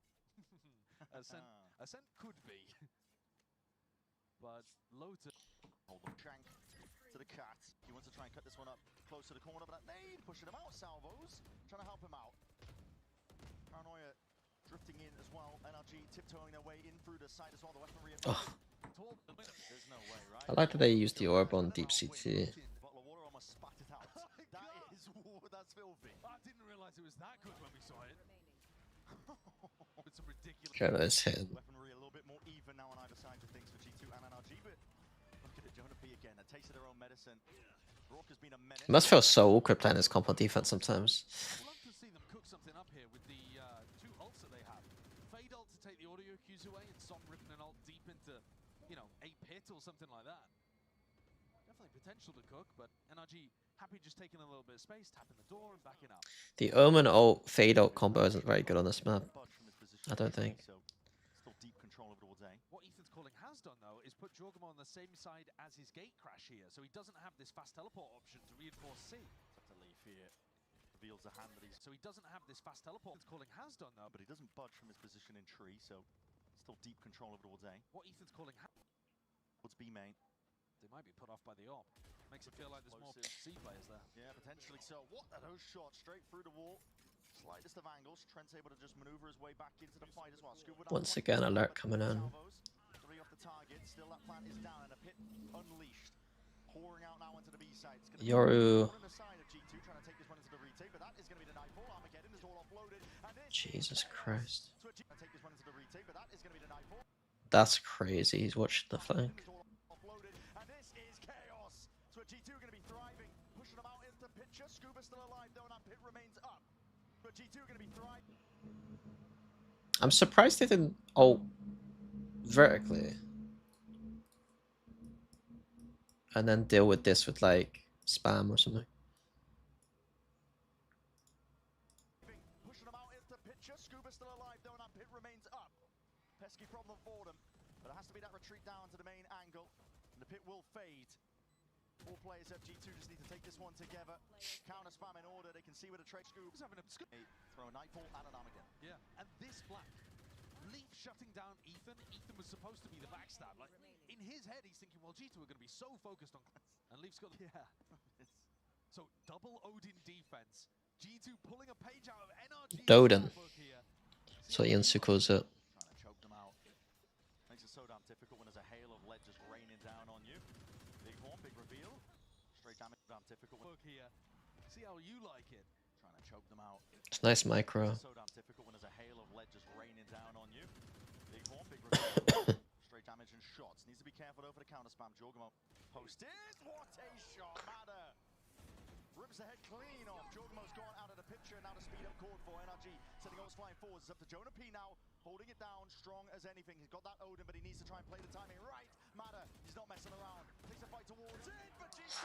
C: Ascent could be. But Lotus...
B: Hold them. Shank to the cat. He wants to try and cut this one up close to the corner, but that nade pushing him out. Salvos trying to help him out. Paranoia drifting in as well. NRG tiptoeing their way in through the side as well. The weaponry.
A: Oh.
B: There's no way, right?
A: I like that they used the orb on deep CT.
B: Bottle of water almost spat it out. That's filthy.
C: I didn't realize it was that good when we saw it. With some ridiculous...
A: Okay, that's him.
B: Weaponry a little bit more even now on either side of things for G2 and NRG, but look at it, Jonah P again, a taste of their own medicine. Brock has been a menace.
A: It must feel so awkward playing this comp on defense sometimes.
C: I'd love to see them cook something up here with the two ults that they have. Fade ult to take the audio cues away, and Som ripping an ult deep into, you know, a pit or something like that. Definitely potential to cook, but NRG happy just taking a little bit of space, tapping the door and backing up.
A: The Omen ult fade ult combo isn't very good on this map. I don't think.
B: So, still deep control over all day.
C: What Ethan's calling has done, though, is put Jorgamo on the same side as his gate crash here, so he doesn't have this fast teleport option to reinforce C.
B: To leave here. Reveals the hand that he's...
C: So he doesn't have this fast teleport. Ethan's calling has done, though,
B: But he doesn't budge from his position in tree, so still deep control over all day.
C: what Ethan's calling
B: What's B main?
C: they might be put off by the AWP. Makes it feel like there's more C players there.
B: Yeah, potentially so. What are those shots? Straight through the wall. Slightest of angles. Trent's able to just maneuver his way back into the fight as well. Scuba down
A: Once
B: 20,
A: again, alert
B: but
A: coming in.
B: Salvos, 3 off the target. Still that plant is down and a pit unleashed. Pouring out now into the B side. It's gonna be
A: Yoru.
B: one in the side of G2 trying to take this one into the retake, but that is going to be the nightfall. Armageddon is all offloaded. And this
A: Jesus
B: is
A: Christ.
B: Switching to take this one into the retake, but that is going to be the nightfall.
A: That's crazy. He's watching the flank.
B: Offloaded, and this is chaos. So G2 are going to be thriving, pushing them out into the picture. Scuba still alive though, and that pit remains up. But G2 are going to be thriving.
A: I'm surprised they didn't ult vertically. And then deal with this with like spam or something.
B: Pushing them out into the picture. Scuba still alive though, and that pit remains up. Pesky problem for them, but it has to be that retreat down to the main angle, and the pit will fade. All players of G2 just need to take this one together. Counter spam in order. They can see where the trade Scoob's having a throw a Nightfall and an Armageddon.
C: Yeah, and this flank, Leaf shutting down Ethan. Ethan was supposed to be the backstab. Like, in his head, he's thinking, well, G2 are going to be so focused on... And Leaf's got... Yeah. So, double Odin defense. G2 pulling a page out of NRG.
A: Doden.
C: Here.
A: So Yansu calls it.
B: Trying to choke them out. Makes it so damn difficult when there's a hail of lead just raining down on you. Big horn, big reveal. Straight damage, damn difficult.
C: Look here. See how you like it.
B: Trying to choke them out.
A: It's nice micro.
B: Makes it so damn difficult when there's a hail of lead just raining down on you. Big horn, big reveal. Straight damage and shots. Needs to be careful though for the counter spam. Jorgamo posted. What a shot, Mada! Rips the head clean off. Jorgamo's gone out of the picture. Now the speed up called for NRG. Setting goals flying forwards. It's up to Jonah P now. Holding it down. Strong as anything. He's got that Odin, but he needs to try and play the timing right. Mada, he's not messing around. Takes a fight towards it, but G2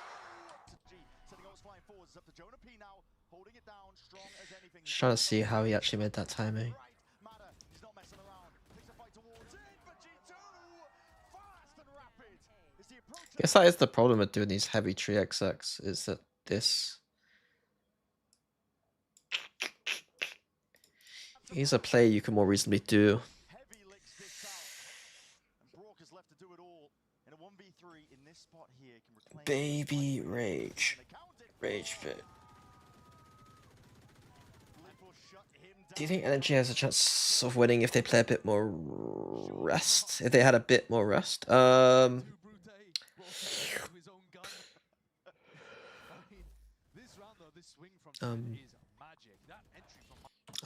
B: up to G. Setting goals flying forwards. It's up to Jonah P now. Holding it down. Strong as anything.
A: Just trying to see how he actually made that timing.
B: Right. Mada, he's not messing around. Takes a fight towards it, but G2 fast and rapid. Is the approach.
A: I guess that is the problem with doing these heavy tree XX, is that this is a play you can more reasonably do.
B: Heavy licks this out. And Brock is left to do it all. In a 1v3 in this spot here can reclaim.
A: Baby rage. Rage fit. Do you think Energy has a chance of winning if they play a bit more rest? If they had a bit more rest?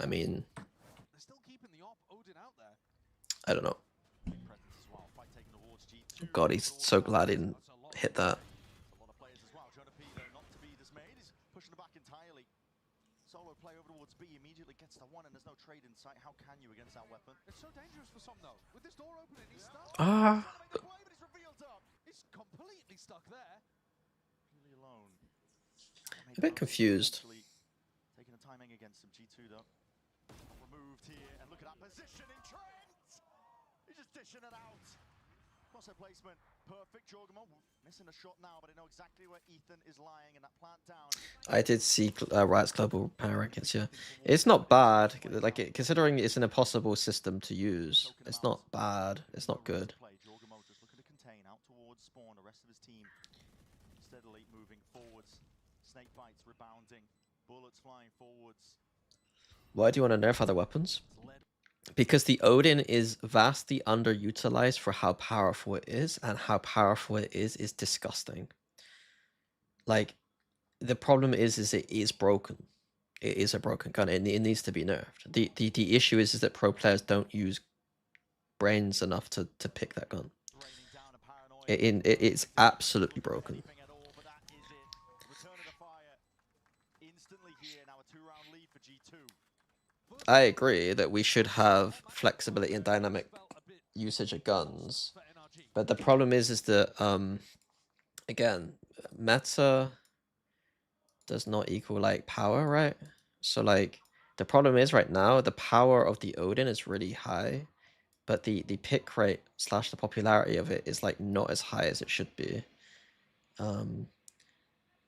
A: I mean,
C: They're still keeping the op Odin out there.
A: I don't know. God, he's so glad he didn't hit that.
B: A lot of players as well. Jonah P though not to be dismayed. He's pushing it back entirely. Solo play over towards B, immediately gets the one and there's no trade in sight. How can you against that weapon?
C: It's so dangerous for some though. With this door opening, he's stuck.
A: Ah.
B: He's revealed up.
C: He's completely stuck there.
B: Completely alone.
A: A bit confused.
B: Taking the timing against him. G2 though. Removed here, and look at that positioning, Trent! He's just dishing it out. Crosshair placement, perfect. Jorgamo missing a shot now, but I know exactly where Ethan is lying, and that plant down.
A: I did see Riot's global power rankings, yeah. It's not bad, like considering it's an impossible system to use. It's not bad. It's not good.
B: Jorgamo just looking to contain out towards spawn. The rest of his team steadily moving forwards. Snake bites rebounding, bullets flying forwards.
A: Why do you want to nerf other weapons? Because the Odin is vastly underutilized for how powerful it is, and how powerful it is disgusting. Like, the problem is it is broken. It is a broken gun. It needs to be nerfed. The issue is that pro players don't use brains enough to pick that gun. It's absolutely broken. I agree that we should have flexibility and dynamic usage of guns, but the problem is that again, meta does not equal like power, right? So like the problem is right now the power of the Odin is really high, but the pick rate / the popularity of it is like not as high as it should be.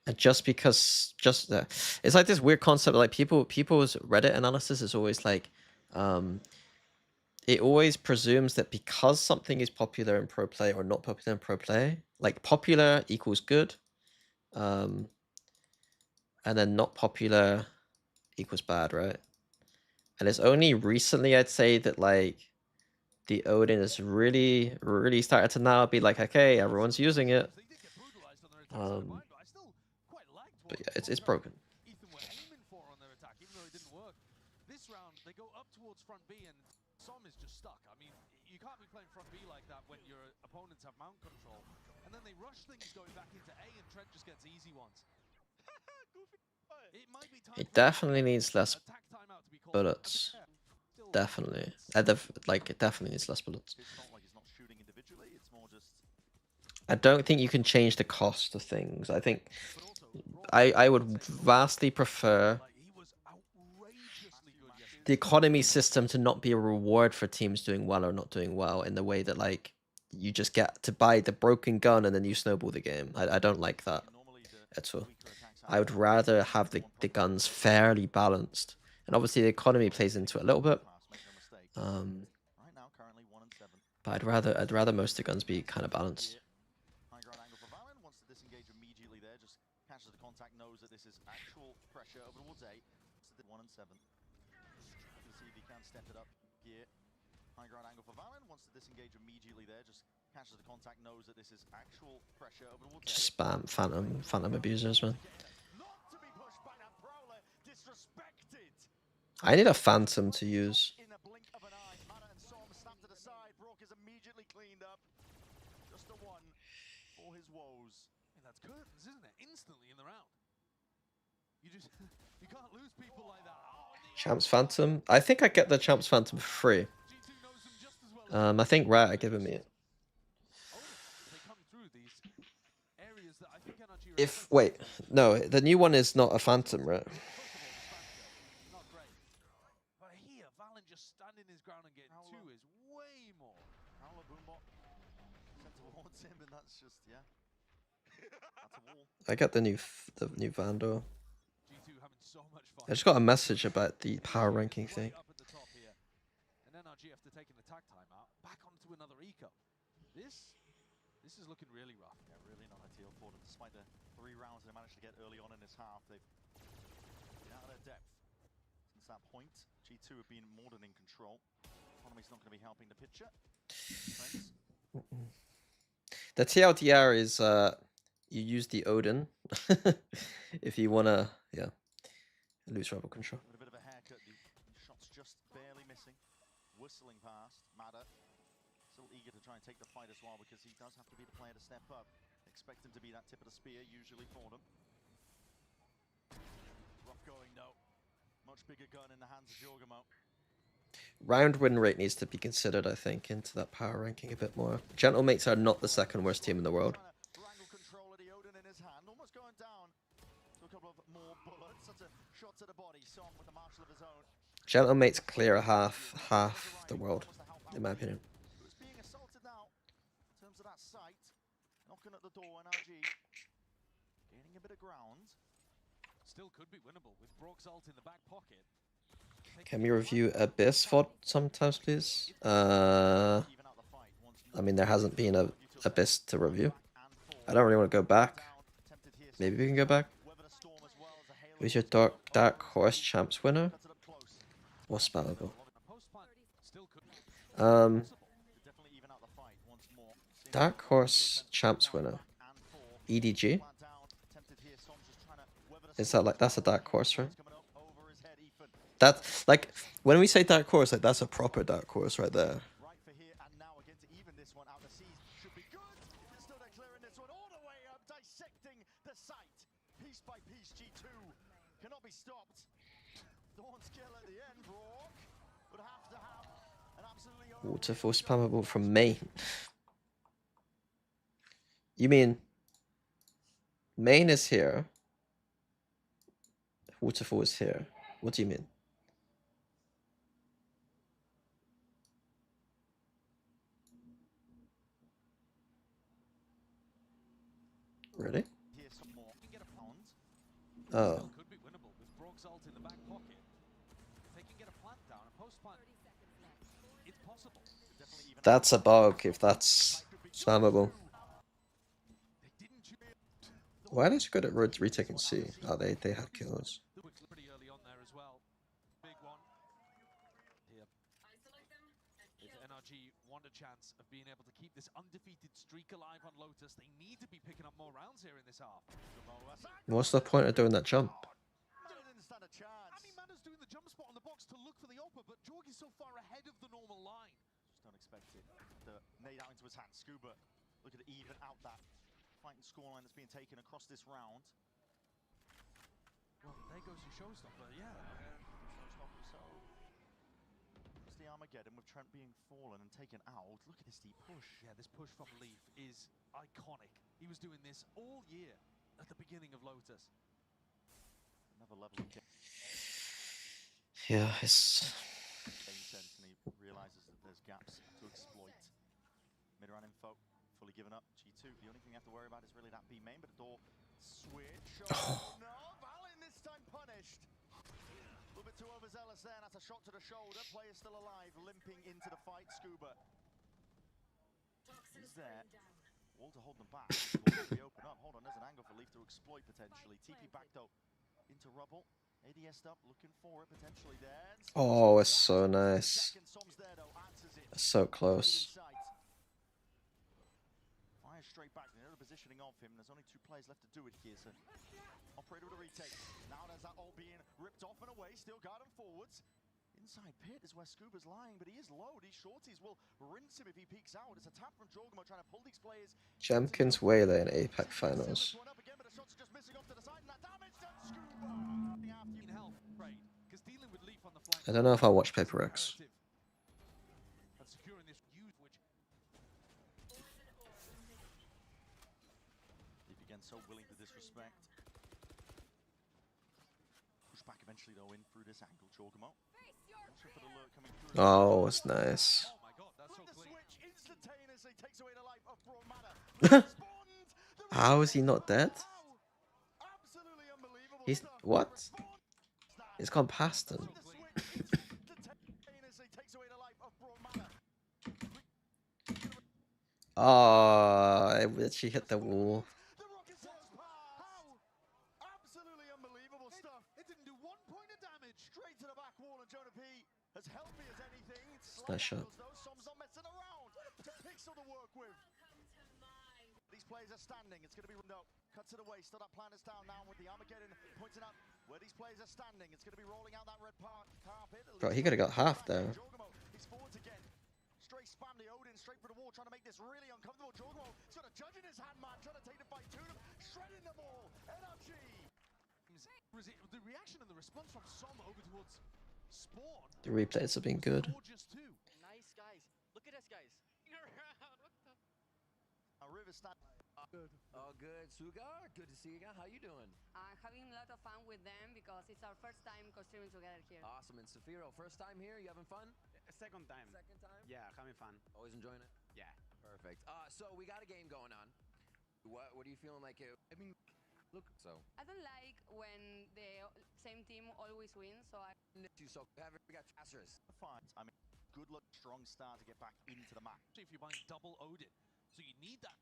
A: And just because, it's like this weird concept. Like people's Reddit analysis is always like, it always presumes that because something is popular in pro play or not popular in pro play, like popular equals good, and then not popular equals bad, right? And it's only recently I'd say that like the Odin is really started to now be like, okay, everyone's using it. But yeah, it's broken.
C: Ethan were aiming for on their attack, even though it didn't work. This round, they go up towards front B, and Som is just stuck. I mean, you can't be playing front B like that when your opponents have mount control. And then they rush things going back into A, and Trent just gets easy ones. It might be time.
A: It definitely needs less
C: attack timeout to be called.
A: bullets. Definitely. Like it definitely needs less bullets.
B: It's not like he's not shooting individually, it's more just.
A: I don't think you can change the cost of things. I think I would vastly prefer the economy system to not be a reward for teams doing well or not doing well, in the way that like you just get to buy the broken gun and then you snowball the game. I don't like that at all. I would rather have the guns fairly balanced, and obviously the economy plays into it a little bit. But I'd rather most of the guns be kind of balanced.
B: High ground angle for Valen, wants to disengage immediately there, just catches the contact, knows that this is actual pressure over towards A. So 1 and 7. Let's see if he can step it up. gear. High ground angle for Valen. Wants to disengage immediately there. Just catches the contact. Knows that this is actual pressure. Open will take
A: Just
B: it.
A: spam phantom abusers, man.
B: Not to be pushed by that Prowler. Disrespected.
A: I need a phantom to use.
B: In a blink of an eye, Mana and Som snapped to the side. Brock is immediately cleaned up. Just a one for his woes.
C: I mean, that's curtains, isn't it? Instantly in the round. You just you can't lose people like that. Oh,
A: Champs Phantom. I think I get the Champs Phantom for free.
C: G2 knows them just as well as
A: I think Riot are giving me it.
C: they come through these areas that I think NRG are
A: If wait, no, the new one is not a Phantom, right?
C: First of all, the Spanish, not great. But here, Valen just standing his ground and getting two is way more.
B: Howler Boombot sent towards him, and that's just, yeah. That's a wall.
A: I get the new Vandal.
C: G2 having so much fun.
A: I just got a message about the power ranking thing.
C: Right up at the top here. And NRG after taking the tag time out, back onto another eco. This is looking really rough.
B: Yeah, really not ideal for them. Despite the 3 rounds they managed to get early on in this half, they've been out of their depth since that point. G2 have been more than in control. Economy's not going to be helping the picture. Friends.
A: The TLDR is you use the Odin if you wanna lose rebel control.
B: With a bit of a haircut, the shot's just barely missing. Whistling past. Mada still eager to try and take the fight as well, because he does have to be the player to step up. Expect him to be that tip of the spear usually for them. Rough going, no. Much bigger gun in the hands of Jorgamo.
A: Round win rate needs to be considered, I think, into that power ranking a bit more. Gentlemates are not the second worst team in the world.
B: Wrangle control of the Odin in his hand, almost going down to a couple of more bullets. That's a shot to the body. Som with the marshal of his own.
A: Gentlemates clear half the world, in my opinion.
B: Who's being assaulted now in terms of that sight? Knocking at the door, NRG gaining a bit of ground.
C: Still could be winnable with Brock's ult in the back pocket.
A: Can we review Abyss VOD sometimes, please?
B: Even out the fight once more.
A: I mean, there hasn't been a Abyss to review. I don't really want to go back.
B: Down, tempted here.
A: Maybe we can go back.
B: Weather the storm as well as a halo
A: Who's your
B: of
A: dark horse champs winner?
B: cuts it up close.
A: Or spammable?
C: Post plant still could be
B: Could definitely even out the fight once more. Seeing
A: Dark horse champs winner.
B: and four.
A: EDG?
B: Plant down, tempted here. Som's just trying to weather the
A: Is
B: storm.
A: that like that's a dark horse, right?
B: Coming up over his head, Ethan.
A: That's like when we say dark horse, like that's a proper dark horse right there.
B: Right for here and now again to even this one out. The seas should be good. Still they're clearing this one all the way up, dissecting the site. Piece by piece, G2 cannot be stopped. Dawn's kill at the end, Brock would have to have an absolutely
A: Waterfall spammable from main. You mean main is here? Waterfall is here. What do you mean? Really?
B: Here's some more. You can get a pound.
A: Oh.
C: still could be winnable with Brock's ult in the back pocket. If they can get a plant down, a post plant, it's possible.
B: Definitely even
A: That's a bug if that's spammable.
C: They didn't
A: Why are they so good at retaking C? Oh, they had kills.
C: The Wicks pretty early on there as well. Big one. Here. If NRG want a chance of being able to keep this undefeated streak alive on Lotus, they need to be picking up more rounds here in this half.
A: What's the point of doing that jump?
B: didn't stand a chance.
C: I mean, Mana's doing the jump spot on the box to look for the Opa, but Jorg is so far ahead of the normal line.
B: Just don't expect it. The nade out into his hand. Scuba looking to even out that fighting scoreline that's being taken across this round.
C: Well, there goes your showstopper, yeah.
B: So it's the Armageddon with Trent being fallen and taken out. Look at this deep push.
C: Yeah, this push from Leaf is iconic. He was doing this all year at the beginning of Lotus.
B: Another level of game
A: Yeah, it's
B: sense, and he realizes that there's gaps to exploit. Mid-round info fully given up. G2, the only thing you have to worry about is really that B main, but a door switch. Oh. No, Valen this time punished. A little bit too overzealous there, and that's a shot to the shoulder. Player still alive, limping into the fight. Scuba is there. Wall to hold them back. Wall to open up. Hold on, there's an angle for Leaf to exploit potentially. TP back though into rubble. ADS up, looking for it potentially there. And
A: Oh, it's
B: that.
A: so nice.
B: Second Som's there though, answers it.
A: So
B: Straight
A: close.
B: in sight. Fires straight back. They know the positioning of him. There's only 2 players left to do it here. So operator with a retake. Now there's that all being ripped off and away. Still guard him forwards. Inside pit is where Scuba's lying, but he is low. These shorties will rinse him if he peeks out. It's a tap from Jorgamo trying to pull these players.
A: Jemkins Whaley in APAC finals.
B: One up again, but the shots are just missing off to the side, and that damage done Scuba.
C: In health, right? Because dealing with Leaf on the flank.
A: I don't know if I'll watch Paper X.
C: And securing this huge, which
B: Leaf again so willing to disrespect. Push back eventually though in through this angle, Jorgamo. For the lure coming through.
A: Oh, it's nice.
C: oh my god, that's so
B: Flip the
C: clean.
B: switch instantaneously takes away the life of Braun Manor.
A: How is he not dead?
B: Absolutely unbelievable
A: He's
B: stuff.
A: what? He's gone past him.
B: Flip the switch instantaneously takes away the life of Braun Manor.
A: Oh, I literally hit the wall.
B: The rocket sails how? Absolutely unbelievable stuff.
C: It didn't do 1 point of damage.
B: Straight to the back wall, and Jonah P as healthy as anything.
A: Nice shot.
B: Angles, though. Som's not messing around. To Pixel to work with. These players are standing. It's going to be no. Cut to the waist. Still that plan is down now with the Armageddon pointing up where these players are standing. It's going to be rolling out that red carpet.
A: Bro, he could have got half there.
B: Jorgamo, he's forwards again. Straight spam the Odin straight for the wall, trying to make this really uncomfortable. Jorgamo, he's got a judge in his hand, man, trying to take the fight to them, shredding them all. NRG.
C: The reaction and the response from Som over towards Spawn.
A: The replays have been good.
C: Gorgeous too.
E: Nice, guys. Look at us, guys.
B: River stand.
F: Oh, good. Sugar, good to see you again. How you doing?
G: Having a lot of fun with them because it's our first time streaming together here.
F: Awesome. And Safiro, first time here? You having fun?
E: Second time.
F: Second time?
E: Yeah, having fun.
F: Always enjoying it?
E: Yeah.
F: Perfect. So we got a game going on. What are you feeling like? I mean, look, so.
G: I don't like when the same team always wins, so I
F: So we got Tracerus.
B: Fine. I mean, good luck, strong start to get back into the match.
C: If you're buying double Odin, so you need that.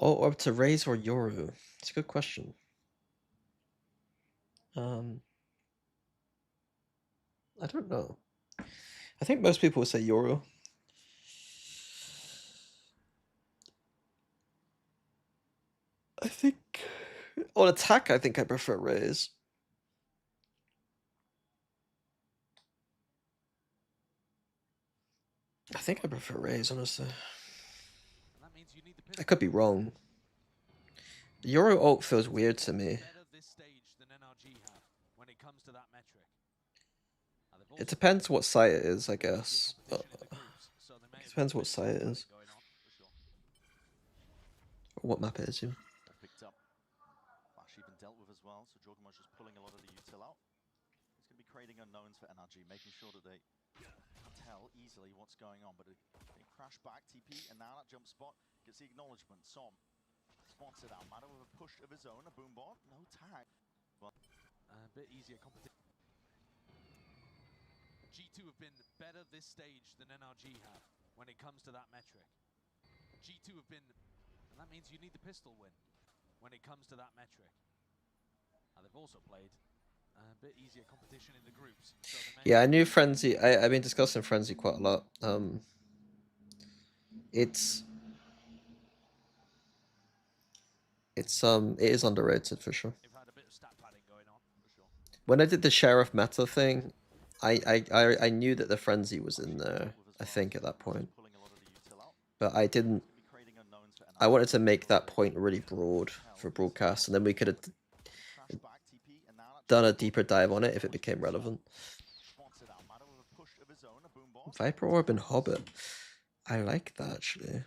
A: Oh, or to Raze or Yoru? It's a good question. I don't know. I think most people would say Yoru. I think on attack, I think I prefer Raze. I think I prefer Raze, honestly.
C: And that means you need the
A: I could be wrong. The Yoru ult feels weird to me.
C: better this stage than NRG have when it comes to that metric. Now, they've
A: It
C: also
A: depends what site it is, I
C: got
A: guess.
C: competition in the groups, so they may
A: It
C: have
A: depends
C: a
A: what
C: bit
A: site it
C: of
A: is.
C: going on, for sure.
A: Or what map it is, yeah.
B: Picked up. Flash even dealt with as well, so Jorgamo's just pulling a lot of the util out. It's going to be creating unknowns for NRG, making sure that they can tell easily what's going on. But they crash back, TP, and now that jump spot gets the acknowledgement. Som spots it out. Matter with a push of his own, a boom bot, no tag.
C: A bit easier competition. G2 have been better this stage than NRG have when it comes to that metric. G2 have been, and that means you need the pistol win when it comes to that metric. Now they've also played a bit easier competition in the groups. So they may
A: Yeah, I knew Frenzy. I've been discussing Frenzy quite a lot. It is underrated for sure.
C: have had a bit of stat padding going on, for sure.
A: When I did the Sheriff meta thing, I knew that the Frenzy was in there, I think, at that point.
B: Pulling a lot of the util out.
A: But I didn't.
B: It's gonna be creating unknowns for
A: I
B: NRG.
A: wanted to make that point really broad for broadcast, and then we could have
B: Crash back, TP, and now that
A: done a
B: jump spot
A: deeper dive on it if it became relevant.
B: spots it out. Matter with a push of his own, a boom bot.
A: Viper Orb and Hobbit. I like that, actually.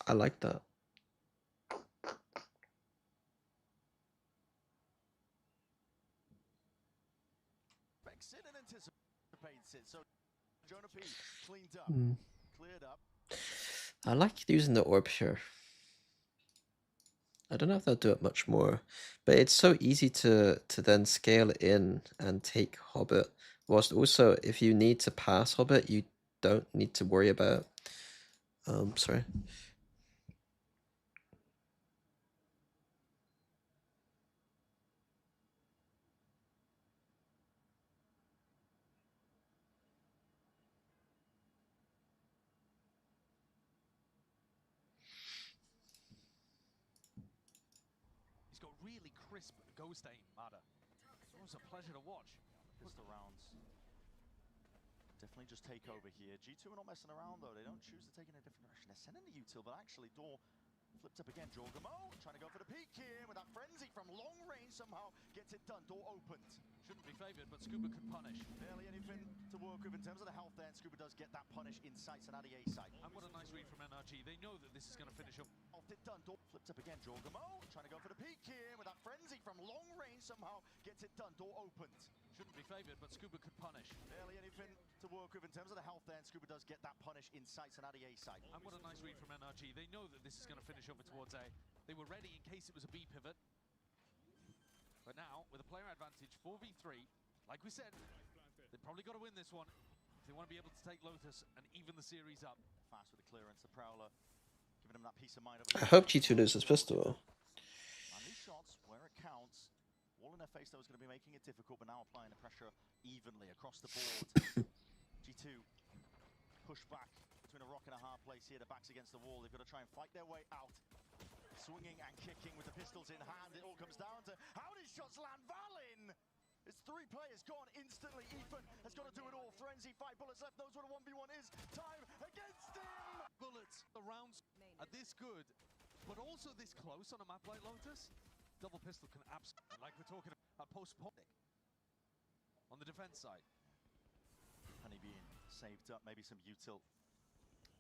A: I like that.
B: Expects it and anticipates it. So Jonah P cleaned up,
A: Hmm.
B: cleared up.
A: I like using the orb here. I don't know if they'll do it much more, but it's so easy to then scale it in and take Hobbit. Whilst also, if you need to pass Hobbit, you don't need to worry about Sorry.
C: He's got really crisp ghost aim, Mada. It was a pleasure to watch.
B: Pistol rounds. Definitely just take over here. G2 are not messing around though. They don't choose to take in a different direction. They're sending the util, but actually Door flipped up again. Jorgamo trying to go for the peak here with that frenzy from long range. Somehow gets it done. Door opened.
C: Shouldn't be favoured, but Scuba could punish.
B: Barely anything to work with in terms of the health there. And Scuba does get that punish in sights and at the A side.
C: And what a nice read from NRG. They know that this is going to finish up.
B: Off it done. Door flipped up again. Jorgamo trying to go for the peak here with that frenzy from long range. Somehow gets it done. Door opened.
C: Shouldn't be favoured, but Scuba could punish.
B: Barely anything to work with in terms of the health there. And Scuba does get that punish in sights and at the A side.
C: And what a nice read from NRG. They know that this is going to finish over towards A. They were ready in case it was a B pivot. But now, with a player advantage, 4v3, like we said, they've probably got to win this one if they want to be able to take Lotus and even the series up.
B: Fast with the clearance. The Prowler giving them that peace of mind.
A: I hope G2 loses pistol.
B: And these shots, where it counts, all in their face though is going to be making it difficult, but now applying the pressure evenly across the board. G2 push back between a rock and a hard place here. The back's against the wall. They've got to try and fight their way out. Swinging and kicking with the pistols in hand. It all comes down to how these shots land. Valin! It's 3 players gone instantly. Ethan has got to do it all. Frenzy, 5 bullets left. Knows what a 1v1 is. Time against him!
C: Bullets, the rounds are this good, but also this close on a map like Lotus. Double pistol can absolutely, like we're talking about post-ponic on the defense side.
B: Honey being saved up. Maybe some util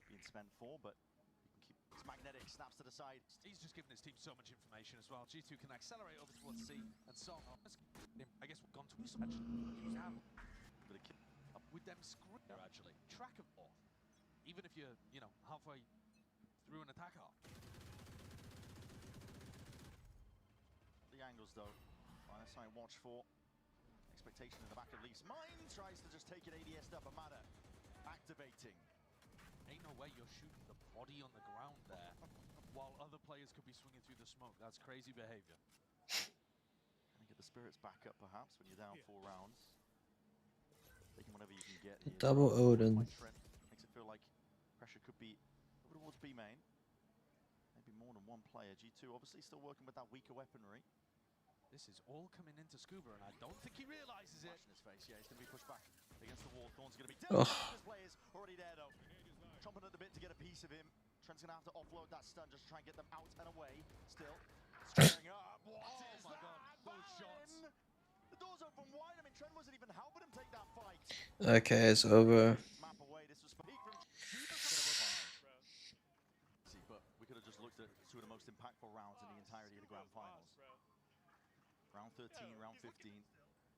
B: being spent for, but you can keep. It's magnetic. Snaps to the side.
C: He's just given his team so much information as well. G2 can accelerate over towards C, and Song, I guess we've gone to his actually.
B: With a kick.
C: With them screwing actually. Track of all. Even if you're, halfway through an attack arc.
B: The angles though. Minus sign watch for. Expectation in the back of Leaf's mind. Tries to just take it ADS up. Amada activating.
C: Ain't no way you're shooting the body on the ground there while other players could be swinging through the smoke. That's crazy behavior.
B: Trying to get the spirits back up perhaps when you're down 4 rounds. Taking whatever you can get here.
A: Double Odin.
B: Trent makes it feel like pressure could be over towards B main. Maybe more than one player. G2 obviously still working with that weaker weaponry.
C: This is all coming into Scuba, and I don't think he realizes it.
B: Flash in his face. Yeah, he's going to be pushed back against the wall. Thorn's going to be dead. This player's already there though. Chomping at the bit to get a piece of him. Trent's going to have to offload that stun just to try and get them out and away. Still squaring up. What is
C: my
B: that?
C: God, those shots.
B: The door's open wide. I mean, Trent wasn't even helping him take that fight.
A: Okay, it's over.
B: Map away. This was peak from but we could have just looked at 2 of the most impactful rounds in the entirety of the grand finals. Round 13, round 15.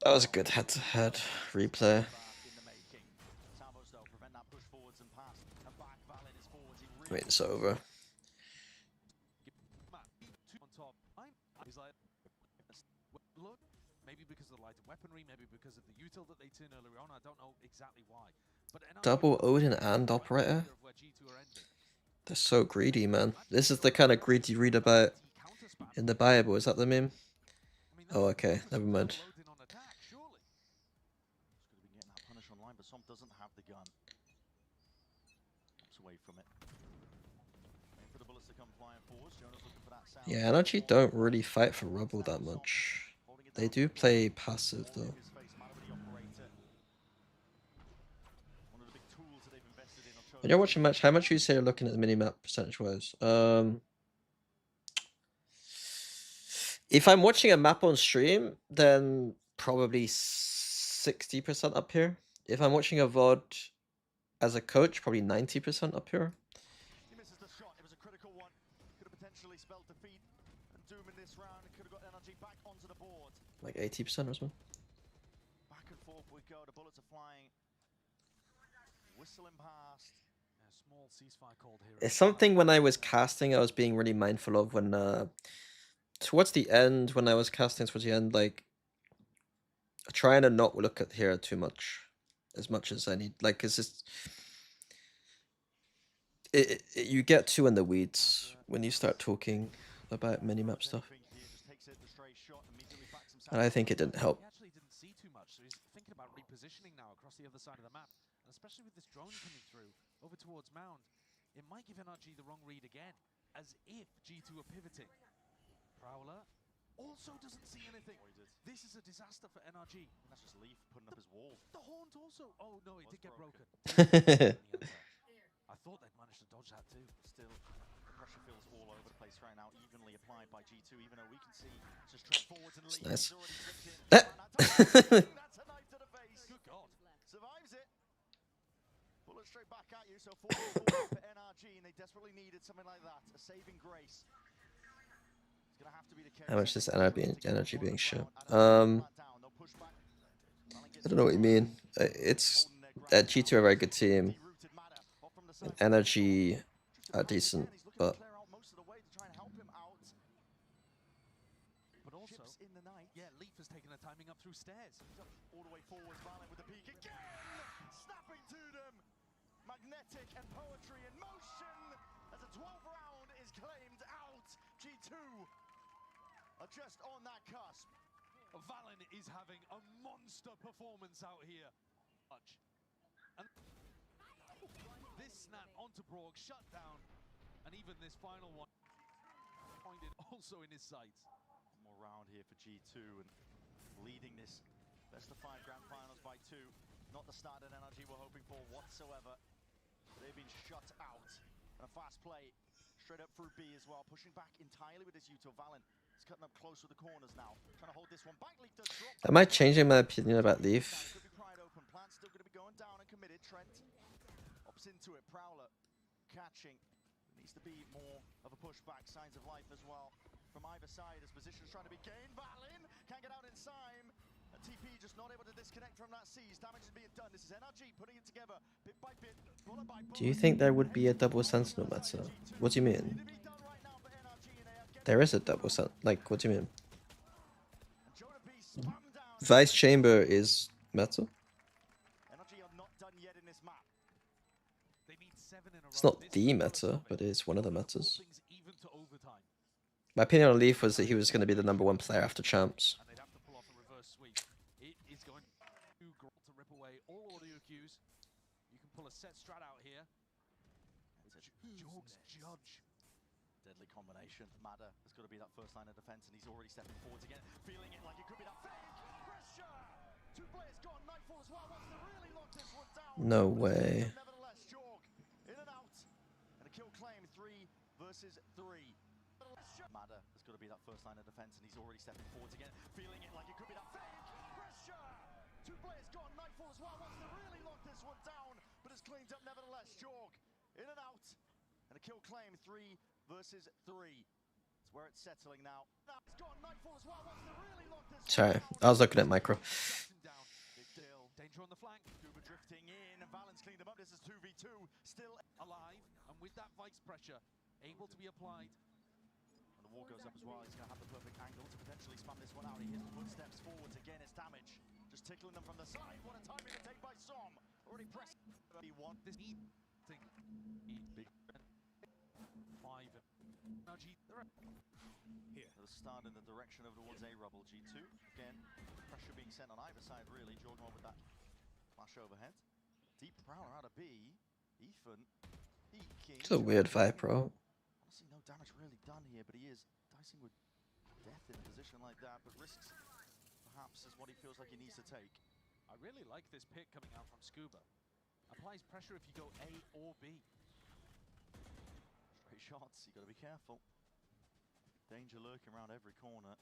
A: That was a good head-to-head replay.
B: In the making. Salvos though prevent that push forwards and pass. And back Valin is forwards. He
A: Wait, it's over.
C: On top. He's like, look, maybe because of the lighter weaponry, maybe because of the util that they turned earlier on. I don't know exactly why. But
A: Double Odin and Operator? They're so greedy, man. This is the kind of greed you read about in the Bible. Is that the meme? Oh, okay. Never mind.
B: He's going to be getting that punish online, but Som doesn't have the gun. Keeps away from it. Waiting for the bullets to come flying forwards. Jonas looking for that sound.
A: Yeah, NRG don't really fight for rubble that much. They do play passive though. When you're watching a match, how much would you say you're looking at the minimap percentage-wise? If I'm watching a map on stream, then probably 60% up here. If I'm watching a VOD as a coach, probably 90% up here.
B: He misses the shot. It was a critical one. Could have potentially spelled defeat and doom in this round. It could have got NRG back onto the board.
A: Like 80% or something.
B: Back and forth we go. The bullets are flying. Whistling past.
C: A small ceasefire called here.
A: It's something when I was casting, I was being really mindful of when towards the end, when I was casting towards the end, like trying to not look at here too much, as I need. Like, it's just You get too in the weeds when you start talking about minimap stuff, and I think it didn't help.
C: He actually didn't see too much, so he's thinking about repositioning now across the other side of the map. And especially with this drone coming through over towards Mound, it might give NRG the wrong read again, as if G2 are pivoting. Prowler also doesn't see anything. This is a disaster for NRG.
B: That's just Leaf putting up his wall.
C: The Haunt also. Oh no, it did get broken. I thought they'd managed to dodge that too.
B: Still, the pressure feels all over the place right now, evenly applied by G2, even though we can see just straight forwards and Leaf
A: nice.
B: is already flicked in. That's a knife to the face.
C: Good God.
B: Survives it. Bullet straight back at you, so 4 for NRG, and they desperately needed something like that, a saving grace. It's gonna have to be the
A: How much is energy being shown?
B: I
A: I don't know what you mean. It's G2 are a very good team. And energy are decent, but
C: also, in the night, yeah, Leaf has taken a timing up through stairs.
B: All the way forwards, Valen with the peak again, snapping to them. Magnetic and poetry in motion as a 12th round is claimed out. G2 are just on that cusp.
C: Valen is having a monster performance out here. And this snap onto Brogue, shut down, and even this final one pointed also in his sights.
B: One more round here for G2 and leading this best of 5 grand finals by 2. Not the start that NRG were hoping for whatsoever. They've been shut out. And a fast play straight up through B as well, pushing back entirely with this Yuto. Valen is cutting up close with the corners now, trying to hold this one back. Leaf does drop.
A: am I changing my opinion about Leaf?
B: Could be pried open. Plant's still going to be going down and committed. Trent opts into it. Prowler catching. Needs to be more of a pushback. Signs of life as well from either side as positions trying to be gained. Valen can't get out in time. A TP just not able to disconnect from that seize. Damage is being done. This is NRG putting it together bit by bit. Bullet by bullet.
A: Do you think there would be a double sentinel meta? What do you mean? There is a double sentinel. Like, what do you mean? Vice Chamber is meta?
B: NRG are not done yet in this map.
C: They need 7 in a row.
A: It's not
C: This
A: the
C: is
A: meta, but it is one of the metas.
C: things even to overtime.
A: My opinion on Leaf was that he was going to be the #1 player after Champs.
C: And they'd have to pull off a reverse sweep. It is going to Grot to rip away all audio cues. You can pull a set strat out here. Jorg's Judge.
B: Deadly combination. Mada has got to be that first line of defense, and he's already stepping forwards again, feeling it like it could be that fake pressure. 2 players gone. Nightfall as well. Wants to really lock this one down.
A: No way.
B: Nevertheless, Jorg in and out, and a kill claim. 3 versus 3. Mada has got to be that first line of defense, and he's already stepping forwards again, feeling it like it could be that fake pressure. 2 players gone. Nightfall as well. Wants to really lock this one down, but it's cleaned up nevertheless. Jorg in and out, and a kill claim. 3 versus 3. It's where it's settling now. It's gone. Nightfall as well. Wants to really lock this one
A: Sorry,
B: down.
A: I was looking at micro.
C: Down. Big deal. Danger on the flank.
B: Scuba drifting in, and Valen's cleaned them up. This is 2v2. Still
C: Alive. And with that Vice pressure able to be applied.
B: and the wall goes up as well. He's going to have the perfect angle to potentially spam this one out. He hears the footsteps forwards again. It's damage. Just tickling them from the side. What a timing to take by Som. Already pressed. He won
C: This thing. Big 5. NRG.
B: here. The start in the direction of towards A Rubble. G2 again. Pressure being sent on either side. Really, Jordan with that flash overhead. Deep Prowler out of B. Ethan. Eking.
A: It's a weird Vipro.
B: Honestly, no damage really done here, but he is dicing with death in a position like that. But risks, perhaps, is what he feels like he needs to take.
C: I really like this pick coming out from Scuba. Applies pressure if you go A or B.
B: Straight shots, you got to be careful. Danger lurking around every corner.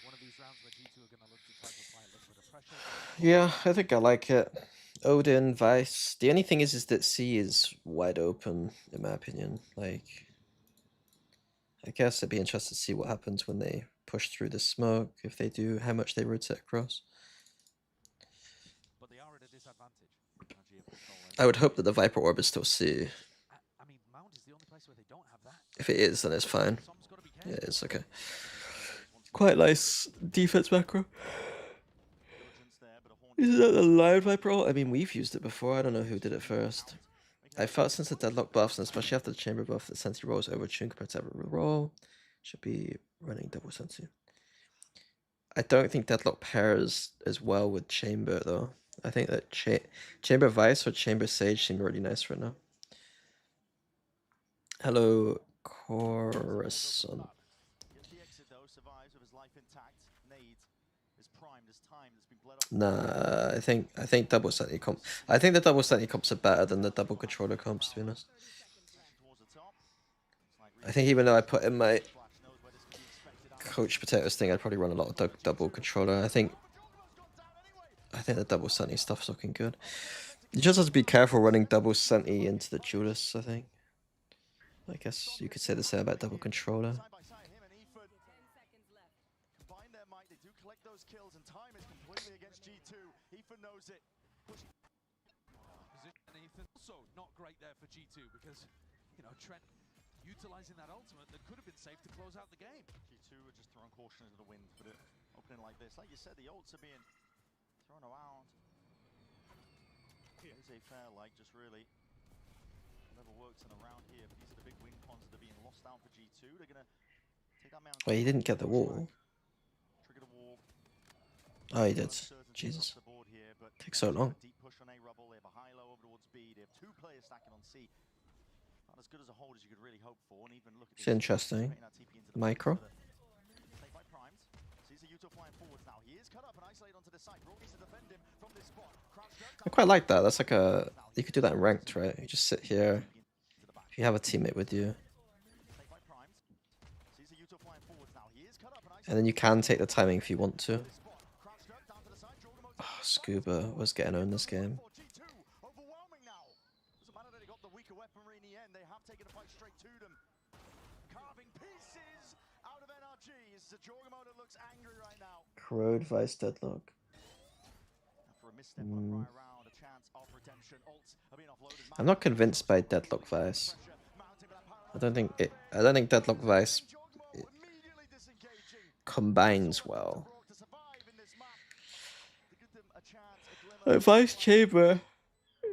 C: One of these rounds where G2 are going to look to try to apply a little bit of pressure.
A: Yeah, I think I like it. Odin, Vice. The only thing is that C is wide open, in my opinion. Like, I guess I'd be interested to see what happens when they push through the smoke. If they do, how much they rotate across.
C: But they are at a disadvantage.
A: I would hope that the Viper Orb is still C.
C: I mean, Mount is the only place where they don't have that.
A: If it is, then it's fine.
C: Som's got to be
A: Yeah,
C: careful.
A: it's okay. Quite nice defense macro.
B: Diligence there, but a horn
A: Is that the live Viper ult? I mean, we've used it before. I don't know who did it first. I felt since the deadlock buffs, and especially after the chamber buff, that Sensi roll is overtuned compared to every roll. Should be running double Sensi. I don't think deadlock pairs as well with chamber though. I think that chamber vice or chamber sage seem really nice right now. Hello, Corazon.
B: Gets the exit though, survives with his life intact. Nade is primed as time that's been bled up.
A: Nah, I think double Sentinel comp. I think the double Sentinel comps are better than the double controller comps, to be honest.
B: Towards the top. It's like
A: I think even though I put in my
B: Splash knows where this can be expected out.
A: coach potatoes thing, I'd probably run a lot of double controller. I think the double Sentinel stuff's looking good. You just have to be careful running double Sentinel into the Judas, I think. I guess you could say the same about double controller.
B: Side by side, him and Ethan. Combine their might, they do collect those kills, and time is completely against G2. Ethan knows it.
C: Position Ethan also not great there for G2 because, you know, Trent utilizing that ultimate that could have been safe to close out the game.
B: G2 are just throwing caution into the wind, but opening like this, like you said, the ults are being thrown around. Is a fair like, just really whatever works in around here, but these are the big win cons that are being lost down for G2. They're gonna take that man.
A: Well, he didn't get the wall.
B: Trigger the wall.
A: Oh, he did. Jesus. Takes so long.
B: Deep push on A Rubble. They have a high low over towards B. They have two players stacking on C. Not as good as a hold as you could really hope for, and even look at
A: It's interesting. Micro.
B: Played by Primed. Sees the Yuto flying forwards now. He is cut up and isolated onto the side. Bro needs to defend him from this spot.
A: I quite like that. That's like a... You could do that in ranked, right? You just sit here. If you have a teammate with you.
B: Played by Primed. Sees the Yuto flying forwards now. He is cut up and isolated.
A: And then you can take the timing if you want to.
B: This spot. Crouched up down to the side. Jorgemon
A: Oh, Scuba was getting owned this game.
B: G2 overwhelming now. Doesn't matter that he got the weaker weaponry in the end. They have taken the fight straight to them. Carving pieces out of NRG. It's the Jorgemon that looks angry right now.
A: Corrode Vice Deadlock.
B: For a misstep on a prior round, a chance of redemption. Ults are being offloaded.
A: I'm not convinced by Deadlock Vice. I don't think Deadlock Vice
B: Immediately disengaging.
A: combines well.
B: To survive in this map. To give them a chance, a glimmer.
A: Vice Chamber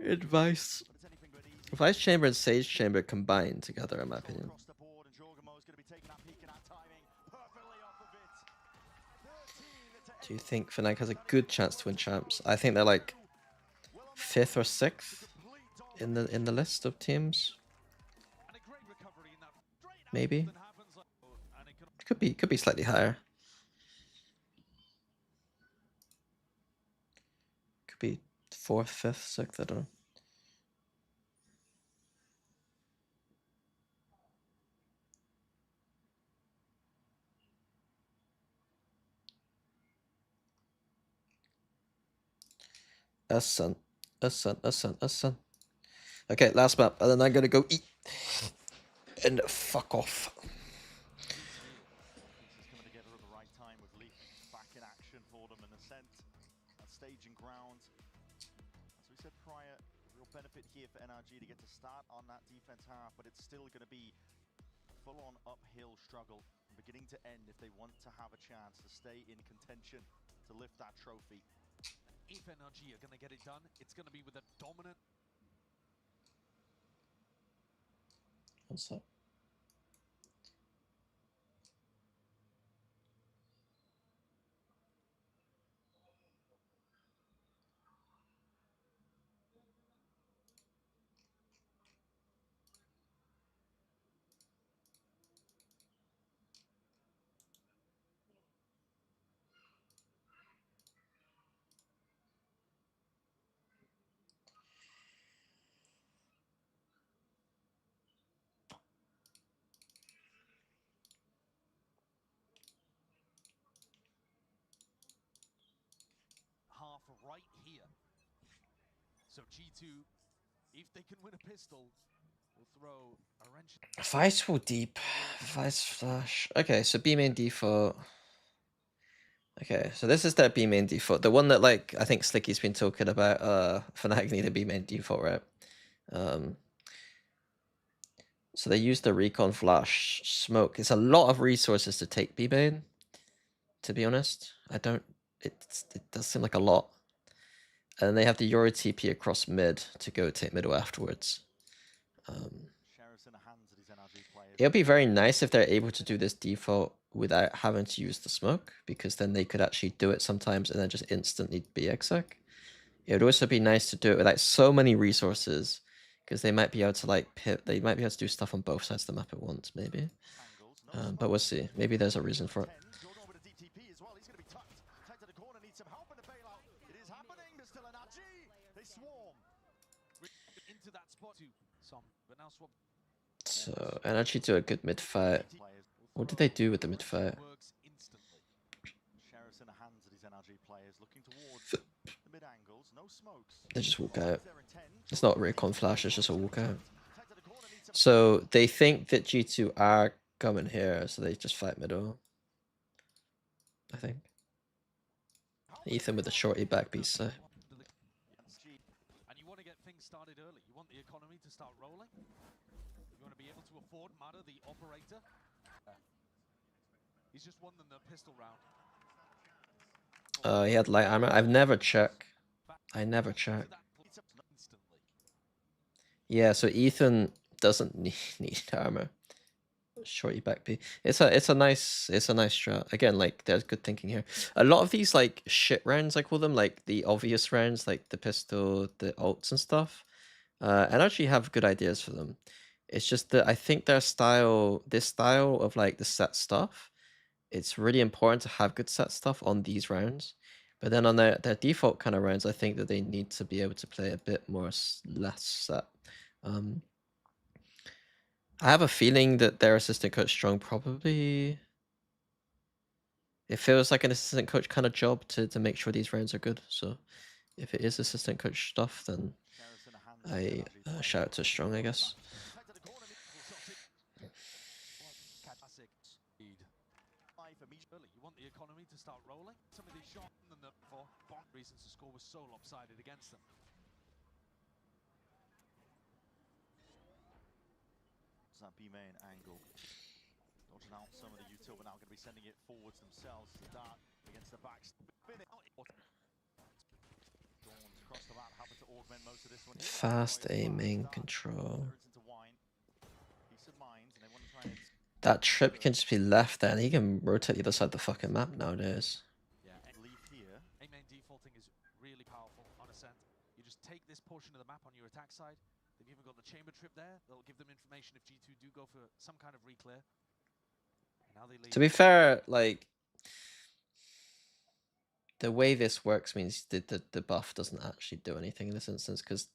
A: and Vice.
B: But it's anything but easy.
A: Vice Chamber and Sage Chamber combined together, in my opinion.
B: Across the board, and Jorgemon is going to be taking that peek and that timing perfectly off of it. 13 to
A: Do you think Fnatic has a good chance to win champs? I think they're like 5th or 6th in the list of teams.
C: And a great recovery in that straight out
A: Maybe.
C: that happens like, and it
A: Could be slightly higher. Could be 4th, 5th, 6th, I don't know. Sun. Okay, last map, and then I'm gonna go eat and fuck off.
B: Pieces coming together at the right time with Leaf back in action for them, and Ascent at staging ground. As we said prior, real benefit here for NRG to get to start on that defense half, but it's still going to be a full-on uphill struggle from beginning to end if they want to have a chance to stay in contention to lift that trophy.
C: if NRG are going to get it done, it's going to be with a dominant.
A: What's that?
C: Half right here. So G2, if they can win a pistol, will throw a wrench.
A: Vice will deep. Vice flash. Okay, so B main default. Okay, so this is their B main default. The one that like I think Slicky's been talking about Fnatic need a B main default, right? So they use the recon flash smoke. It's a lot of resources to take B main, to be honest. It does seem like a lot. And then they have the Yori TP across mid to go take middle afterwards.
B: in the hands of these NRG players.
A: It'll be very nice if they're able to do this default without having to use the smoke, because then they could actually do it sometimes and then just instantly be exec. It would also be nice to do it with like so many resources, because they might be able to like they might be able to do stuff on both sides of the map at once, maybe.
B: Angles, no
A: But we'll see. Maybe there's a reason for it.
B: Jordan with a DTP as well. He's going to be tucked. Tight to the corner, needs some help in the bailout. It is happening. There's still an RG. They swarm.
C: Into that spot too. Some, but now swap
A: So Energy do a good mid fight.
B: Players.
A: What did they do with the mid fight?
C: works instantly.
B: Sheriff's in the hands of these NRG players, looking towards the mid angles. No smokes.
A: They just walk out.
B: Their intent.
A: It's not recon flash, it's just a walkout.
B: Tight to the corner, needs some
A: So they think that G2 are coming here, so they just fight middle. I think. Ethan with the shorty back B side.
C: And you want to get things started early. You want the economy to start rolling. You want to be able to afford Mada, the operator. He's just won them the pistol round.
A: He had light armor. I've never checked. I never
C: To
A: check.
C: that place instantly.
A: Yeah, so Ethan doesn't need armor. Shorty back B. It's a nice strat. Again, like there's good thinking here. A lot of these like shit rounds, I call them, like the obvious rounds, like the pistol, the ults and stuff. And actually have good ideas for them. It's just that I think their style, this style of like the set stuff, it's really important to have good set stuff on these rounds. But then on their default kind of rounds, I think that they need to be able to play a bit more less set. I have a feeling that their assistant coach Strong probably, it feels like an assistant coach kind of job to make sure these rounds are good. So if it is assistant coach stuff, then
B: Sheriff's in the hands of the
A: I
B: NRG players.
A: shout out to Strong, I guess.
B: Tight to the corner, needs some
C: Classic speed.
B: life immediately.
C: Early. You want the economy to start rolling. Some of these shots than the for bonk reasons the score was so lopsided against them.
B: That B main angle. Dodging out some of the util, but now going to be sending it forwards themselves. Dart against the back. Spin it out. Dawn's across the map, happy to augment most of this one. Here.
A: Fast
B: Nice
A: aiming
B: Dart
A: control.
B: turns into wine. Peace of mind, and they want to try and
A: That trip can just be left there, and he can rotate the other side of the fucking map nowadays.
C: Yeah,
B: leave here.
C: A main defaulting is really powerful on Ascent. You just take this portion of the map on your attack side. They've even got the chamber trip there. That'll give them information if G2 do go for some kind of reclear. And now they leave.
A: To be fair, like the way this works means the buff doesn't actually do anything in this instance, because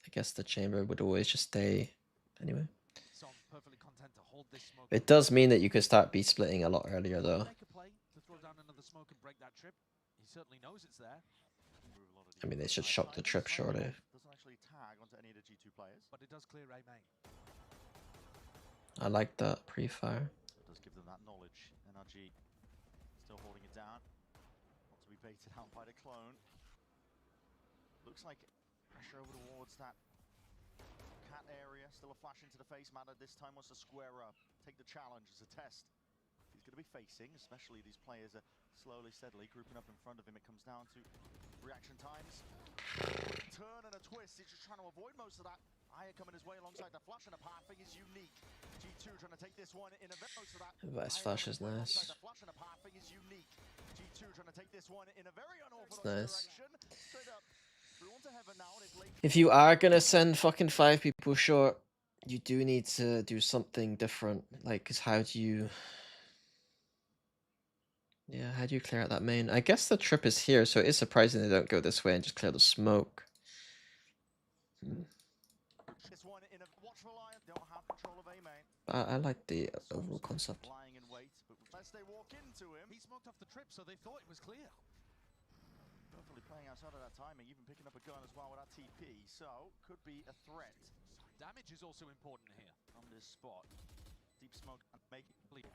A: I guess the chamber would always just stay anyway.
C: So I'm perfectly content to hold this smoke.
A: It does mean that you could start B splitting a lot earlier though.
C: Make a play to throw down another smoke and break that trip. He certainly knows it's there,
B: Move a lot of
A: I mean, they
B: defense
A: should
B: side.
A: shock the
B: Simon
A: trip,
B: Simon
A: surely.
B: Doesn't actually tag onto any of the G2 players.
C: but it does clear A main.
A: I like that pre-fire.
B: It does give them that knowledge. NRG still holding it down. Not to be baited out by the clone. Looks like pressure over towards that cat area. Still a flash into the face. Mada this time wants to square up. Take the challenge as a test. He's going to be facing, especially these players are slowly, steadily grouping up in front of him. It comes down to reaction times. Turn and a twist. He's just trying to avoid most of that. Aya coming his way alongside the flash, and a pathing is unique. G2 trying to take this one in a most of that.
A: Vice
B: Aya
A: flash
B: coming
A: is
B: his way alongside
A: nice.
B: the flash, and a pathing is unique. G2 trying to take this one in a very unorthodox
A: nice.
B: direction. Straight up. Through onto heaven now, and it's late.
A: If you are gonna send fucking 5 people short, you do need to do something different. Like, cause how do you? Yeah, how do you clear out that main? I guess the trip is here, so it is surprising they don't go this way and just clear the smoke.
B: This one in a watchful eye. Don't have control of A main.
A: I like the overall concept.
B: Lying in wait, but unless they walk into him,
C: He smoked off the trip, so they thought it was clear.
B: perfectly playing outside of that timing, even picking up a gun as well with that TP, so could be a threat
C: Damage is also important here.
B: from this spot. Deep smoke and make it clear.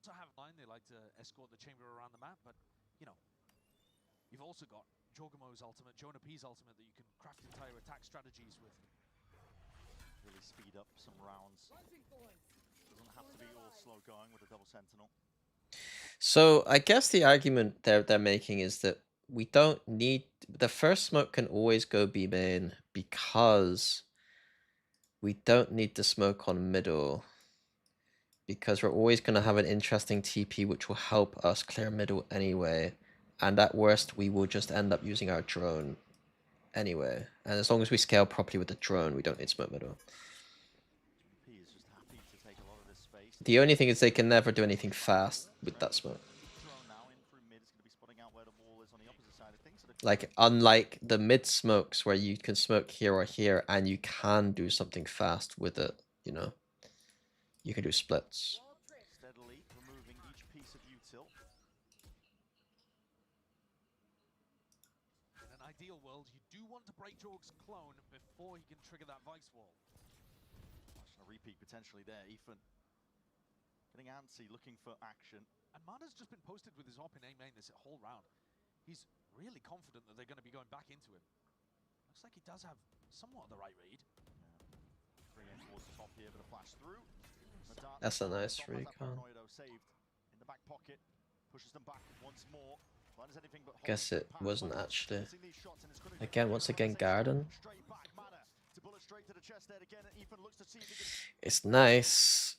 C: To have line, they like to escort the chamber around the map, but you know, you've also got Jorgamo's ultimate, Jonah P's ultimate that you can craft entire attack strategies with.
B: Really speed up some rounds. Doesn't have to be all slow going with a double sentinel.
A: So I guess the argument they're making is that we don't need the first smoke can always go B main because we don't need the smoke on middle because we're always going to have an interesting TP which will help us clear middle anyway. And at worst, we will just end up using our drone anyway. And as long as we scale properly with the drone, we don't need smoke middle.
B: GP is just happy to take a lot of this space.
A: The only thing is they can never do anything fast with that smoke.
B: Drone now in through mid is going to be spotting out where the wall is on the opposite side of things. So
A: Like, unlike the mid smokes where you can smoke here or here and you can do something fast with it, you know? You can do splits.
B: steadily removing each piece of util.
C: In an ideal world, you do want to break Jorg's clone before he can trigger that Vice Wall.
B: Flashing a repeat potentially there. Ethan getting antsy, looking for action.
C: And Mada's just been posted with his op in A main this whole round. He's really confident that they're going to be going back into him. Looks like he does have somewhat of the right read.
B: Bring in towards the top here, but a flash through. Medard
A: That's a nice
B: Stop has that
A: recon.
B: paranoia, though, saved in the back pocket. Pushes them back once more. Blind as anything but
A: Guess
B: holding
A: it
B: pass.
A: wasn't
B: Mada's
A: actually.
B: missing these shots, and it's critical.
A: Again, once again, Garden.
B: Straight back, Mada to bullet straight to the chest there again, and Ethan looks to see if he can.
A: It's nice.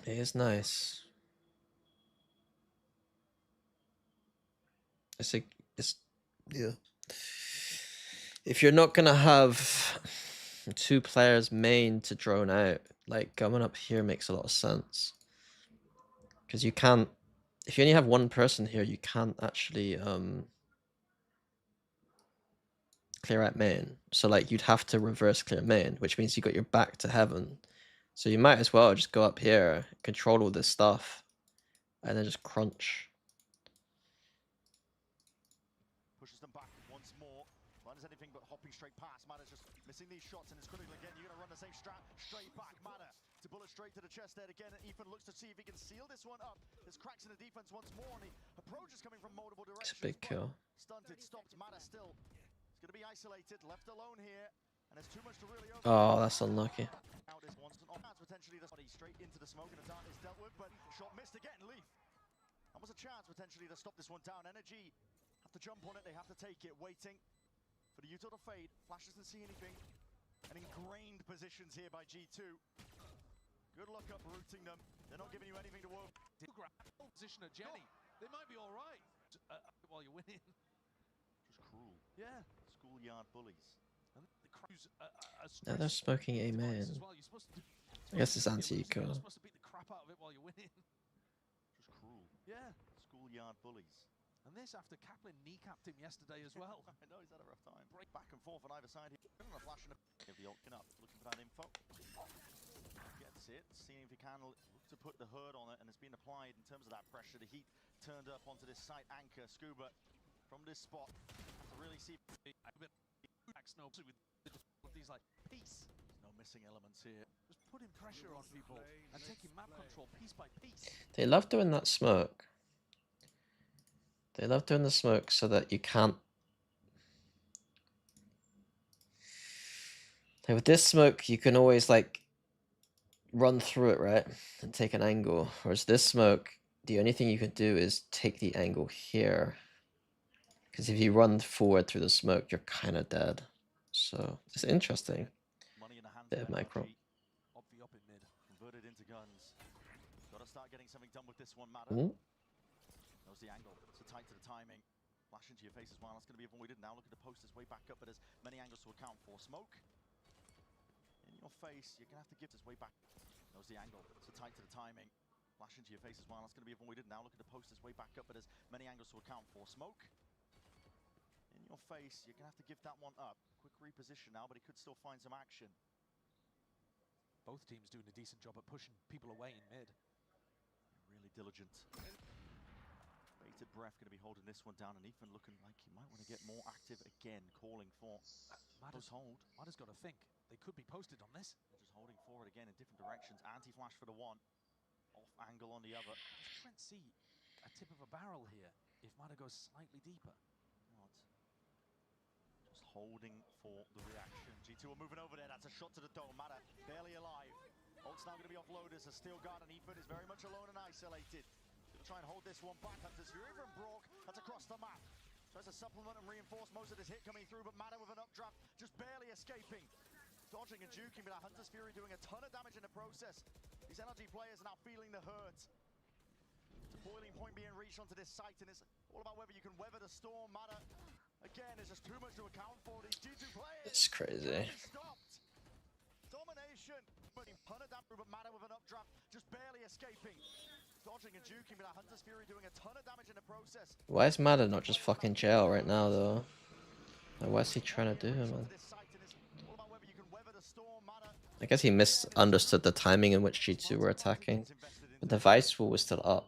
A: It is nice. Yeah. If you're not gonna have two players main to drone out, like coming up here makes a lot of sense. Because you can't, if you only have one person here, you can't actually clear out main. So like you'd have to reverse clear main, which means you got your back to heaven. So you might as well just go up here, control all this stuff, and then just crunch.
B: Pushes them back once more. Blind as anything but hopping straight past. Mada's just missing these shots, and it's critical again. You're going to run the same strat straight back. Mada to bullet straight to the chest there again, and Ethan looks to see if he can seal this one up. There's cracks in the defense once more, and the approach is coming from multiple
A: It's
B: directions.
A: a big
B: but
A: kill.
B: Stunted, stopped. Mada still. It's going to be isolated, left alone here, and there's too much to really over.
A: Oh, that's unlucky.
B: Out is Wanston on potentially the body straight into the smoke, and the dart is dealt with, but shot missed again. Leaf. That was a chance potentially to stop this one down. Energy have to jump on it. They have to take it. Waiting for the util to fade. Flash doesn't see anything. And ingrained positions here by G2. Good luck uprooting them. They're not giving you anything to work.
C: Position at Jenny. They might be all right while you're winning.
B: Just cruel.
C: Yeah.
B: Schoolyard bullies.
C: And the crow's
A: Now they're smoking a main. I guess it's anti-eco.
C: You're supposed to beat the crap out of it while you're winning.
B: Just cruel.
C: Yeah.
B: Schoolyard bullies.
C: And this after Kaplan kneecapped him yesterday as well.
B: I know he's had a rough time. Break back and forth on either side here. On a flash and a give the Altkin up, looking for that info. Gets it, seeing if he can look to put the hurt on it, and it's been applied in terms of that pressure. The heat turned up onto this site anchor. Scuba from this spot have to really see.
C: With these like peace.
B: No missing elements here.
C: Just putting pressure on people and taking map control piece by piece.
A: They love doing that smoke. They love doing the smoke so that you can't. Like with this smoke, you can always like run through it, right? And take an angle. Whereas this smoke, the only thing you can do is take the angle here. Because if you run forward through the smoke, you're kind of dead. So it's interesting.
B: Money in the hands
A: Bit of
B: of
A: micro.
B: NRG.
C: Obvi up in mid.
B: Converted into guns. Got to start getting something done with this one, Mada.
A: Mm.
B: Knows the angle. So tight to the timing. Flash into your face as well. That's going to be avoided now. Looking to post his way back up, but there's many angles to account for. Smoke in your face. You're going to have to give this way back. Knows the angle. So tight to the timing. Flash into your face as well. That's going to be avoided now. Looking to post his way back up, but there's many angles to account for. Smoke in your face. You're going to have to give that one up. Quick reposition now, but he could still find some action.
C: Both teams doing a decent job at pushing people away in mid.
B: Really diligent. Bated breath, going to be holding this one down, and Ethan looking like he might want to get more active again, calling for
C: Mada's
B: hold.
C: Mada's got to think. They could be posted on this.
B: They're just holding forward again in different directions. Anti-flash for the one, off angle on the other.
C: Does Trent see a tip of a barrel here if Mada goes slightly deeper?
B: Not. Just holding for the reaction. G2 are moving over there. That's a shot to the dome. Mada barely alive. Ult's now going to be offloaded as a steel guard, and Ethan is very much alone and isolated. Going to try and hold this one back. Hunter's Fury from Brock. That's across the map. Tries to supplement and reinforce most of this hit coming through, but Mada with an updraft, just barely escaping. Dodging and juking, but Hunter's Fury doing a ton of damage in the process. These NRG players are now feeling the hurt. It's a boiling point being reached onto this site, and it's all about whether you can weather the storm. Mada, again, there's just too much to account for. These G2 players.
A: It's crazy.
B: Stopped. Domination. But ton of damage, but Mada with an updraft, just barely escaping. Dodging and juking, but Hunter's Fury doing a ton of damage in the process.
A: Why is Mada not just fucking jail right now, though? Like, what's he trying to do, man? I guess he misunderstood the timing in which G2 were attacking. But the Vice Wall was still up.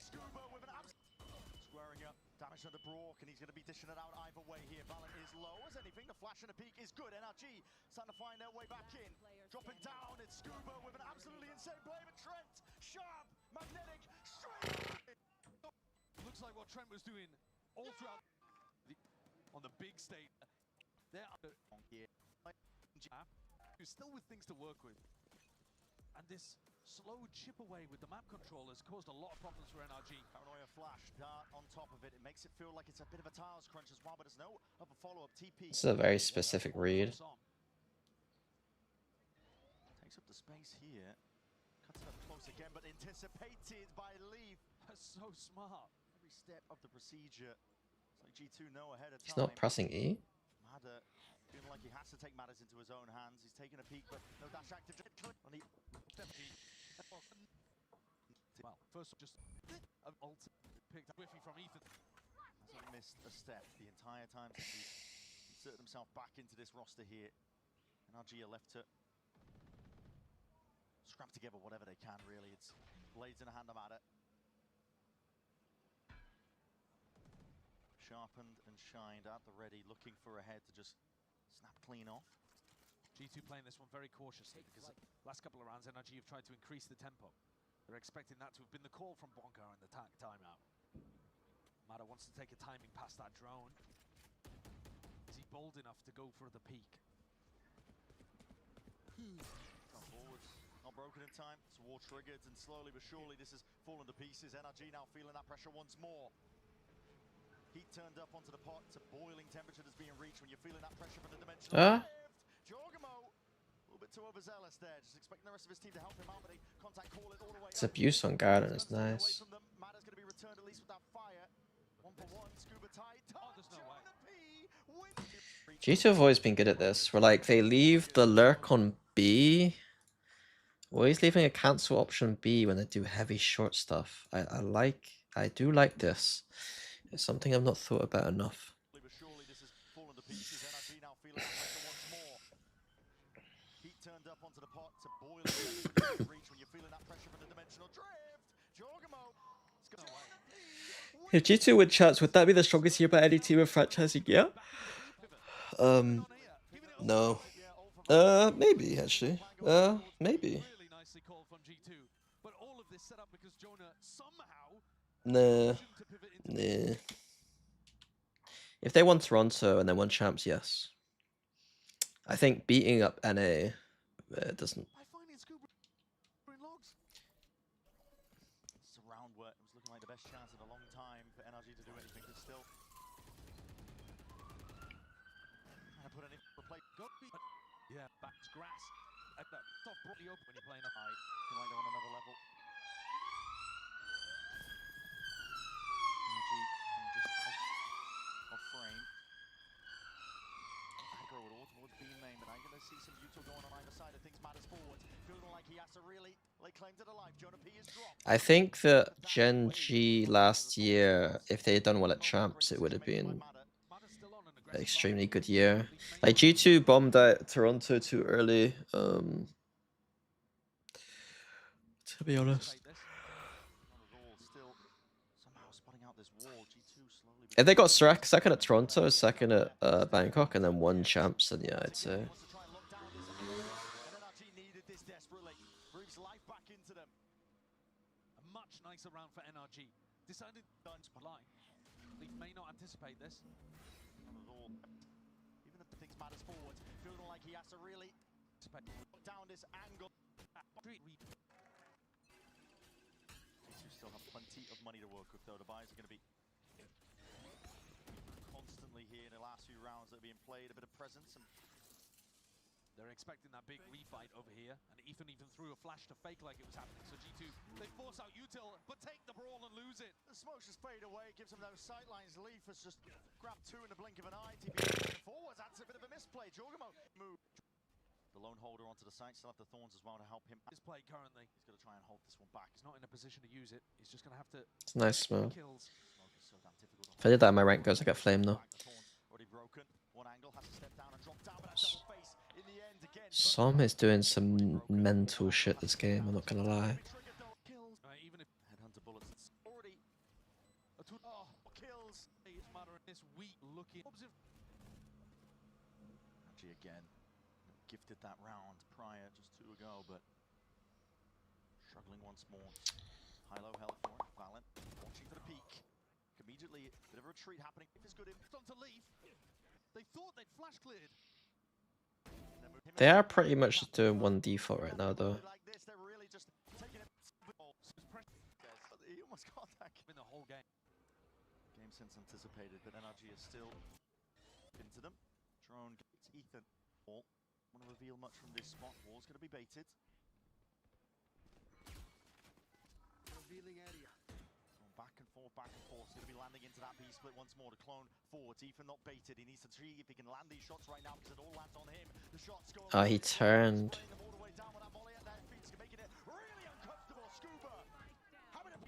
B: Squaring up, damage to the Brock, and he's going to be dishing it out either way here. Valent is low as anything. The flash and the peak is good. NRG starting to find their way back in. Dropping down, it's Scuba with an absolutely insane play, but Trent, sharp, magnetic, straight.
C: Looks like what Trent was doing all throughout on the big stage. They're under who's still with things to work with. And this slow chip away with the map controllers caused a lot of problems for NRG.
B: Paranoia flash, dart on top of it. It makes it feel like it's a bit of a tiles crunch as well, but there's no other follow-up TP.
A: This is a very specific read.
B: Takes up the space here. Cuts it up close again, but anticipated by Leaf.
C: That's so smart.
B: Every step of the procedure. It's like G2 know ahead of time.
A: He's not pressing E.
B: Mada feeling like he has to take matters into his own hands. He's taking a peek, but no dash active. On the
C: well, first just an ult picked up Whiffy from Ethan.
B: Hasn't missed a step the entire time since he's inserted himself back into this roster here. NRG are left to scrap together whatever they can, really. It's blades in the hand of Mada. Sharpened and shined at the ready, looking for a head to just snap clean off.
C: G2 playing this one very cautiously because last couple of rounds NRG have tried to increase the tempo. They're expecting that to have been the call from Bonka in the timeout. Mada wants to take a timing past that drone. Is he bold enough to go for the peak?
B: Come forwards, not broken in time. It's war triggered, and slowly but surely this has fallen to pieces. NRG now feeling that pressure once more. Heat turned up onto the pot. It's a boiling temperature that's being reached when you're feeling that pressure from the dimensional. Jorgamo, a little bit too overzealous there. Just expecting the rest of his team to help him out, but they contact call it all the way.
A: It's abuse on Garden, it's nice.
B: Mada's going to be returned at least with that fire. 1-for-1, Scuba tight.
C: Oh, there's no way.
A: G2 have always been good at this. Where like they leave the lurk on B. Always leaving a cancel option B when they do heavy short stuff. I do like this. It's something I've not thought about enough.
B: Surely this has fallen to pieces. NRG now feeling the pressure once more. Heat turned up onto the pot to boil it. Reach when you're feeling that pressure from the dimensional drift. Jorgamo.
A: If G2 win chats, would that be the strongest year by any team in franchising? Yeah. No. Maybe actually. Maybe.
C: Really nicely called from G2, but all of this set up because Jonah somehow
A: Nah. Nah. If they won Toronto and they won champs, yes. I think beating up NA doesn't.
B: I find in Scuba in logs. It's a round where it was looking like the best chance in a long time for NRG to do anything, but still. I put an replay.
C: Yeah, back to grass. Soft broadly open when you're playing up high.
B: You might go on another level. Just off frame. Aggro would all towards B main, but I'm going to see some Utah going on either side of things. Matters forward. Feeling like he has to really lay claim to the life. Jonah P is dropped.
A: I think that Gen G last year, if they had done well at champs, it would have been an extremely good year. Like G2 bombed out Toronto too early. To be honest. If they got second at Toronto, second at Bangkok, and then one champs, then yeah, I'd say.
C: A much nicer round for NRG. Decided to line. Leaf may not anticipate this.
B: Not at all. Even if things matters forward, feeling like he has to really down this angle. You still have plenty of money to work with, though. The buys are going to be constantly here in the last few rounds that are being played. A bit of presence and
C: They're expecting that big refight over here, and Ethan even threw a flash to fake like it was happening. So G2, they force out Util, but take the brawl and lose it.
B: The smoke just fade away, gives them those sightlines. Leaf has just grabbed two in the blink of an eye. TP forwards, that's a bit of a misplay. Jorgamo move. The lone holder onto the side, still have the thorns as well to help him.
C: His play currently,
B: He's going to try and hold this one back.
C: he's not in a position to use it. He's just going to have to
A: It's a nice smoke.
C: kills.
B: Smoke is so damn difficult to
A: If I did that in my rank goes, I get flamed though.
B: back. The thorns already broken. One angle has to step down and drop down, but that double face in the end again.
A: Som is doing some mental shit this game, I'm not gonna lie.
B: Kills.
C: Even if
B: Headhunter bullets. It's already
C: a two
B: kills.
C: it's matter in this weak looking.
B: Actually, again, gifted that round prior just 2 ago, but struggling once more. High-low health for him. Valen watching for the peak. Immediately, bit of a retreat happening. If it's good,
C: onto Leaf. They thought they'd flash cleared.
A: They are pretty much just doing one default right now though.
B: like this, they're really just taking it. He almost got that
C: In the whole game.
B: game since anticipated, but NRG is still into them. Drone gets Ethan. Wall. Want to reveal much from this spot. Wall's going to be baited.
F: Revealing area.
B: Back and forth, back and forth. He's going to be landing into that B split once more to clone forwards. Ethan not baited. He needs to see if he can land these shots right now because it all lands on him. The shots go.
A: Oh, he turned.
B: Playing them all the way down with that volley at their feet, making it really uncomfortable. Scuba having a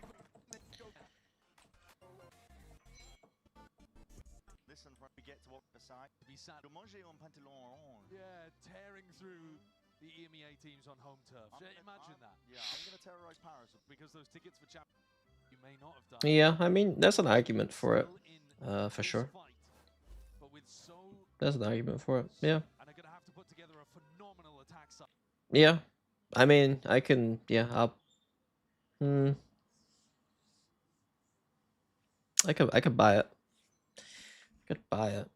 B: listen, when we get to what the side.
C: To be sad.
B: De manger un pantalon orange.
C: Yeah, tearing through the EMEA teams on home turf. Imagine that.
B: Yeah, I'm going to terrorize Paris.
C: Because those tickets for champ you may not have done.
A: Yeah, I mean, there's an argument for it,
C: Still in
A: for
C: this
A: sure.
C: fight, but with so
A: There's an argument for it, yeah.
C: and they're gonna have to put together a phenomenal attack side.
A: Yeah, I mean, I can, yeah, I could buy it. I could buy it.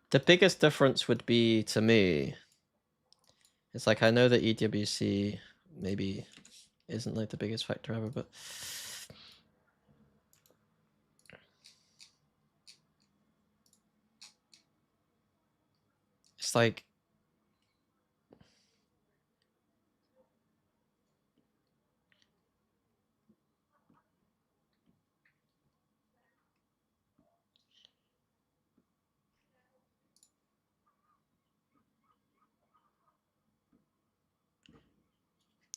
A: The biggest difference would be to me. It's like I know that EWC maybe isn't like the biggest factor ever, but it's like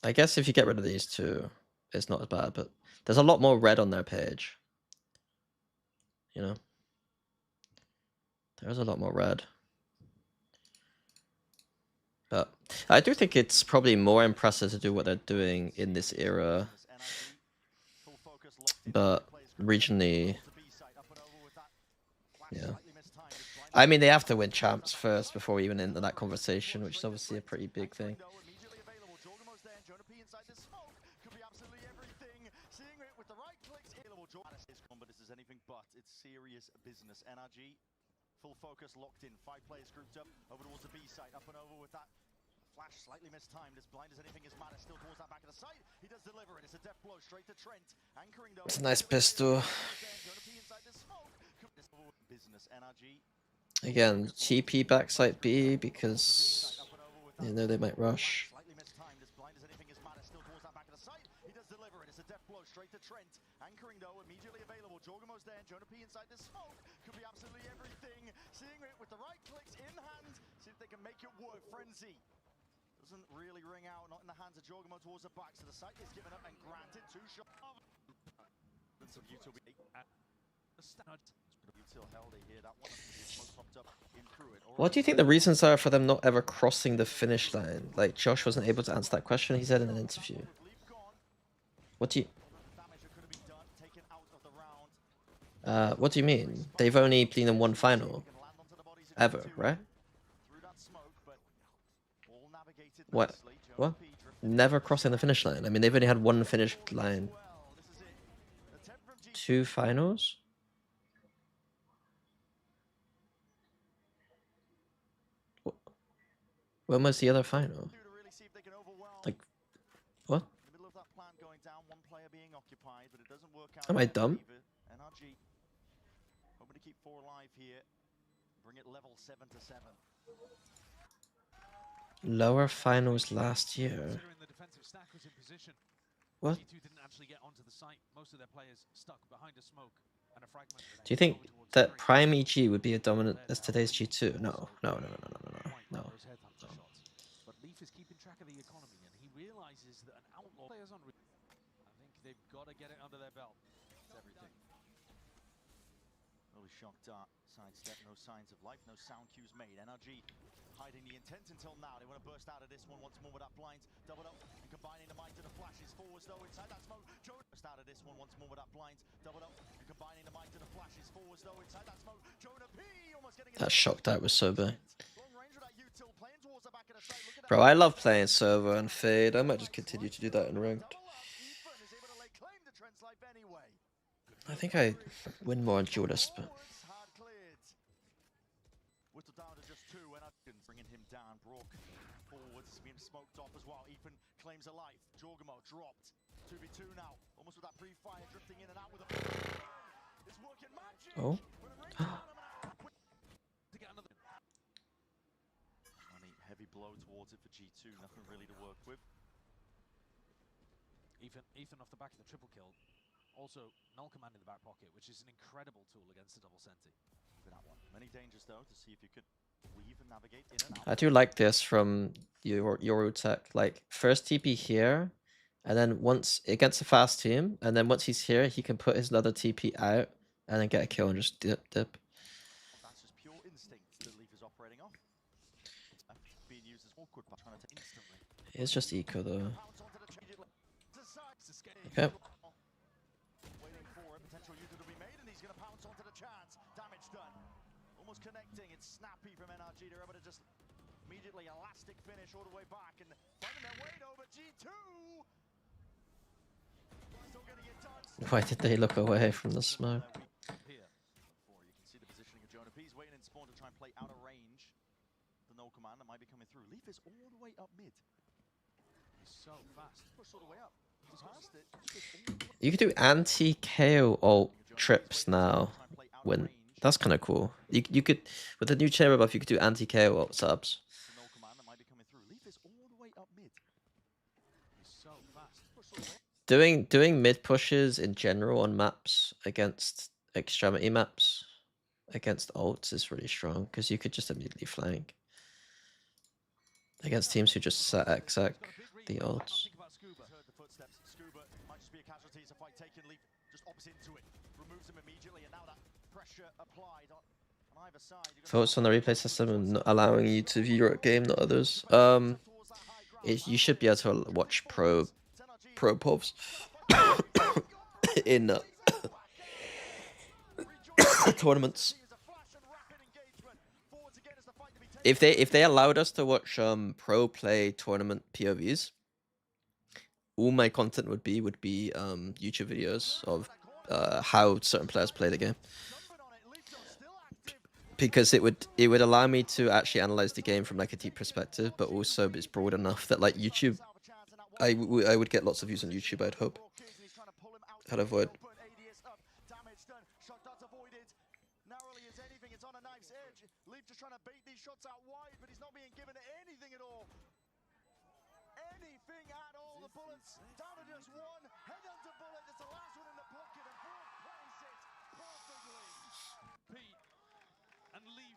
A: I guess if you get rid of these two, it's not as bad, but there's a lot more red on their page. You know? There's a lot more red. But I do think it's probably more impressive to do what they're doing in this era. But regionally, yeah. I mean, they have to win champs first before we even enter that conversation, which is obviously a pretty big thing.
B: But this is anything but. It's serious business. NRG, full focus, locked in. 5 players grouped up over towards the B site. Up and over with that flash, slightly mistimed. As blind as anything is Matter still towards that back of the site. He does deliver it. It's a death blow straight to Trent. Anchoring though.
A: It's a nice pistol.
B: Business. NRG.
A: Again, TP backside B because you know they might rush.
B: Slightly mistimed. As blind as anything is Matter still towards that back of the site. He does deliver it. It's a death blow straight to Trent. Anchoring though, immediately available. Jorgamo's there. Jonah P inside the smoke. Could be absolutely everything. Seeing it with the right clicks in hand. See if they can make it work. Frenzy. Doesn't really ring out. Not in the hands of Jorgamo towards the back. So the site is given up and granted 2 shots. Some Util held it here. That one smoke popped up in through it.
A: What do you think the reasons are for them not ever crossing the finish line? Like Josh wasn't able to answer that question. He said in an interview. What do you mean? They've only been in one final ever, right? What? What? Never crossing the finish line. I mean, they've only had one finish line. 2 finals? When was the other final?
B: To really see if they can overwhelm.
A: Like, what?
B: In the middle of that plan going down, one player being occupied, but it doesn't work out.
A: Am I
B: there for
A: dumb?
B: Lever. NRG hoping to keep 4 alive here. Bring it level 7-7.
A: Lower finals last year.
C: Considering the defensive stack was in position,
A: What?
C: G2 didn't actually get onto the site. Most of their players stuck behind a smoke and a fragment.
A: Do you think that Prime EG would be as dominant as today's G2? No.
C: But Leaf is keeping track of the economy, and he realizes that an outlaw players on. I think they've got to get it under their belt. It's everything.
B: Early shock dart, sidestep, no signs of life, no sound cues made. NRG hiding the intent until now. They want to burst out of this one once more with that blinds. Double up and combining the might to the flashes. Forwards though inside that smoke. Jonah burst out of this one once more with that blinds. Double up and combining the might to the flashes. Forwards though inside that smoke. Jonah P almost getting
A: That shock dart was so bad.
B: long range with that util playing towards the back of the site. Look at
A: Bro, I love playing server and Fade. I might just continue to do that in ranked.
B: double up. Ethan is able to lay claim to Trent's life anyway.
A: I think I win more on duelist, but
B: Forwards, hard cleared. Whittled down to just 2 and Atkins bringing him down. Brook forwards, being smoked off as well. Ethan claims a life. Jorgamo dropped. 2v2 now. Almost with that pre-fire drifting in and out with a. It's working magic.
A: Oh.
B: With a range element.
C: To get another.
B: Money, heavy blow towards it for G2. Nothing really to work with.
C: Ethan off the back of the triple kill. Also, null command in the back pocket, which is an incredible tool against the double senti.
B: For that one. Many dangers though to see if you could weave and navigate in and out.
A: I do like this from your tech. Like first TP here, and then once against a fast team, and then once he's here, he can put his another TP out and then get a kill and just dip.
B: That's just pure instinct that Leaf is operating off. Being used as awkward by trying to take instantly.
A: It's just eco though.
B: Pounce onto the immediately. To side to escape.
A: Okay.
B: Waiting for a potential user to be made, and he's going to pounce onto the chance. Damage done. Almost connecting. It's snappy from NRG. They're able to just immediately elastic finish all the way back and finding their way over G2. Still getting it done.
A: Why did they look away from the smoke?
B: Here. You can see the positioning of Jonah P. He's waiting in spawn to try and play out of range. The null command that might be coming through. Leaf is all the way up mid.
C: He's so fast.
B: Push all the way up. He's past it. Leaf is all the way
A: You could do anti-KO ult trips now. When that's kind of cool. You could with the new chamber buff, you could do anti-KO ult subs.
B: the null command that might be coming through. Leaf is all the way up mid.
C: He's so fast.
B: Push all the way up.
A: Doing mid pushes in general on maps against extremity maps against ults is really strong because you could just immediately flank against teams who just set exec the ults.
B: Think about Scuba. Heard the footsteps. Scuba might just be a casualty. It's a fight taken. Leaf just opposite into it. Removes him immediately, and now that pressure applied on either side.
A: Thoughts on the replay system and not allowing you to view your game, not others. You should be able to watch pro povs in tournaments. If they allowed us to watch pro play tournament POVs, all my content would be YouTube videos of how certain players play the game. Because it would allow me to actually analyze the game from like a deep perspective, but also it's broad enough that like YouTube, I would get lots of views on YouTube. I'd hope. I'd avoid.
B: Narrowly as anything, it's on a knife's edge. Leaf just trying to bait these shots out wide, but he's not being given anything at all. Anything at all. The bullets down to just one. Head onto bullet. It's the last one in the pocket, and Brook plays it perfectly.
C: Pete and Leaf,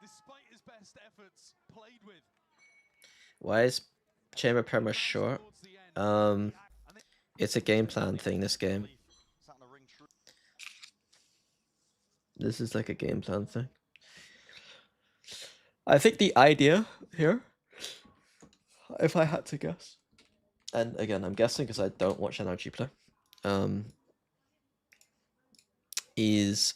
C: despite his best efforts, played with.
A: Why is chamber perma short?
C: Towards the end.
A: It's a game plan thing. This game.
B: Starting to ring true.
A: This is like a game plan thing. I think the idea here, if I had to guess, and again, I'm guessing because I don't watch NRG play, is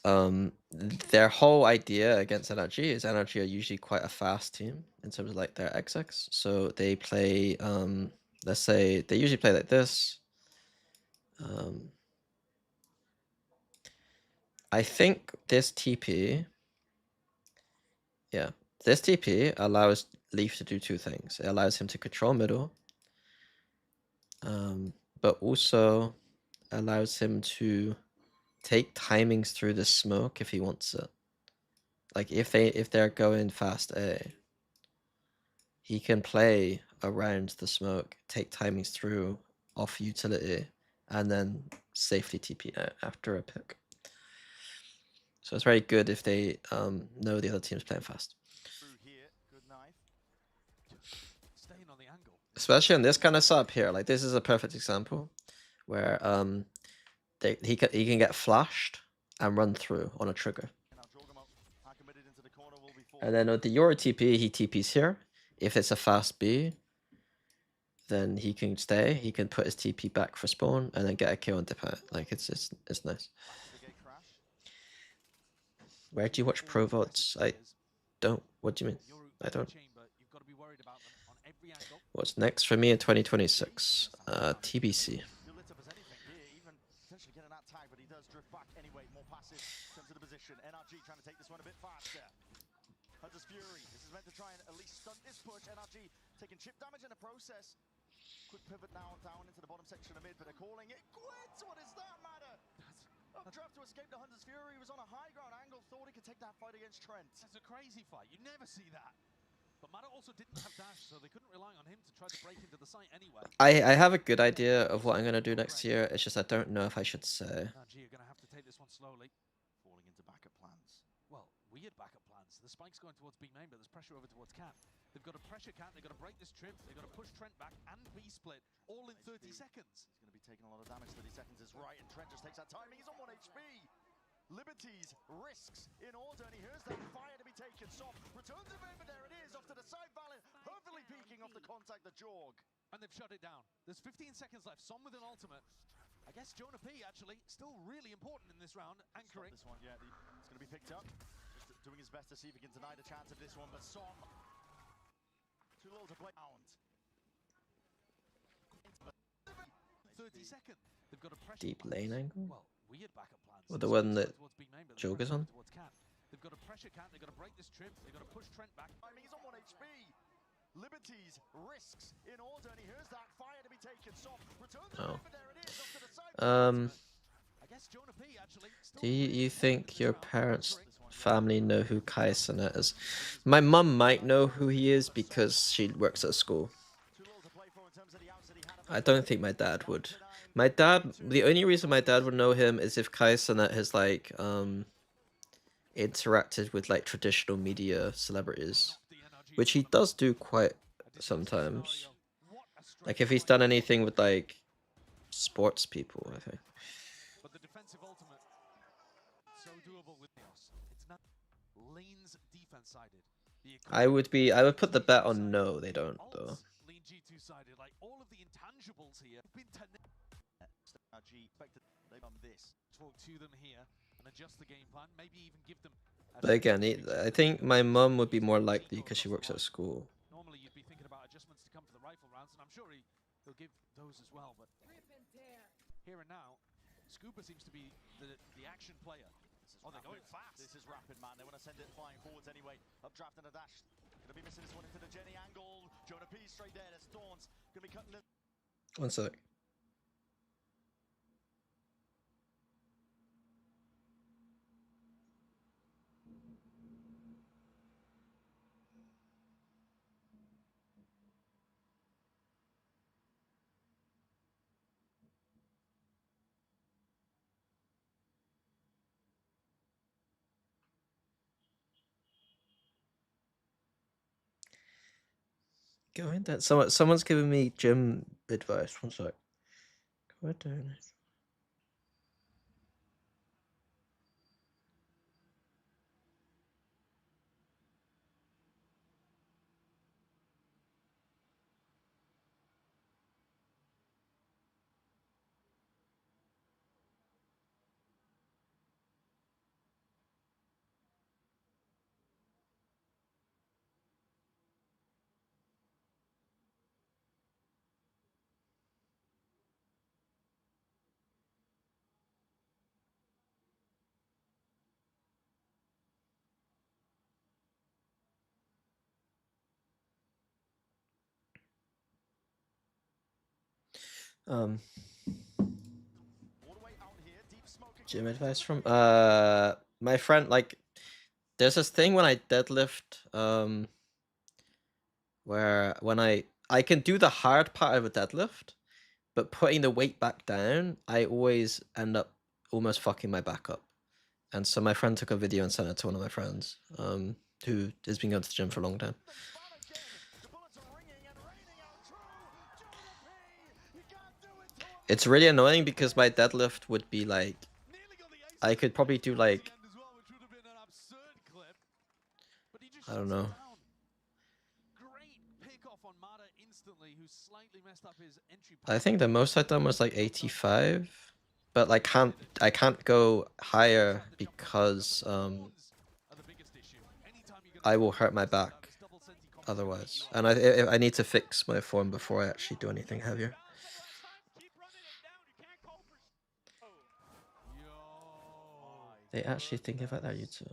A: their whole idea against NRG is NRG are usually quite a fast team in terms of like their XX. So they play, let's say they usually play like this. I think this TP, yeah, this TP allows Leaf to do two things. It allows him to control middle, but also allows him to take timings through the smoke if he wants it. Like if they're going fast A, he can play around the smoke, take timings through off utility, and then safely TP out after a pick. So it's very good if they know the other team's playing fast.
B: Through here, good knife.
C: Staying on the angle.
A: Especially in this kind of setup here, like this is a perfect example where he can get flashed and run through on a trigger.
B: Now Jorgemont are committed into the corner will be
A: And then with the Yoru TP, he TPs here. If it's a fast B, then he can stay. He can put his TP back for spawn and then get a kill and dip out. Like it's nice.
B: back to the gate crash.
A: Where do you watch pro VODs? I don't. What do you mean? I don't.
C: You've got to be worried about them on every angle.
A: What's next for me in 2026? TBC.
B: Still lit up as anything here, even potentially getting that tag, but he does drift back anyway. More passive in terms of the position. NRG trying to take this one a bit faster. Hunter's Fury. This is meant to try and at least stunt this push. NRG taking chip damage in the process. Quick pivot now down into the bottom section of mid, but they're calling it quits. What does that matter? Updraft to escape the Hunter's Fury. He was on a high ground angle, thought he could take that fight against Trent.
C: That's a crazy fight. You never see that. But Mata also didn't have dash, so they couldn't rely on him to try to break into the site anyway.
A: I have a good idea of what I'm gonna do next year. It's just I don't know if I should say.
C: NRG are going to have to take this one slowly.
B: Falling into backup plans.
C: Well, weird backup plans. The spike's going towards B main, but there's pressure over towards Cat. They've got to pressure Cat, they've got to break this trip, they've got to push Trent back and B split, all in 30 seconds.
B: He's going to be taking a lot of damage. 30 seconds is right, and Trent just takes that timing. He's on 1 HP. Liberties, risks in order, and he hears that fire to be taken. Soft returns him over, there it is, off to the side, Valen, heavily peeking off the contact, the Jorg.
C: And they've shut it down. There's 15 seconds left, Som with an ultimate. I guess Jonah P actually still really important in this round, anchoring.
B: This one, yeah, it's going to be picked up. Just doing his best to see if he can deny the chance of this one, but Som, too little to play out.
C: 30 seconds. They've got a pressure
A: Deep lane angle?
C: Well, weird backup plans.
A: Well, the one that
C: Towards B main, but there's
A: Jog is
C: pressure
A: on?
C: towards Cat. They've got to pressure Cat, they've got to break this trip, they've got to push Trent back.
B: Timing, he's on 1 HP. Liberties, risks in order, and he hears that fire to be taken. Soft returns him over, there it is, off to the side.
C: I guess Jonah P actually still
A: Do you
C: really
A: think your
C: important in this round,
A: parents'
C: anchoring.
A: family know who Kai Cenat is? My mum might know who he is because she works at school.
B: Too little to play for in terms of the outs that he had.
A: I don't think my dad would. My dad, the only reason my dad would know him is if Kai Cenat has like interacted with like traditional media celebrities, which he does do quite sometimes. Like if he's done anything with like sports people, I think.
C: But the defensive ultimate, so doable with Neos. It's not lanes defense sided.
A: I would put the bet on no, they don't though.
C: Lean G2 sided, like all of the intangibles here have been
B: G expected they done this.
C: talk to them here and adjust the game plan, maybe even give them a
A: But again, I think my mum would be more likely because she works at school.
C: Normally you'd be thinking about adjustments to come for the rifle rounds, and I'm sure he'll give those as well, but here and now, Scuba seems to be the action player. Oh, they're going fast.
B: This is rapid, man. They want to send it flying forwards anyway. Updraft and a dash. Gonna be missing this one into the Jenny angle. Jonah P straight there. There's Thorns. Gonna be cutting the
A: 1 sec. Go in there. Someone's giving me gym advice. 1 sec. Go down. Um,
B: All the way out here, deep smoke again.
A: gym advice from my friend. Like, there's this thing when I deadlift, where when I can do the hard part of a deadlift, but putting the weight back down, I always end up almost fucking my back up. And so my friend took a video and sent it to one of my friends, who has been going to the gym for a long time.
B: Fun again. The bullets are ringing and raining out true. Jonah P, you can't do it to him.
A: It's really annoying because my deadlift would be like,
C: Nearly got the ace
A: I could probably do like,
C: as well, which would have been an absurd clip. But he just
A: I don't
C: shuts it
A: know.
C: down. Great pick off on Mata instantly, who slightly messed up his entry.
A: I think the most I've done was like 85, but I can't go higher because I will hurt my back otherwise, and I need to fix my form before I actually do anything heavier.
E: Keep running it down. You can't call for. Oh.
C: Yo.
A: They actually think about that, you two.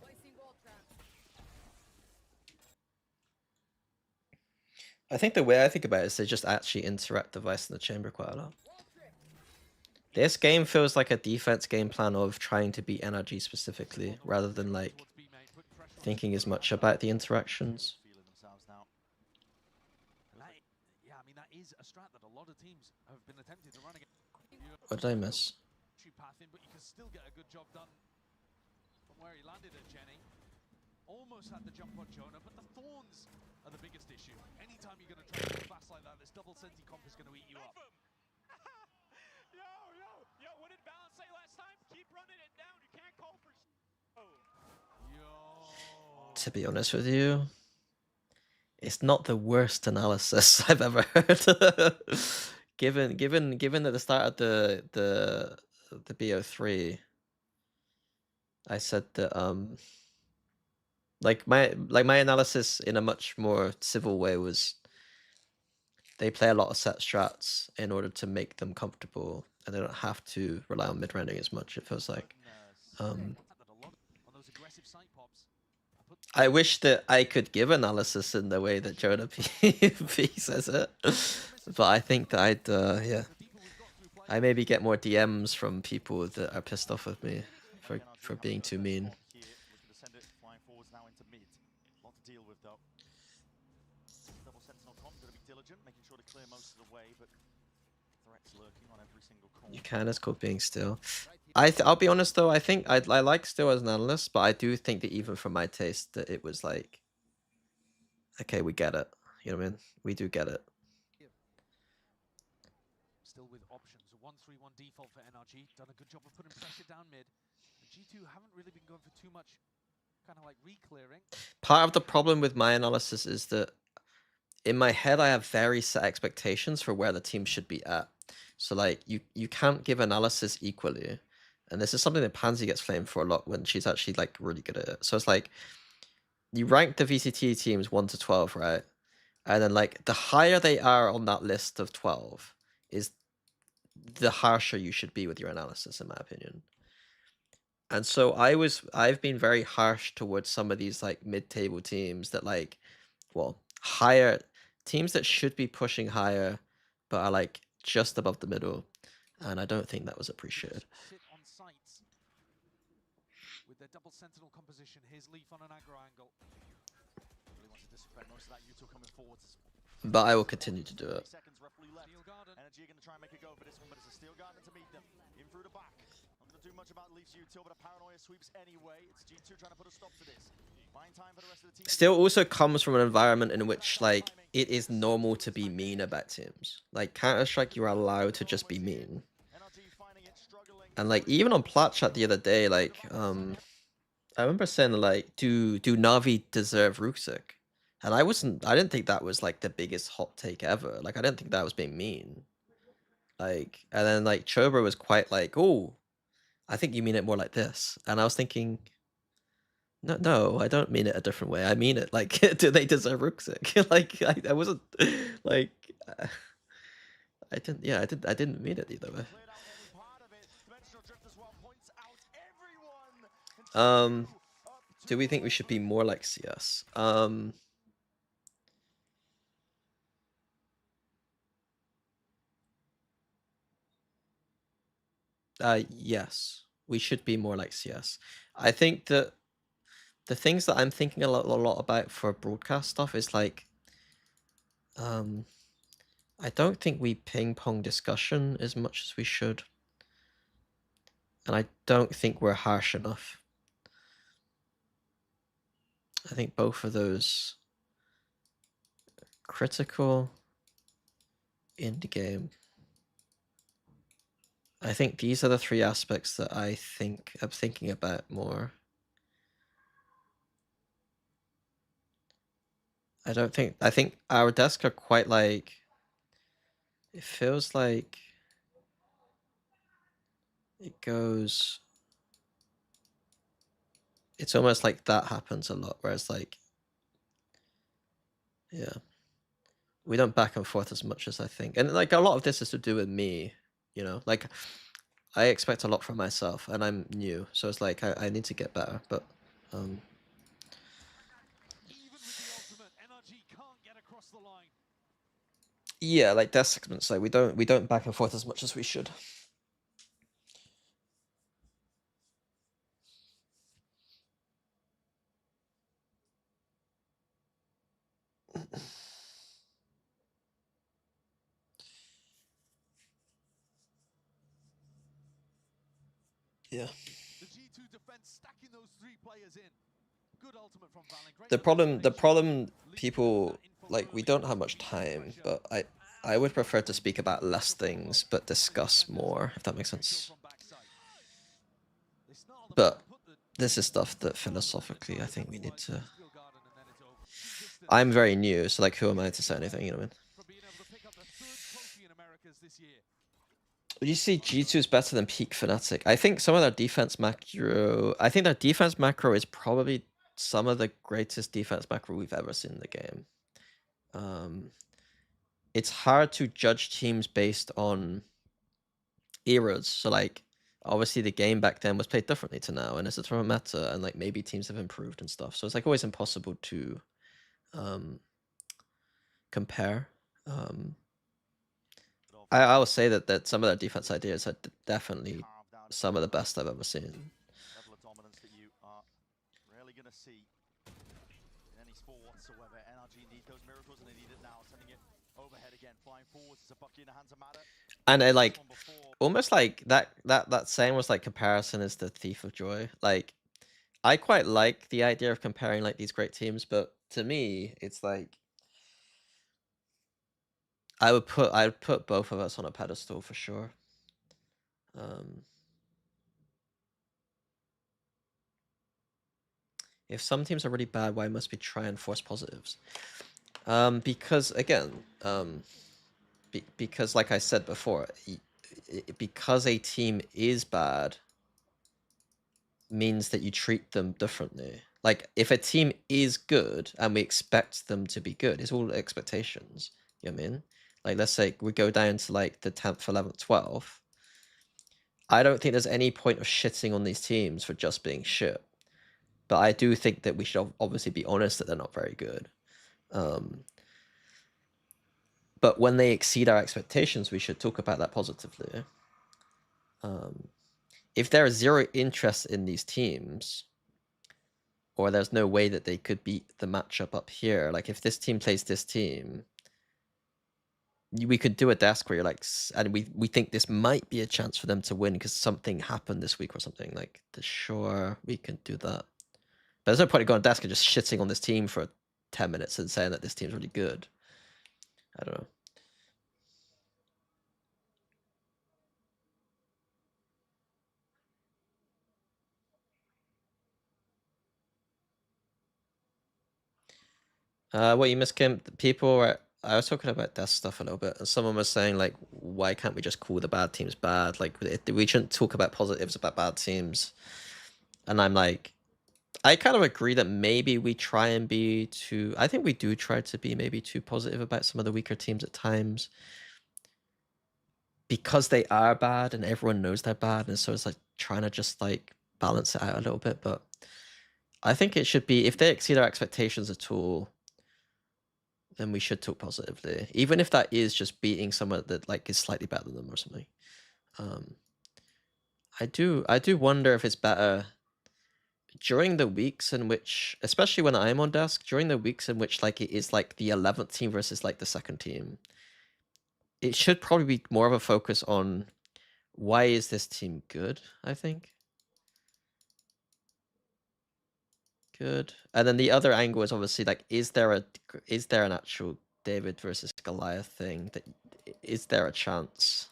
G: Placing wall trap.
A: I think the way I think about it is they just actually interact the vice in the chamber quite a lot. This game feels like a defense game plan of trying to beat NRG specifically, rather than like thinking as much about the interactions.
B: Feeling themselves now.
C: Yeah, I mean that is a strat that a lot of teams have been attempting to run against.
A: What did I miss?
C: Path in, but you can still get a good job done from where he landed at Jenny. Almost had the jump on Jonah, but the thorns are the biggest issue. Anytime you're going to try to go fast like that, this double senti comp is going to eat you up.
E: Yo, what did Balance say last time? Keep running it down. You can't call for. Oh.
C: Yo.
A: To be honest with you, it's not the worst analysis I've ever heard. given at the start of the BO3, I said that like my analysis in a much more civil way was they play a lot of set strats in order to make them comfortable, and they don't have to rely on mid rounding as much. It feels like. I wish that I could give analysis in the way that Jonah P says it, but I think that I'd yeah, I maybe get more DMs from people that are pissed off with me for being too mean.
B: Here, looking to send it flying forwards now into mid. Lot to deal with though. Double Sentinel comp going to be diligent, making sure to clear most of the way, but threats lurking on every single corner.
A: You can, it's called being still. I'll be honest though, I think I like still as an analyst, but I do think that even for my taste that it was like, okay, we get it. You know what I mean? We do get it.
C: Still with options, a 1-3-1 default for NRG. Done a good job of putting pressure down mid. And G2 haven't really been going for too much kind of like re-clearing.
A: Part of the problem with my analysis is that in my head I have very set expectations for where the team should be at. So like you can't give analysis equally. And this is something that Pansy gets flamed for a lot when she's actually like really good at it. So it's like you rank the VCT teams 1 to 12, right? And then like the higher they are on that list of 12 is the harsher you should be with your analysis, in my opinion. And so I've been very harsh towards some of these like mid-table teams that like, well, higher teams that should be pushing higher, but are like just above the middle. And I don't think that was appreciated.
C: Sit on sites with their double sentinel composition. Here's Leaf on an aggro angle.
B: Really wants to disrespect most of that Yuto coming forwards.
A: But I will continue to do it.
B: Seconds roughly left.
C: Steel Garden.
B: Energy are going to try and make a go for this one, but it's a Steel Garden to meet them. In through the back. Not going to do much about Leaf's util, but a paranoia sweeps anyway. It's G2 trying to put a stop to this. Fine time for the rest of the team.
A: Still also comes from an environment in which like it is normal to be mean about teams. Like Counter-Strike, you are allowed to just be mean. And like even on Plat Chat the other day, like I remember saying like, do Na'Vi deserve Rukzik? And I didn't think that was like the biggest hot take ever. Like I didn't think that was being mean. Like, and then like Chober was quite like, oh, I think you mean it more like this. And I was thinking, no, I don't mean it a different way. I mean it like, do they deserve Rukzik? Like I wasn't like, I didn't mean it either way. Do we think we should be more like CS? Yes, we should be more like CS. I think that the things that I'm thinking a lot about for broadcast stuff is like, I don't think we ping pong discussion as much as we should, and I don't think we're harsh enough. I think both of those critical in the game. I think these are the three aspects that I'm thinking about more. I think our desks are quite like, it feels like it goes, it's almost like that happens a lot, where it's like, yeah, we don't back and forth as much as I think. And like a lot of this is to do with me, you know, like I expect a lot from myself and I'm new. So it's like, I need to get better, but,
C: Even with the ultimate, NRG can't get across the line.
A: yeah, like desk segments, like we don't back and forth as much as we should. Yeah.
C: The G2 defense stacking those 3 players in. Good ultimate from Valen. Great
A: The
C: manipulation.
A: problem,
C: Leaking
A: people,
C: that info
A: like, we
C: early
A: don't
C: to
A: have much
C: relieve
A: time,
C: pressure.
A: but I would prefer to speak about less things, but discuss more, if that makes
C: Crucial
A: sense.
C: from backside. They snarl them
A: But
C: up, put the
A: this is stuff that philosophically I think we need to...
C: industrial garden, and then it's over. Consistent
A: I'm very new, so like, who am I to say anything, you know what I mean?
C: from being able to pick up the 3rd trophy in Americas this year.
A: Would you say G2 is better than Peak Fnatic? I think some of their defense macro... I think their defense macro is probably some of the greatest defense macro we've ever seen in the game. It's hard to judge teams based on eras. So like, obviously the game back then was played differently to now, and it's a different meta, and like maybe teams have improved and stuff. So it's like always impossible to compare. I will say that some of their defense ideas are definitely some of the best I've ever seen.
B: Level of dominance that you are rarely going to see in any sport whatsoever. NRG need those miracles, and they need it now. Sending it overhead again, flying forwards. It's a bucky in the hands of Matter.
A: And I like, almost like that saying was like, comparison is the thief of joy. Like, I quite like the idea of comparing like these great teams, but to me, it's like, I'd put both of us on a pedestal for sure. If some teams are really bad, why must we try and force positives? Because again, because like I said before, because a team is bad means that you treat them differently. Like, if a team is good and we expect them to be good, it's all expectations. You know what I mean? Like, let's say we go down to like the 10th, 11th, 12th. I don't think there's any point of shitting on these teams for just being shit. But I do think that we should obviously be honest that they're not very good. But when they exceed our expectations, we should talk about that positively. If there is zero interest in these teams, or there's no way that they could beat the matchup up here, like if this team plays this team, we could do a desk where you're like, and we think this might be a chance for them to win because something happened this week or something. Like, sure, we can do that. But there's no point in going on desk and just shitting on this team for 10 minutes and saying that this team's really good. I don't know. What you missed, Kim? I was talking about desk stuff a little bit, and someone was saying like, why can't we just call the bad teams bad? Like, we shouldn't talk about positives about bad teams. And I'm like, I kind of agree that maybe we try and be too... I think we do try to be maybe too positive about some of the weaker teams at times. Because they are bad and everyone knows they're bad, and so it's like trying to just like balance it out a little bit. But I think it should be, if they exceed our expectations at all, then we should talk positively. Even if that is just beating someone that like is slightly better than them or something. I do wonder if it's better during the weeks in which, especially when I'm on desk, during the weeks in which like it is like the 11th team versus like the second team, it should probably be more of a focus on why is this team good, I think. Good. And then the other angle is obviously like, is there an actual David versus Goliath thing? That is there a chance?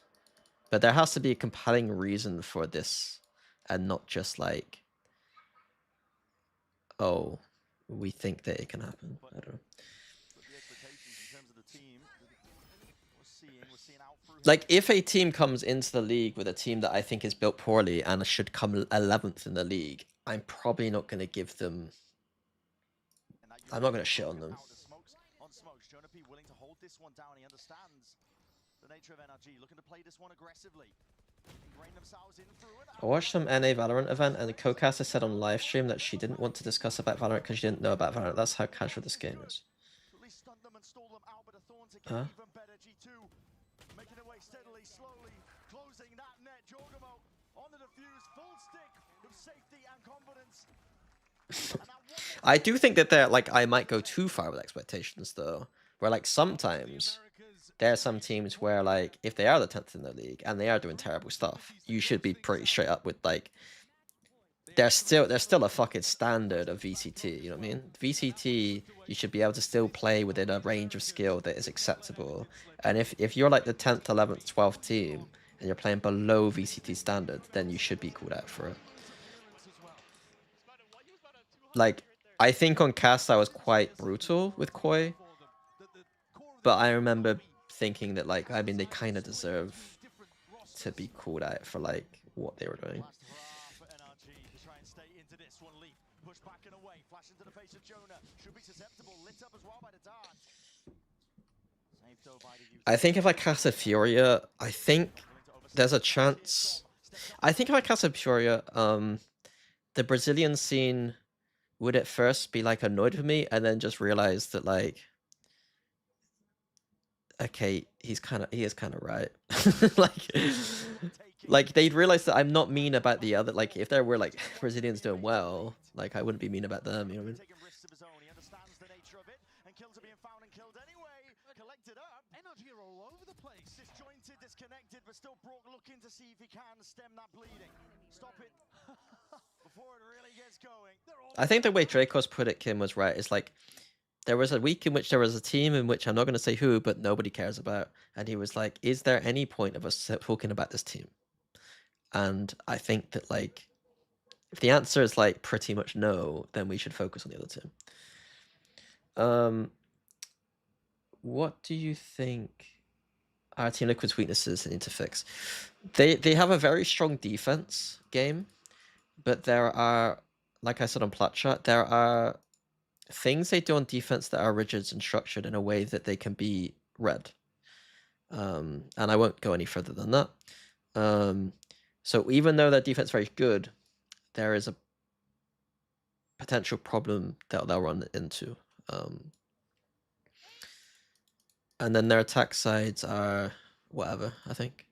A: But there has to be a compelling reason for this, and not just like, oh, we think that it can happen. I don't know.
B: But the expectations in terms of the team, we're seeing out through
A: Like, if a team comes into the league with a team that I think is built poorly and should come 11th in the league, I'm probably not going to give them. I'm not going to shit on them.
B: On smokes, Jonah P willing to hold this one down. He understands the nature of NRG, looking to play this one aggressively. Ingrain themselves in through it.
A: I watched some NA Valorant event, and the co-caster said on live stream that she didn't want to discuss about Valorant because she didn't know about Valorant. That's how casual this game is.
B: At least stun them and stall them out, but the Thorns again even better. G2 making their way steadily, slowly closing that net. Jorgamo on the defuse, full stick of safety and confidence.
A: I do think that they're like, I might go too far with expectations though, where like sometimes there are some teams where like if they are the 10th in the league and they are doing terrible stuff, you should be pretty straight up with like, there's still a fucking standard of VCT, you know what I mean? VCT, you should be able to still play within a range of skill that is acceptable. And if you're like the 10th, 11th, 12th team and you're playing below VCT standard, then you should be called out for it. Like, I think on cast I was quite brutal with Koi, but I remember thinking that like, I mean, they kind of deserve to be called out for like what they were doing. I think if I cast a Furia, I think there's a chance. I think if I cast a Furia, the Brazilian scene would at first be like annoyed with me and then just realize that like, okay, he is kind of right. like they'd realize that I'm not mean about the other, like if there were like Brazilians doing well, like I wouldn't be mean about them, you know what I mean?
C: NRG are all over the place.
B: Disjointed, disconnected, but still Brock looking to see if he can stem that bleeding. Stop it before it really gets going.
A: I think the way Dracos put it, Kim, was right. It's like, there was a week in which there was a team in which I'm not going to say who, but nobody cares about. And he was like, is there any point of us talking about this team? And I think that like, if the answer is like pretty much no, then we should focus on the other team. What do you think our Team Liquid's weaknesses need to fix? They have a very strong defense game, but there are, like I said on Platchat, there are things they do on defense that are rigid and structured in a way that they can be read. And I won't go any further than that. So even though their defense is very good, there is a potential problem that they'll run into. And then their attack sides are whatever, I think.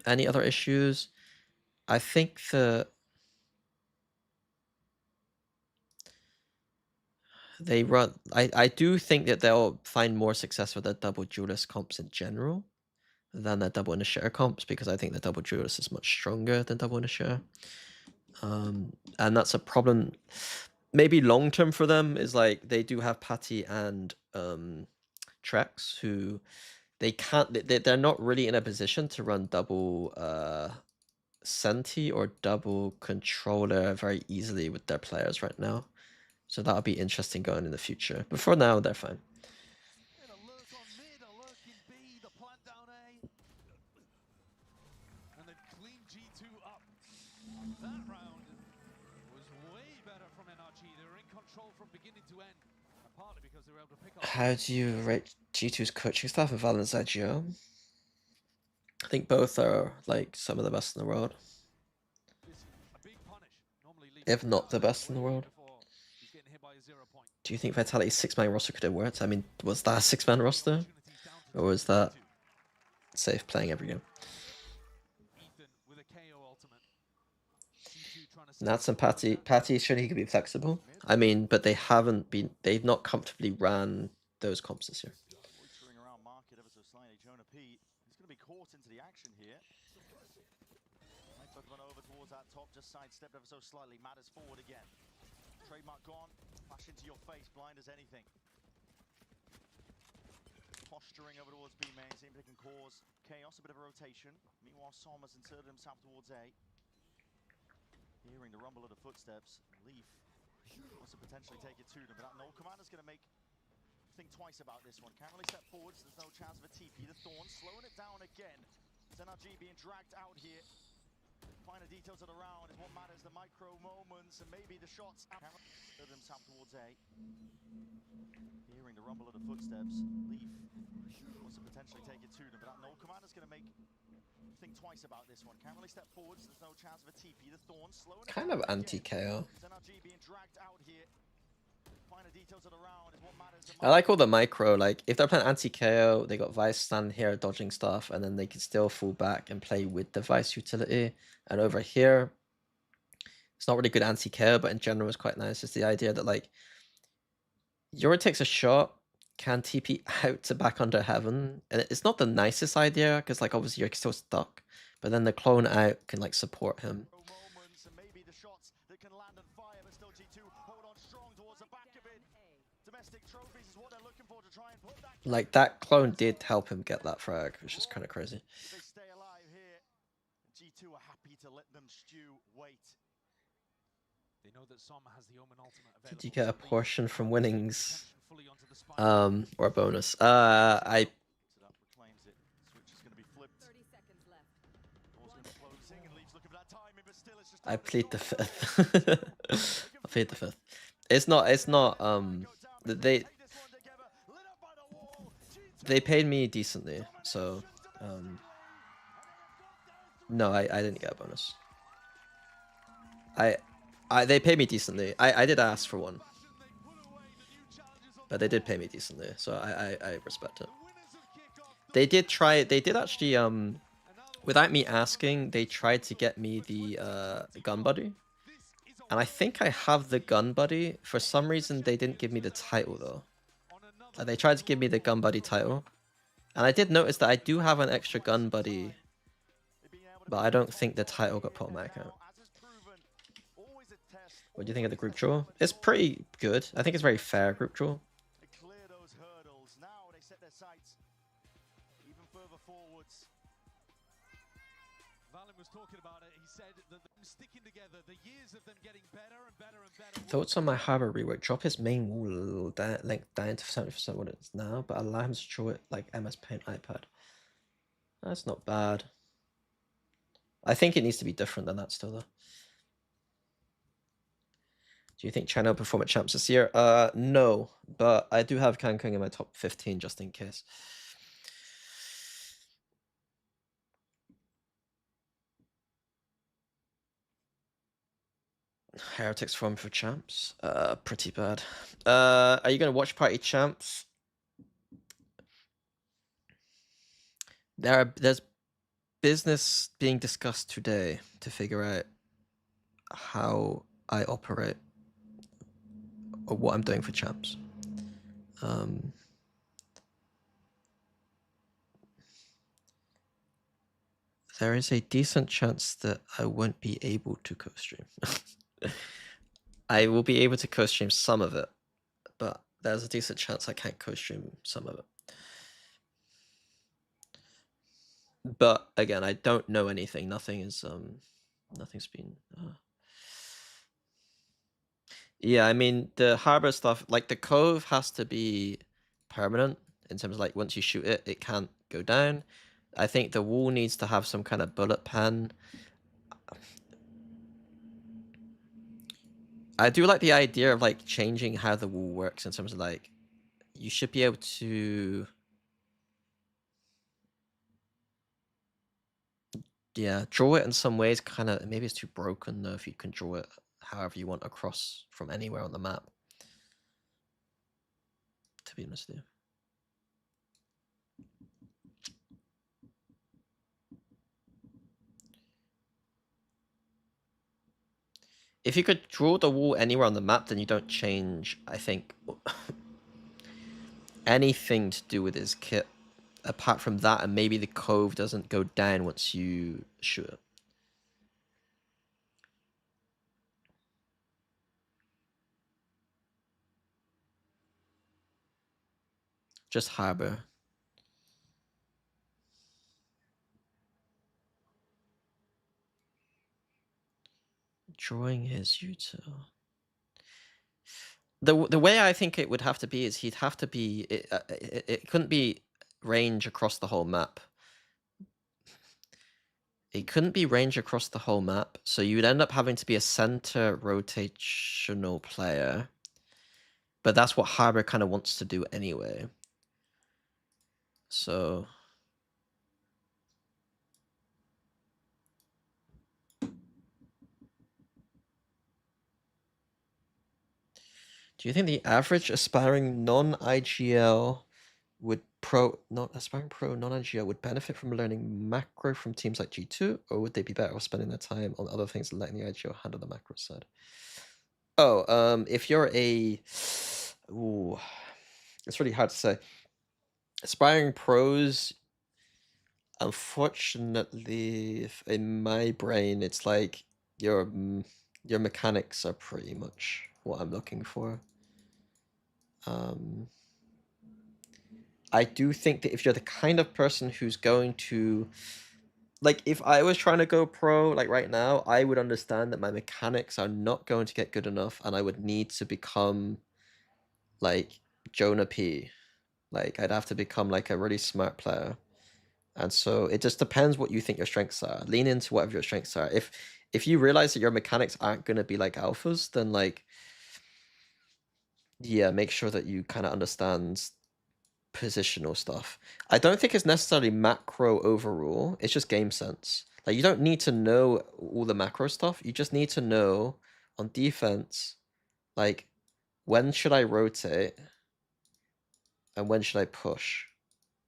A: Any other issues? I think that they run. I do think that they'll find more success with their double duelist comps in general than their double initiator comps, because I think the double duelist is much stronger than double initiator. And that's a problem. Maybe long term for them is like they do have Patty and Trex, who they're not really in a position to run double Senti or double controller very easily with their players right now. So that'll be interesting going in the future. But for now, they're fine.
C: Alert on mid, alert in B, the plant down A. And they've cleaned G2 up. That round was way better from NRG. They were in control from beginning to end. And partly because they were able to pick up...
A: How do you rate G2's coaching staff and Valorant's IGO? I think both are like some of the best in the world.
C: A big punish. Normally
A: If not the best in the world. Do you think Vitality's 6-man roster could have worked? I mean, was that a 6-man roster? Or was that safe playing every game?
C: Ethan with a KO
A: Nats and Patty should he could be flexible. I mean, but they've not comfortably ran those comps this year.
B: Loitering around market ever so slightly. Jonah P. He's going to be caught into the action here. Might took one over towards that top, just sidestepped ever so slightly. Matters forward again. Trademark gone. Flash into your face, blind as anything. Posturing over towards B main, seeing if they can cause chaos, a bit of a rotation. Meanwhile, Som has inserted himself towards A. Hearing the rumble of the footsteps, Leaf wants to potentially take it to them, but that Null Commander's going to think twice about this one. Can't really step forwards, there's no chance of a TP. The Thorn slowing it down again. NRG being dragged out here. Finer details of the round is what matters, the micro moments and maybe the shots. Inserted himself towards A. Hearing the rumble of the footsteps, Leaf wants to potentially take it to them, but that Null Commander's going to think twice about this one. Can't really step forwards, there's no chance of a TP. The Thorn slowing it
A: Kind
B: down
A: of anti-KO.
B: NRG being dragged out here. Finer details of the round is what matters.
A: I like all the micro, like if they're playing anti-KO, they got Vice stand here dodging stuff, and then they can still fall back and play with the Vice utility. And over here, it's not really good anti-KO, but in general it's quite nice. It's the idea that like Yori takes a shot, can TP out to back under heaven, and it's not the nicest idea because like obviously you're still stuck, but then the clone out can like support him.
B: Moments and maybe the shots that can land and fire, but still G2 hold on strong towards the back of it. Domestic trophies is what they're looking for to try and put that.
A: Like that clone did help him get that frag, which is kind of crazy.
B: If they stay alive here, G2 are happy to let them stew, wait.
C: They know that Som has the Omen ultimate
A: Did you
C: available,
A: get a
C: so they
A: portion from winnings?
C: attention fully onto the spine.
A: Or a bonus? I
B: So that proclaims it. Switch is going to be flipped.
G: 30 seconds left.
B: Door's going to be closing and Leaf's looking for that timing, but still it's just.
A: I plead the fifth. I plead the fifth. It's not they paid me decently, so no, I didn't get a bonus. They paid me decently. I did ask for one, but they did pay me decently, so I respect it. They did actually without me asking, they tried to get me the gun buddy, and I think I have the gun buddy. For some reason they didn't give me the title though. They tried to give me the gun buddy title, and I did notice that I do have an extra gun buddy, but I don't think the title got put on my account. What do you think of the group draw? It's pretty good. I think it's very fair group draw.
B: They clear those hurdles. Now they set their sights even further forwards.
C: Valen was talking about it. He said that them sticking together, the years of them getting better and better and better.
A: Thoughts on my Harbor rework? Drop his main wall length down to 70% what it is now, but allow him to draw it like MS Paint iPad. That's not bad. I think it needs to be different than that still though. Do you think China will perform at Champs this year? No, but I do have Cancun in my top 15 just in case. Heretics form for Champs? Pretty bad. Are you going to watch Party Champs? There's business being discussed today to figure out how I operate or what I'm doing for Champs. There is a decent chance that I won't be able to co-stream. I will be able to co-stream some of it, but there's a decent chance I can't co-stream some of it. But again, I don't know anything. Nothing is nothing's been yeah, I mean the harbor stuff, like the cove has to be permanent in terms of like once you shoot it, it can't go down. I think the wall needs to have some kind of bullet pen. I do like the idea of like changing how the wall works in terms of like you should be able to draw it in some ways. Kind of maybe it's too broken though if you can draw it however you want across from anywhere on the map, to be honest with you. if you could draw the wall anywhere on the map, then you don't change, I think, anything to do with his kit. Apart from that, and maybe the cove doesn't go down once you shoot it. Just harbor. Drawing his util. The way I think it would have to be is he'd have to be it couldn't be range across the whole map. It couldn't be range across the whole map, so you'd end up having to be a center rotational player. But that's what Harbor kind of wants to do anyway. So do you think the average aspiring non-IGL would aspiring pro non-IGL would benefit from learning macro from teams like G2, or would they be better off spending their time on other things and letting the IGL handle the macro side? Oh, if you're it's really hard to say. Aspiring pros, unfortunately, in my brain, it's like your mechanics are pretty much what I'm looking for. I do think that if you're the kind of person who's going to, like, if I was trying to go pro, like right now, I would understand that my mechanics are not going to get good enough, and I would need to become like Jonah P. Like, I'd have to become like a really smart player. And so it just depends what you think your strengths are. Lean into whatever your strengths are. If you realize that your mechanics aren't going to be like alphas, then like, yeah, make sure that you kind of understand positional stuff. I don't think it's necessarily macro overrule. It's just game sense. Like, you don't need to know all the macro stuff. You just need to know on defense, like, when should I rotate and when should I push?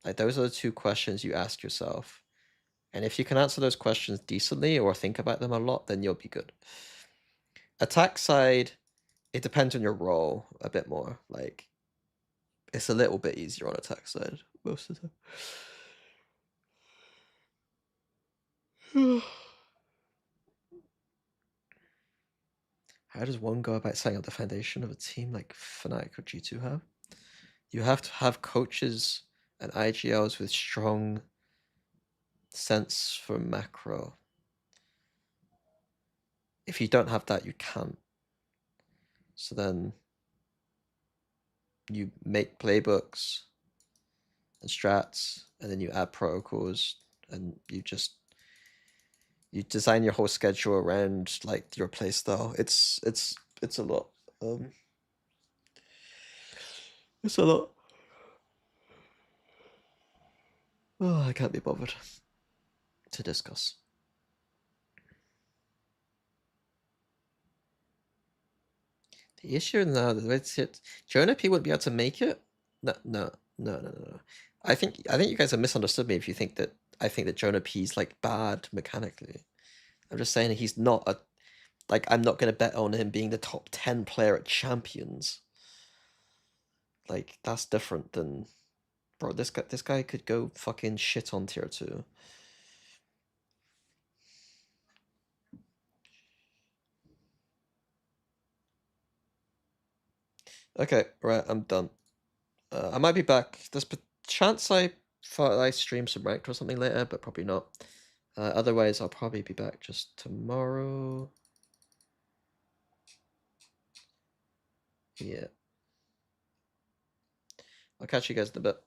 A: Like, those are the two questions you ask yourself. And if you can answer those questions decently or think about them a lot, then you'll be good. Attack side, it depends on your role a bit more. Like, it's a little bit easier on attack side most of the time. How does one go about setting up the foundation of a team like Fnatic or G2 have? You have to have coaches and IGLs with strong sense for macro. If you don't have that, you can't. So then you make playbooks and strats, and then you add protocols, and you design your whole schedule around like your playstyle. It's a lot. It's a lot. Oh, I can't be bothered to discuss. The issue now, the way it's it, Jonah P wouldn't be able to make it. No. I think you guys have misunderstood me if you think that I think that Jonah P's like bad mechanically. I'm just saying he's not a, like, I'm not gonna bet on him being the top 10 player at Champions. Like, that's different than, bro, this guy could go fucking shit on tier 2. Okay, right, I'm done. I might be back. There's a chance I stream some ranked or something later, but probably not. Otherwise, I'll probably be back just tomorrow. Yeah. I'll catch you guys in a bit.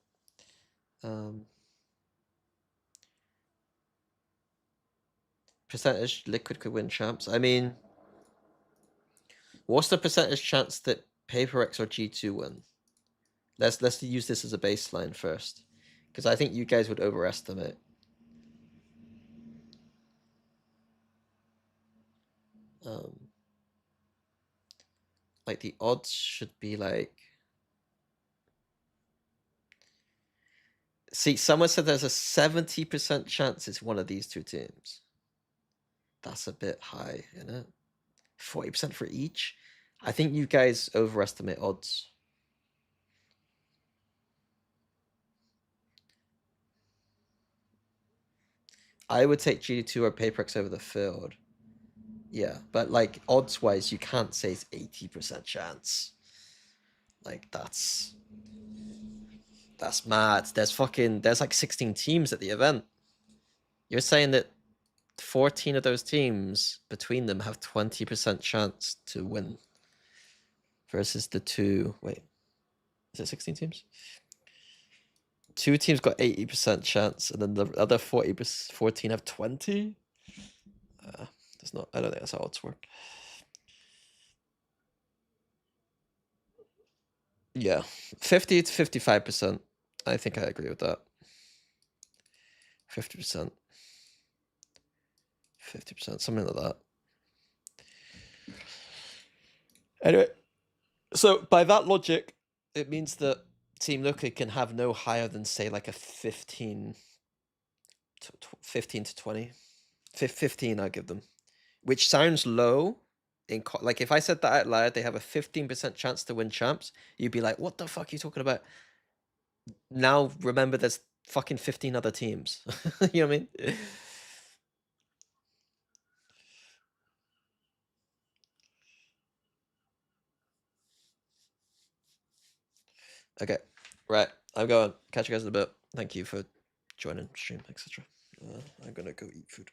A: Percentage Liquid could win champs. I mean, what's the percentage chance that PaperX or G2 win? Let's use this as a baseline first, because I think you guys would overestimate. Like, the odds should be like, see, someone said there's a 70% chance it's one of these two teams. That's a bit high, isn't it? 40% for each. I think you guys overestimate odds. I would take GD2 or Paperex over the field. Yeah, but like odds wise, you can't say it's 80% chance. Like that's mad. There's like 16 teams at the event. You're saying that 14 of those teams between them have 20% chance to win versus the two. Wait, is it 16 teams? Two teams got 80% chance, and then the other 14 have 20. There's not. I don't think that's how odds work. Yeah, 50 to 55%. I think I agree with that. 50%. 50%, something like that. Anyway, so by that logic, it means that Team Nuclear can have no higher than, say, like a 15 to 20. 15, I give them. Which sounds low. Like, if I said that out loud, they have a 15% chance to win champs, you'd be like, what the fuck are you talking about? Now, remember, there's fucking 15 other teams. You know what I mean? Okay, right. I'm going. Catch you guys in a bit. Thank you for joining stream, etc. I'm gonna go eat food.